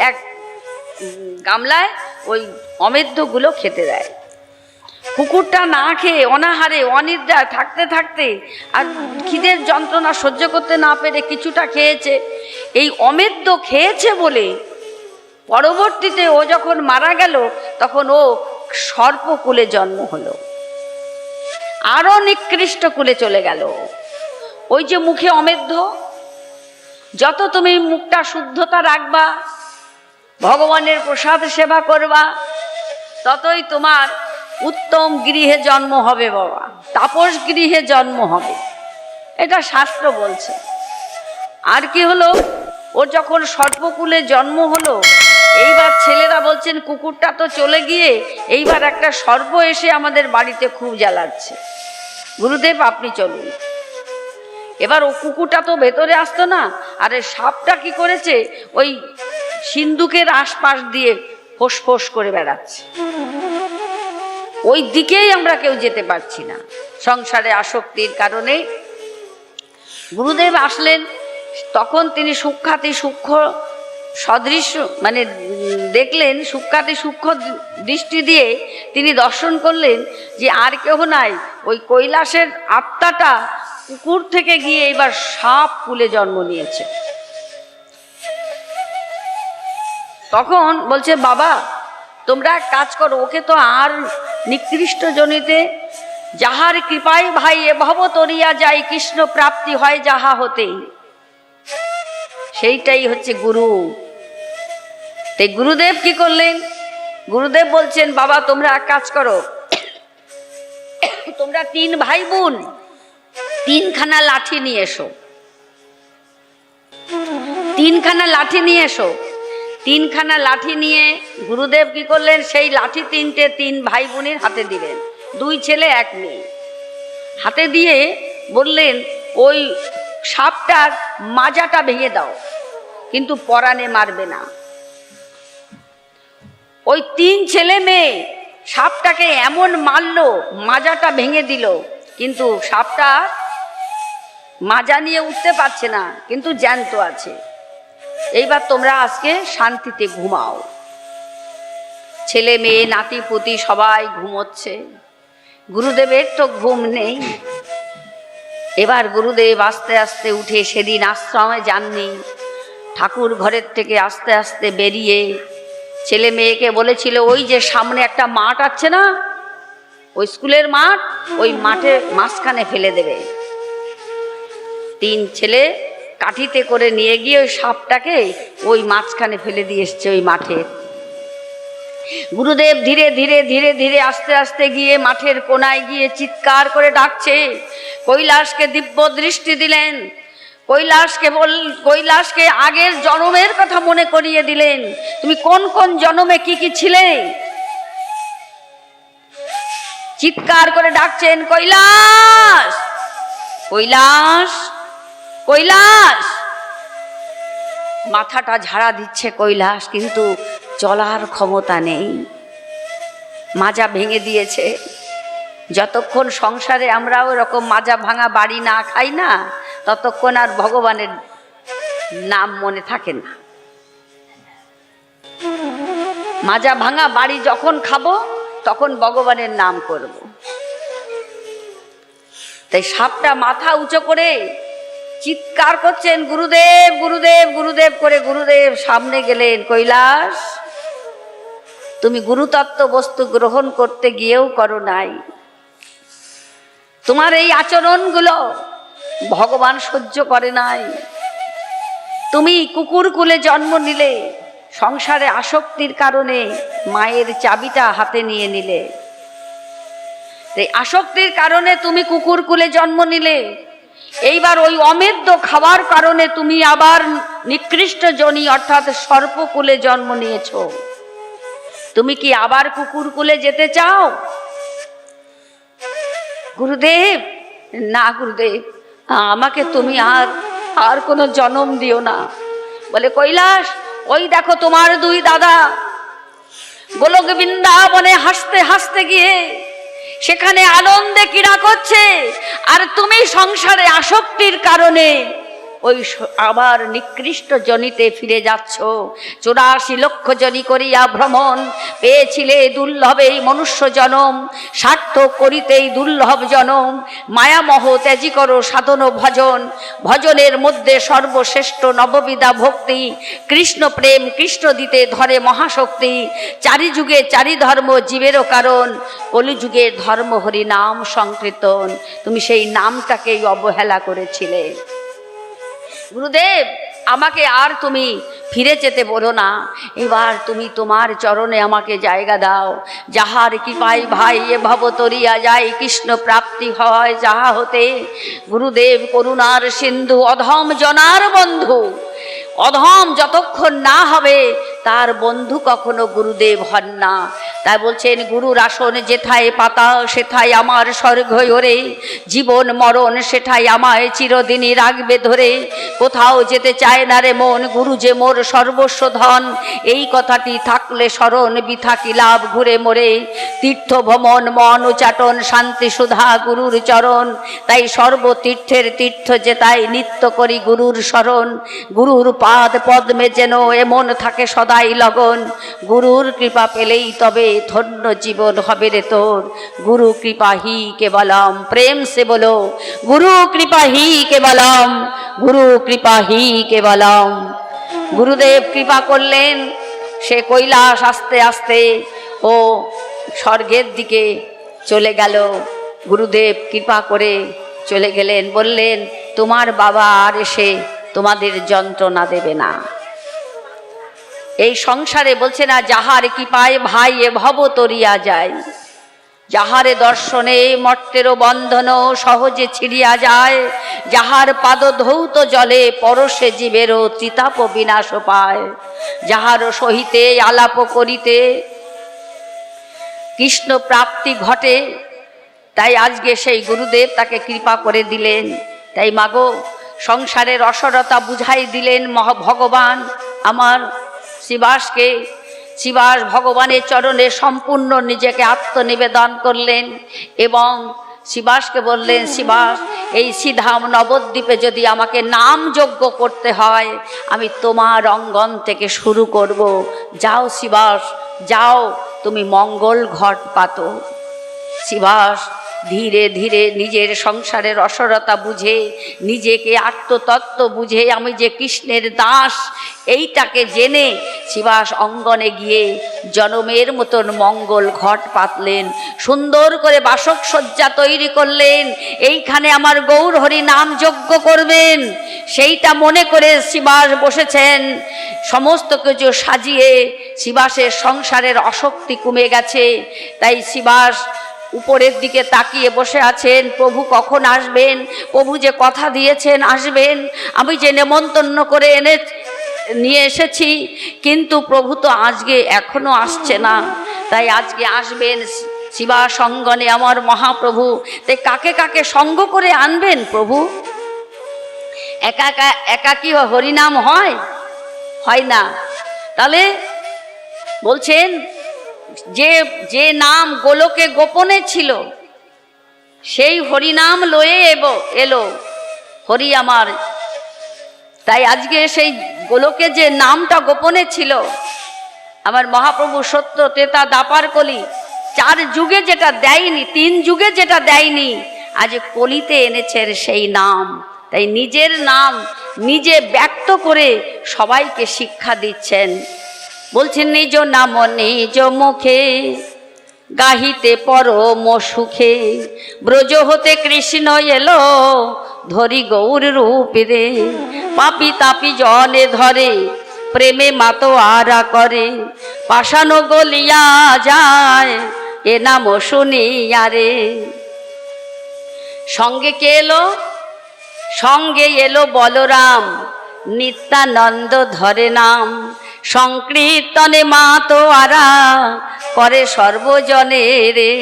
এক গামলায় ওই অমেধ্যগুলো খেতে দেয়। কুকুরটা না খেয়ে অনাহারে অনিদ্রা থাকতে থাকতে আর খিদের যন্ত্রণা সহ্য করতে না পেরে কিছুটা খেয়েছে। এই অমেদ্য খেয়েছে বলে পরবর্তীতে ও যখন মারা গেল তখন ও সর্পকুলে জন্ম হলো, আরো নিকৃষ্ট কুলে চলে গেল। ওই যে মুখে অমেধ্য, যত তুমি মুখটা শুদ্ধতা রাখবা, ভগবানের প্রসাদ সেবা করবা, ততই তোমার উত্তম গৃহে জন্ম হবে বাবা, তাপস গৃহে জন্ম হবে, এটা শাস্ত্র বলছে। আর কি হলো, ও যখন সর্পকুলে জন্ম হলো, এইবার ছেলেরা বলছেন কুকুরটা তো চলে গিয়ে এইবার একটা সর্প এসে আমাদের বাড়িতে খুব জ্বালাচ্ছে, গুরুদেব আপনি চলুন। এবার ও কুকুরটা তো ভেতরে আসতো না, আর এই সাপটা কি করেছে, ওই সিন্ধুকের আশপাশ দিয়ে ফোঁস ফোঁস করে বেড়াচ্ছে। ওই দিকেই আমরা কেউ যেতে পারছি না সংসারে আসক্তির কারণে। গুরুদেব আসলেন, তখন তিনি সূক্ষ্মাতি সূক্ষ্ম সদৃশ্য মানে দেখলেন, সূক্ষ্মাতি সূক্ষ্ম দৃষ্টি দিয়ে তিনি দর্শন করলেন যে আর কেউ নাই, ওই কৈলাসের আত্মাটা কুকুর থেকে গিয়ে এবার সাপ কুলে জন্ম নিয়েছে। তখন বলছে বাবা তোমরা এক কাজ করো, ওকে তো আর নিকৃষ্ট জনিতে যাহার কৃপায় ভাই এ ভব তরিয়া যায়, কৃষ্ণ প্রাপ্তি হয় যাহা হতেই, সেইটাই হচ্ছে গুরু। তাই গুরুদেব কি করলেন, গুরুদেব বলছেন বাবা তোমরা এক কাজ করো, তোমরা 3 ভাই বোন 3খানা লাঠি নিয়ে এসো, 3খানা লাঠি নিয়ে এসো। 3খানা লাঠি নিয়ে গুরুদেব কি করলেন, সেই লাঠি 3টে 3 ভাই বোনের হাতে দিলেন, 2 ছেলে 1 মেয়ে হাতে দিয়ে বললেন ওই সাপটার মাজাটা ভেঙে দাও, কিন্তু পরাণে মারবে না। ওই 3 ছেলে মেয়ে সাপটাকে এমন মারলো, মাজাটা ভেঙে দিল, কিন্তু সাপটা মাজা নিয়ে উঠতে পারছে না, কিন্তু জ্যান্ত আছে। এইবার তোমরা আজকে শান্তিতে ঘুমাও। ছেলে মেয়ে নাতি পুতি সবাই ঘুমোচ্ছে, গুরুদেবের তো ঘুম নেই। এবার গুরুদেব আস্তে আস্তে উঠে, সেদিন আশ্রমে যাননি, ঠাকুর ঘরের থেকে আস্তে আস্তে বেরিয়ে ছেলে মেয়েকে বলেছিল ওই যে সামনে একটা মাঠ আছে না, ওই স্কুলের মাঠ, ওই মাঠে মাঝখানে ফেলে দেবে। 3 ছেলে কাঠিতে করে নিয়ে গিয়ে ওই সাপটাকে ওই মাঝখানে ফেলে দিয়ে এসছে ওই মাঠে। গুরুদেব ধীরে ধীরে ধীরে ধীরে আস্তে আস্তে গিয়ে মাঠের কোনায় গিয়ে চিৎকার করে ডাকছে, কৈলাসকে দিব্য দৃষ্টি দিলেন, কৈলাসকে আগের জন্মের কথা মনে করিয়ে দিলেন, তুমি কোন কোন জন্মে কি কি ছিলে। চিৎকার করে ডাকছেন কৈলাস কৈলাস কৈলাস। মাথাটা ঝাড়া দিচ্ছে কৈলাস, কিন্তু চলার ক্ষমতা নেই, মাজা ভেঙে দিয়েছে। যতক্ষণ সংসারে আমরাও এরকম মাজা ভাঙা বাড়ি না খাই না, ততক্ষণ আর ভগবানের নাম মনে থাকে না। মাজা ভাঙা বাড়ি যখন খাবো তখন ভগবানের নাম করব। তাই সাপটা মাথা উঁচু করে চিৎকার করছেন গুরুদেব গুরুদেব গুরুদেব করে। গুরুদেব সামনে গেলেন, কৈলাস তুমি গুরুতত্ত্ব বস্তু গ্রহণ করতে গিয়েও করো নাই, তোমার এই আচরণগুলো ভগবান সহ্য করে নাই। তুমি কুকুর কুলে জন্ম নিলে, সংসারে আসক্তির কারণে মায়ের চাবিটা হাতে নিয়ে নিলে, এই আসক্তির কারণে তুমি কুকুর কুলে জন্ম নিলে। এইবার ওই অমেদ্য খাওয়ার কারণে তুমি আবার নিকৃষ্ট জনি অর্থাৎ সর্পকুলে জন্ম নিয়েছ। তুমি কি আবার কুকুর কুলে যেতে চাও? গুরুদেব না গুরুদেব, আমাকে তুমি আর কোনো জন্ম দিও না। বলে কৈলাস ওই দেখো তোমার 2 দাদা গোলক বৃন্দাবনে হাসতে হাসতে গিয়ে সেখানে আনন্দে ক্রীড়া করছে, আর তুমি সংসারে আসক্তির কারণে ওই আবার নিকৃষ্ট জনিতে ফিরে যাচ্ছ। 84 লক্ষ জনি করিয়া ভ্রমণ, পেয়েছিলে দুর্লভ এই মনুষ্য জনম, সার্থক করিতেই দুর্লভ জনম, মায়ামহ ত্যাজি করো সাধন ভজন, ভজনের মধ্যে সর্বশ্রেষ্ঠ নববিধা ভক্তি, কৃষ্ণ প্রেম কৃষ্ণ দিতে ধরে মহাশক্তি, চারি যুগে চারি ধর্ম জীবেরও কারণ, কলিযুগের ধর্ম হরি নাম সংকীর্তন। তুমি সেই নামটাকেই অবহেলা করেছিলে। গুরুদেব, আমাকে আর তুমি ফিরে যেতে বলো না, এবার তুমি তোমার চরণে আমাকে জায়গা দাও। যাহার কৃপায় ভাই এ ভব তরিয়া যায়, কৃষ্ণ প্রাপ্তি হয় যাহা হতে। গুরুদেব করুণার সিন্ধু, অধম জনার বন্ধু। অধম যতক্ষণ না হবে তার বন্ধু কখনো গুরুদেব হন না। তাই বলছেন, গুরুর আসন যেথায় পাতা সেথায় আমার স্বর্গ ওরে, জীবন মরণ সেঠাই আমায় চিরদিনই রাখবে ধরে। কোথাও যেতে চায় না রে মন, গুরু যে মোর সর্বস্ব ধন, এই কথাটি থাকলে স্মরণ বৃথা কি লাভ ঘুরে মোরে। তীর্থ ভ্রমণ মন উচাটন, শান্তি সুধা গুরুর চরণ, তাই সর্বতীর্থের তীর্থ যেতাই নিত্য করি গুরুর স্মরণ। গুরুর পাদ পদ্মে যেন এমন থাকে সদাই লগন, গুরুর কৃপা পেলেই তবে ধন্য জীবন হবে রে তোর। গুরু কৃপা হি কেবলম, প্রেম সে বলো, গুরু কৃপা হি কেবলম, গুরু কৃপা হি কেবলম। গুরুদেব কৃপা করলেন, সে কৈলাস আস্তে আস্তে ও স্বর্গের দিকে চলে গেল। গুরুদেব কৃপা করে চলে গেলেন, বললেন তোমার বাবা আর এসে তোমাদের যন্ত্রণা দেবে না। এই সংসারে বলছে না, যাহার কৃপায় ভাই এ ভব তরিয়া যায়, যাহারে দর্শনে মর্তেরও বন্ধন সহজে ছিড়িয়া যায়, যাহার পাদ ধৌত জলে পরশে জীবেরও ত্রিতাপ বিনাশ পায়, যাহার সহিতে আলাপ করিতে কৃষ্ণ প্রাপ্তি ঘটে। তাই আজকে সেই গুরুদেব তাকে কৃপা করে দিলেন। তাই মাগো, সংসারের অসরতা বুঝাই দিলেন ভগবান আমার শিবাসকে। শিবাস ভগবানের চরণে সম্পূর্ণ নিজেকে আত্মনিবেদন করলেন এবং শিবাসকে বললেন, শিবাস, এই শ্রীধাম নবদ্বীপে যদি আমাকে নাম যজ্ঞ করতে হয়, আমি তোমার অঙ্গন থেকে শুরু করব। যাও শিবাস, যাও, তুমি মঙ্গল ঘট পাতো। শিবাস ধীরে ধীরে নিজের সংসারের অসরতা বুঝে, নিজেকে আত্মতত্ত্ব বুঝে, আমি যে কৃষ্ণের দাস এইটাকে জেনে শিবাস অঙ্গনে গিয়ে জনমের মতন মঙ্গল ঘট পাতলেন, সুন্দর করে বাসক সজ্জা তৈরি করলেন। এইখানে আমার গৌর হরি নাম যজ্ঞ করবেন, সেইটা মনে করে শিবাস বসেছেন। সমস্ত কিছু সাজিয়ে শিবাসের সংসারের অশক্তি কমে গেছে। তাই শিবাস উপরের দিকে তাকিয়ে বসে আছেন, প্রভু কখন আসবেন, প্রভু যে কথা দিয়েছেন আসবেন, আমি যে নেমন্তন্ন করে নিয়ে এসেছি, কিন্তু প্রভু তো আজকে এখনো আসছে না। তাই আজকে আসবেন শিবা সঙ্গনে আমার মহাপ্রভু। তাই কাকে কাকে সঙ্গ করে আনবেন প্রভু? একা একা একা কি হরিনাম হয়? হয় না। তাহলে বলছেন, যে যে নাম গোলকে গোপনে ছিল সেই হরিনাম লয়ে এলো হরি আমার। তাই আজকে সেই গোলকে যে নামটা গোপনে ছিল আমার মহাপ্রভু সত্য তেতা দাপার কলি 4 যুগে যেটা দেয়নি, 3 যুগে যেটা দেয়নি, আজ কলিতে এনেছেন সেই নাম। তাই নিজের নাম নিজে ব্যক্ত করে সবাইকে শিক্ষা দিচ্ছেন। বলছেন, নিজ নাম নিজ মুখে গাহিতে পরম সুখে, ব্রজ হতে কৃষ্ণ এলো ধরি গৌর রূপে রে। পাপি তাপি জনে ধরে প্রেমে মাতো আরা করে, পাষাণ গলিয়া যায় এ নাম শুনিয়া রে। সঙ্গে কে এলো? সঙ্গে এলো বলরাম, নিত্যানন্দ ধরে নাম, সংকীর্তনে মাতো আরা করে সর্বজনে রে।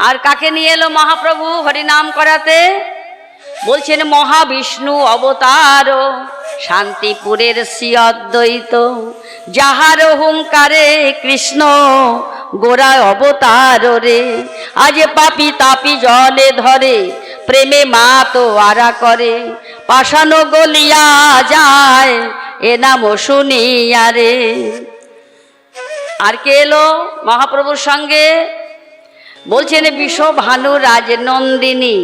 আর কাকে নিয়ে এলো মহাপ্রভু হরিনাম করাতে? বলছেন, মহাবিষ্ণু অবতার শান্তিপুরের শ্রী অদ্বৈত, যাহার হুঙ্কারে কৃষ্ণ গোড়া অবতার রে। আজ পাপি তাপি জলে ধরে প্রেমে মা তো আরা করে, পাষাণ গলিয়া যায় এ নাম শুনিয়া রে। আর কে এলো মহাপ্রভুর সঙ্গে? বলছেন বিশ্বভানু রাজনন্দিনী,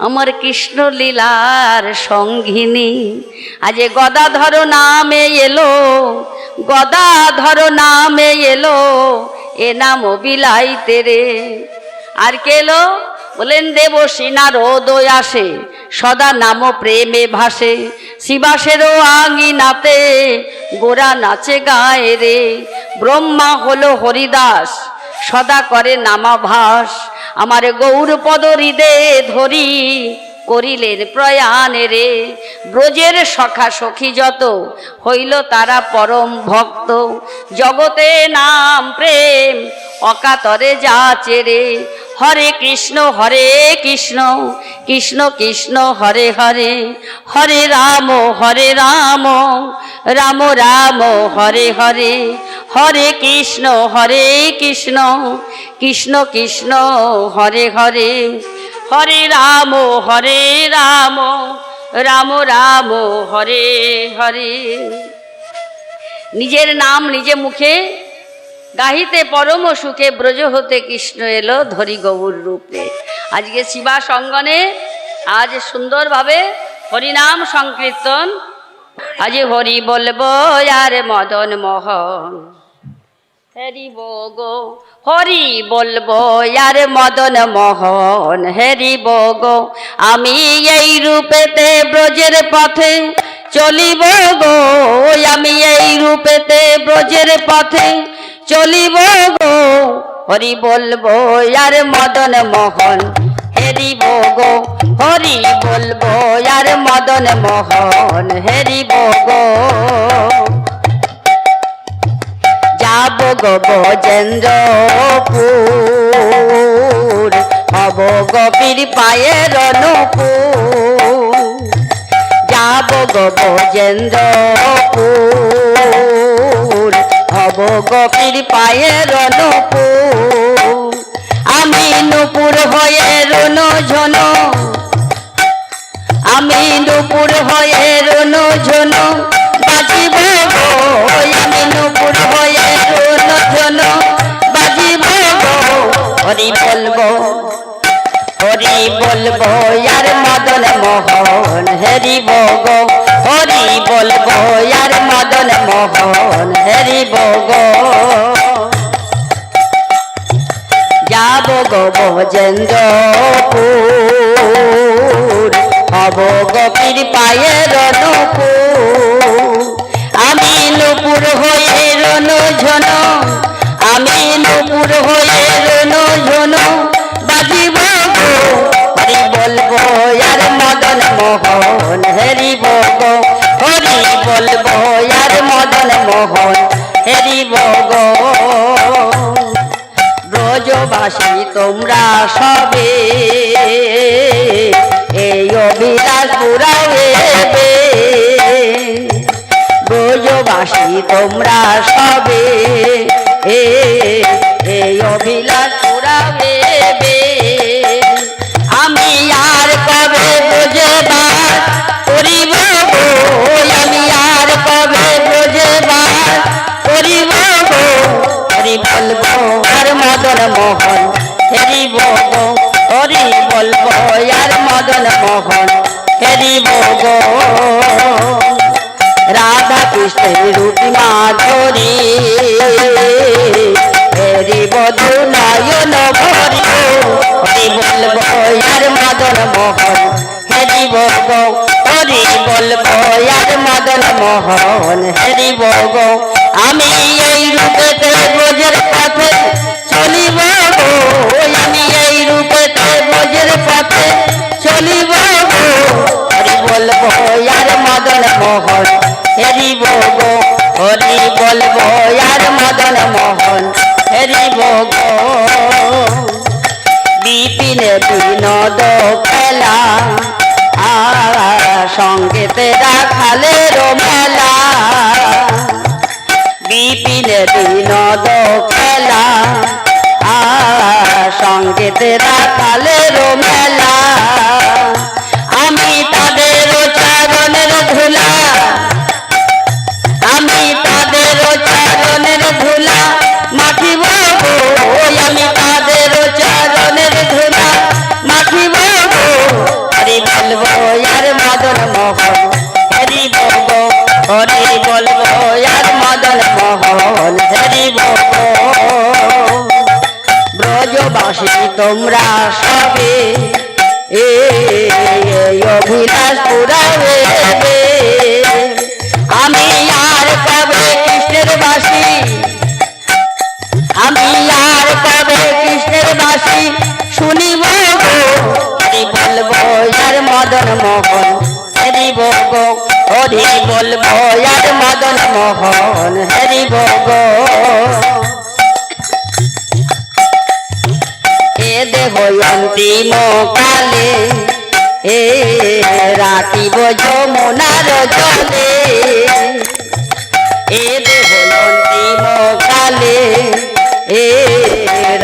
আমার কৃষ্ণ লীলার সঙ্গিনী। আজ গদাধর নামে এলো, গদাধর নামে এলো এ নাম বিলাইতে রে। আর কে এলো? বলেন দেবশ্রী নারদ আসে, সদা নাম প্রেমে ভাসে, শিবাসেরও আঙিনাতে গোরা নাচে গায়ে রে। ব্রহ্মা হলো হরিদাস, সদা করে নামাভাস, আমার গৌর পদ হৃদে ধরি করিলেন প্রয়াণে রে। ব্রজের সখা সখী যত হইল তারা পরম ভক্ত, জগতে নাম প্রেম অকাতরে যাচে রে। হরে কৃষ্ণ কৃষ্ণ কৃষ্ণ হরে হরে, হরে রাম রাম রাম হরে হরে, হরে কৃষ্ণ কৃষ্ণ কৃষ্ণ হরে হরে, হরে রাম রাম রাম হরে হরে। নিজের নাম নিজে মুখে গাহিতে পরম সুখে, ব্রজ হতে কৃষ্ণ এলো ধরি গৌর রূপে। আজকে শিবা সঙ্গনে আজ সুন্দরভাবে হরিনাম সংকীর্তন। আজ হরি বলবো আর মদন মোহন, হরি বগো হরি বলবো আর মদন মোহন, হরি বগো আমি এই রূপেতে ব্রজের পথে চলিব গো, আমি এই রূপেতে ব্রজের পথে চলিব গো। হরি বলবো আর মদন মোহন, হরি বগো হরি বলবো আর মদন মোহন, হরি বগো। যাব গো ব্রজেন্দ্রপুর, হব গোপীর পায়ের অনুপুর। যাব গো ব্রজেন্দ্রপুর, হব গোপীর পায়ের অনুপুর। আমি নুপুর হয়ে রুনো ঝনো, আমি নুপুর হয়ে রুনো ঝনো বাজিব গো, আমি নুপুর হয়ে রুনো ঝনো বাজিব গো। হরি বলবো আর মদন মোহন, হরি বগো হরি বলবো আর মদন মোহন, হরি বগো। যাব গো ব্রজেন্দ্রপুর, হব গোপীর পায়ের অনুপুর। আমি নুপুর হয়ে রনো ঝনো, আমি নুপুর হয়ে রনো ঝনো বাজিব গো। হরি বলবো আর মদন মোহন, হরি বগো হরি বলবো আর মদন মোহন, হরি বগো। ব্রজবাসী তোমরা সবে এই অভিলাষ পুরাবে, ব্রজবাসী তোমরা সবে এই অভিলাষ পুরাবে। আমি আর কবে ব্রজে বাস করিব গো, আমি আর কবে ব্রজে বাস করিব গো। হরি বলবো আর মদন মোহন, হরি বগো হরি বলবো আর মদন মোহন, হরি বগো। রাধা কৃষ্ণের রূপ মাধুরী, হরি বধু নয়ন ভরি। হরি বলবো আর মদন মোহন, হরি বগো হরি বলবো আর মদন মোহন, হরি বগো। আমি এই রূপেতে ব্রজের পথে চলিব গো, আমি এই রূপেতে ব্রজের পথে চলিব গো। হরি বলবো আর মদন মোহন, হরি বগো হরি বলবো আর মদন মোহন, হরি বগো। বিপিনে বিনোদ খেলা সঙ্গেতে রাখালের মেলা, বিপিনে বিনোদ খেলা সঙ্গেতে রাখালের মেলা। বাসী তোমরা সবে অভিলাষ পুরাবে। আমি আর কবে কৃষ্ণের বাসী, আমি আর কবে কৃষ্ণের বাসী শুনিব গো, হরি বলবো আর মদন মোহন হরি গো, হরি বলবো আর মদন মোহন হরি গো। এ দেহ অন্তিম কালে রাখিব যমুনার জলে, এ দেহ অন্তিম কালে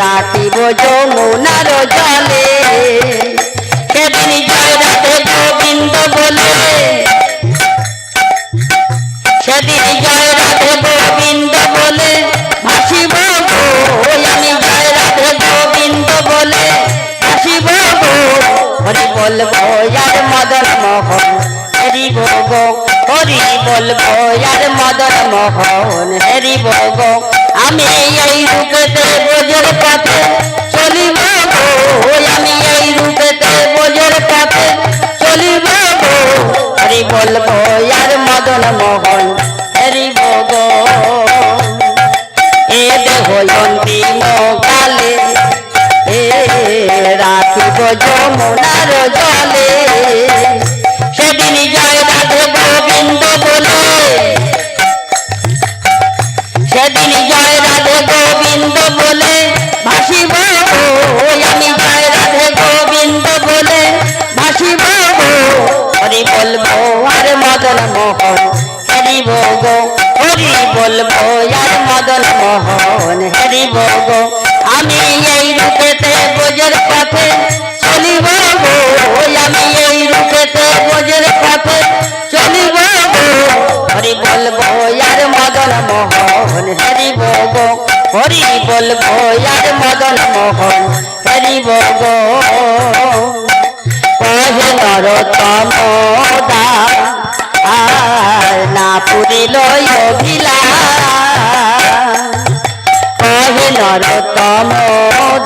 রাখিব যমুনার জলে। সেদিন জয় রাধে গোবিন্দ বলে, সেদিন জয় রাধে গোবিন্দ বলে ভাসিব গো, আমি জয় রাধে গোবিন্দ বলে ভাসিব গো, হরি বলবো আর মদন মোহন হরি গো, হরি বলবো আর মদন মোহন হরি গো। আমি এই রূপেতে ব্রজের পথে চলিব গো, আমি এই রূপেতে ব্রজের পথে চলিব গো, হরি বলবো আর মদন মোহন হরি গো। এ দেহ অন্তিম কালে রাখিব যমুনার জলে। সেদিন জয় রাধে গোবিন্দ বলে, সেদিন জয় রাধে গোবিন্দ বলে ভাসিব গো, আমি জয় রাধে গোবিন্দ বলে ভাসিব গো, হরি বলবো আর মদন মোহন হরি গো, হরি বলবো আর মদন মোহন হরি গো। আমি এই রূপেতে ব্রজের পথে চলিব গো, আমি এই রূপেতে ব্রজের পথে চলিব গো, হরি বলবো আর মদন মোহন হরি গো, হরি বলবো আর মদন মোহন হরি গো। কহে নরোত্তম দাস আর না পুরিল অভিলাষ, কহে নরোত্তম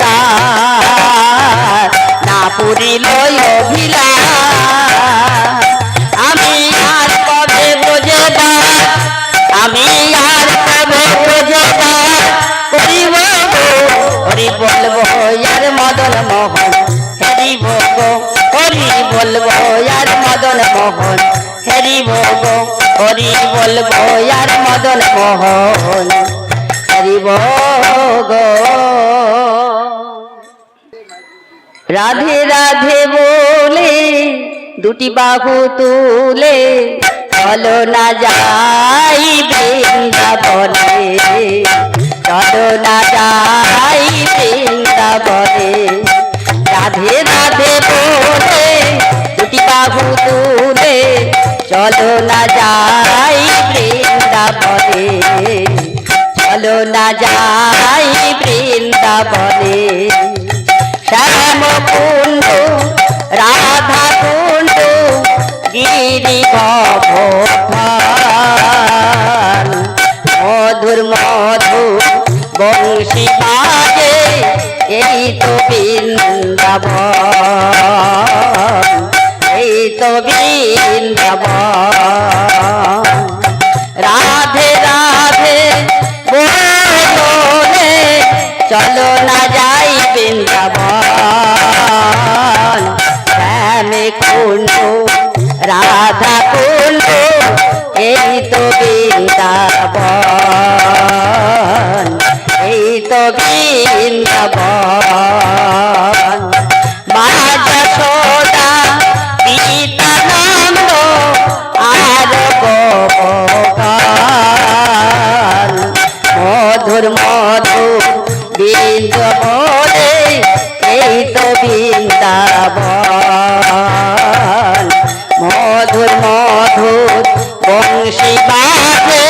দাস না পুরিল অভিলাষ। আমি আর কবে ব্রজে বাস, আমি আর কবে ব্রজে বাস করিব গো, হরি বলবো আর মদন মোহন হরি গো, হরি বলবো আর মদন মোহন হরি গো, হরি বলবো আর মদন মোহন হরি গো। রাধে রাধে বলে দুটি বাহু তুলে চলো না যাই বৃন্দাবনে, চলো না যাই বৃন্দাবনে। রাধে রাধে বলে দুটি বাহু তুলে চলো না যাই বৃন্দাবনে, চলো না যাই বৃন্দাবনে। শ্যাম কুণ্ড রাধা কুণ্ড গিরি গোবর্ধন, মধুর মধু বংশী বাজে এই তো বৃন্দাবন, এই তো বৃন্দাবন। রাধে রাধে বলে চলো না যাই বৃন্দাবন, শ্যাম কুণ্ড রাধা কুণ্ড এই তো বৃন্দাবন, এই তো বৃন্দাবন। মা যশোদা পিতানন্দ আর গোপগণ, মধুর মধুর বৃন্দাবনে এই তো বৃন্দাবন, মধুর মধুর বংশী বাজে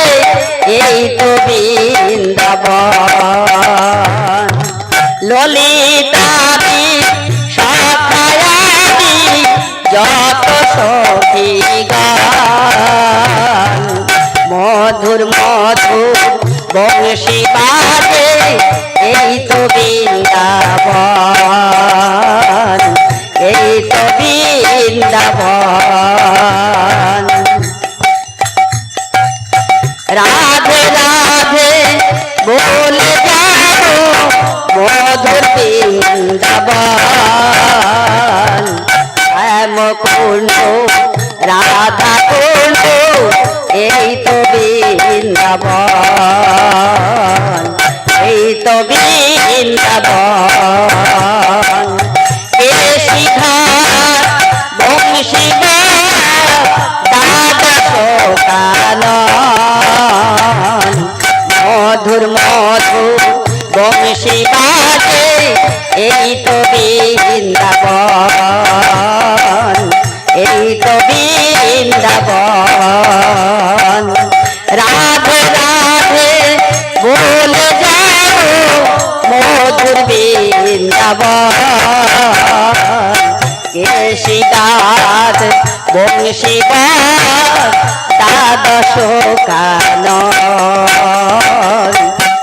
এই তো বৃন্দাবন। ললিতাদি সখায়াদি যত সখী গান, মধুর মধুর বংশী বাজে এই তো বৃন্দাবন, বৃন্দাবন কেশিঘাট বংশী দ্বাদশ কানন মধুর মধুর বংশী বাজে এই তো বৃন্দাবন এই তো বৃন্দাবন রাধে রাধে বলে যাও মধুর বৃন্দাবন কেশিঘাট বংশী দ্বাদশ কানন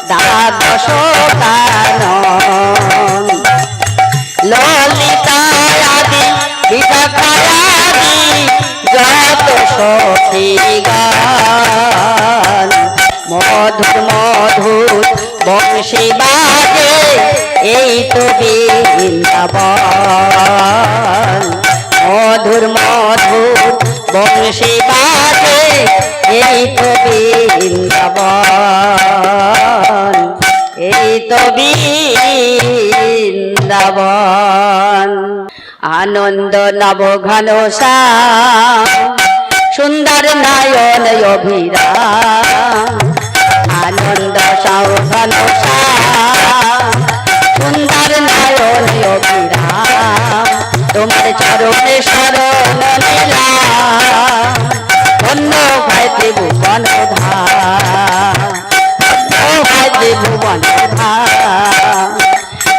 দ্বাদশ কানন ললিতায়াদি বিশাখায়াদি যত সখীগণ মধুর মধুর বংশী বাজে এই তো বৃন্দাবন মধুর মধুর বংশী বাজে এই তো বৃন্দাবন এই তো বৃন্দাবন আনন্দ নব ঘন শ্যাম সুন্দর নয়ন অভিরাম আনন্দ সব ঘন শ্যাম সুন্দর নয়ন অভিরাম তোমার চরণে শরণ নিলাম ধন্য ভাই ত্রিভুবন ধাম ভুবন ধাম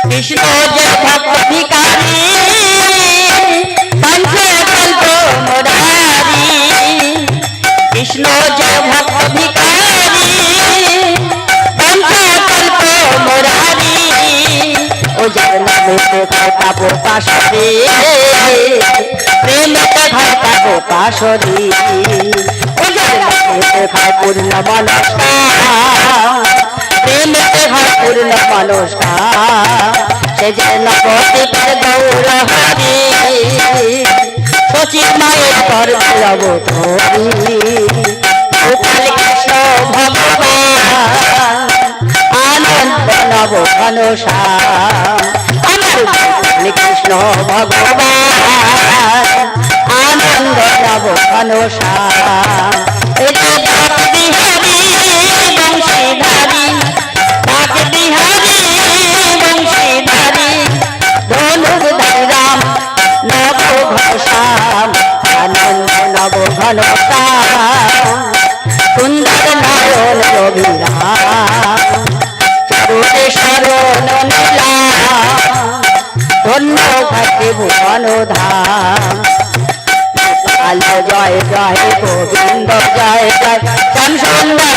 কৃষ্ণ যে ভক্ত ভিখারি পঞ্চকল্প মুরারি কৃষ্ণ যে ভক্ত ভিখারি পঞ্চকল্প মুরারি ও যার নামেতে ঘটাবো পাশরি প্রেমেতে ঘটাবো পাশরি ও যার নামেতে ঘায় পূর্ণ মনস্কার প্রেমেতে হয় পূর্ণ মনস্কার সে যে নবদ্বীপের গৌর হরি শচীর মায়ের গর্ভে অবতরী গোপাল কৃষ্ণ ভগবান আনন্দ নব ঘন শ্যাম আমার গোপাল কৃষ্ণ ভগবান আনন্দ নব ঘন শ্যাম এটা বিহারী বংশীধারী বিহারী বংশীধারী ধনুধারী রাম নব ঘনশ্যাম আনন্দ নব ঘনশ্যাম সুন্দর নয়ন অভিরাম চরণে শরণ নিলাম ধন্য ঘটে ভুবন ধাম জয় জয় গোবিন্দ জয় জয় শ্যামসুন্দর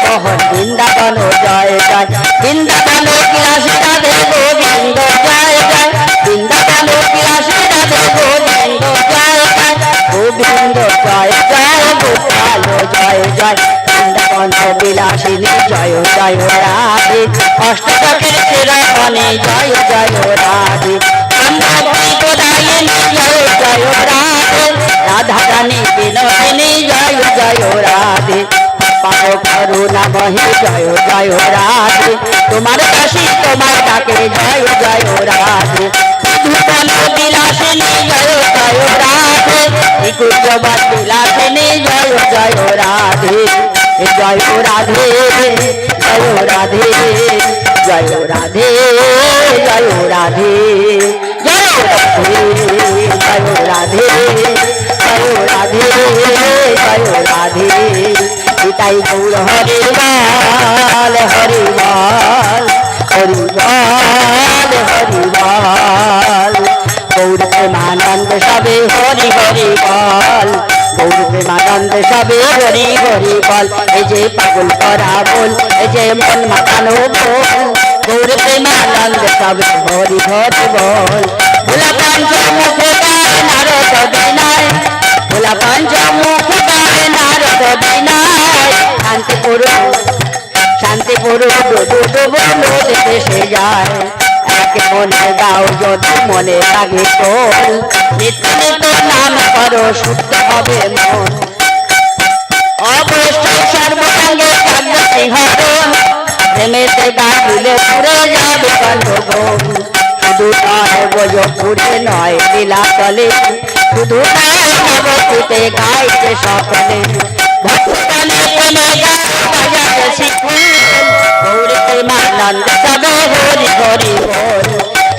মোহন বৃন্দাবন জয় জয় বৃন্দাবন বিলাসী রাধে গোবিন্দ জয় জয় বৃন্দাবন বিলাসী রাধে গোবিন্দ জয় জয় গোবিন্দ জয় জয় গোপাল জয় জয় বৃন্দাবন বিলাসিনী জয় জয় রাধে অষ্টকের চিরমণি জয় জয় রাধে জয় জয় রাধে রাধা রানী বিনোদিনী জয় জয় রাধে পাও করুণা মহি জয় জয় রাধে তোমার কাশী তোমার ডাকে জয় জয় রাধে ধূপন বিলাসিনী জয় জয় রাধে কুঞ্জবন বিলাসিনী জয় জয় রাধে জয় রাধে জয় রাধে জয় রাধে জয় রাধে জয় রাধে জয় রাধে জয় রাধে তাই গৌর হরি বল হরি বল হরি বল হরি বল গৌর প্রেমানন্দ সবে হরি হরি বল গৌর প্রেমানন্দ সবে হরি হরি বল এই যে পাগল করা বল এই যে মন মাতানো বল গৌর প্রেমানন্দ সবে হরি হরি বল ভোলা পঞ্চমুখে গায় নারদ বিনয় ভোলা পঞ্চমুখে গায় নারদ বিনয় শান্তিপুর শান্তিপুর নদী ভেসে যায় এক মনে গাও যদি মনে লাগে তোল নিত্য নিত্য নাম করো শুদ্ধ হবে মন অবশ্যই সর্বাঙ্গে কান্দ হরণ প্রেমেতে গাইলে পুরে যাবে কণ্ঠভোগ শুধু নয় ব্রজপুরে নয় লীলাতলে শুধু নয় নবদ্বীপে গাইছে সকলে ভক্তকালে প্রেমে গান বাজাতে শিখুন গৌর প্রেমানন্দ সবে হরি হরি বল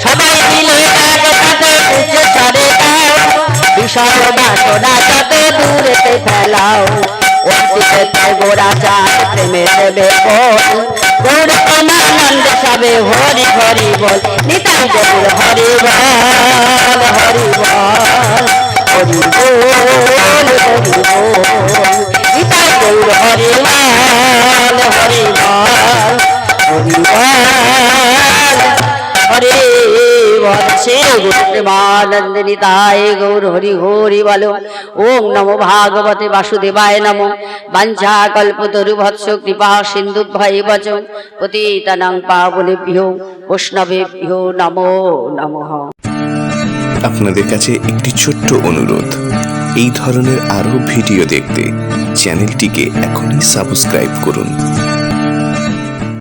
সবাই মিলে গান তাকে উচ্চ স্বরে গাও বিষয় বাসনা যত দূরেতে ফেলাও অন্তিতে গোরা চাঁদ প্রেমে দেবে বল গৌর প্রেমানন্দ সবে হরি হরি বল নিতাই গৌর হরি বল হরি বল হরি বল হরি বল নিতাই গৌর হরি বল হরি বল হরি বল হরে বল শ্রী গুরু প্রেমানন্দ নিতাই গৌর হরি হরি বলো। ওম নমো ভাগবতে বাসুদেবায় নমো। বাঞ্ছা কল্পতরুভৎস কৃপা সিন্ধুভ্যৈব চ পতিতানাং পাবনেভ্যো বৈষ্ণবেভ্যো নমো নমঃ। আপনাদের কাছে একটি ছোট্ট অনুরোধ, এই ধরনের আরও ভিডিও দেখতে চ্যানেলটিকে এখনই সাবস্ক্রাইব করুন।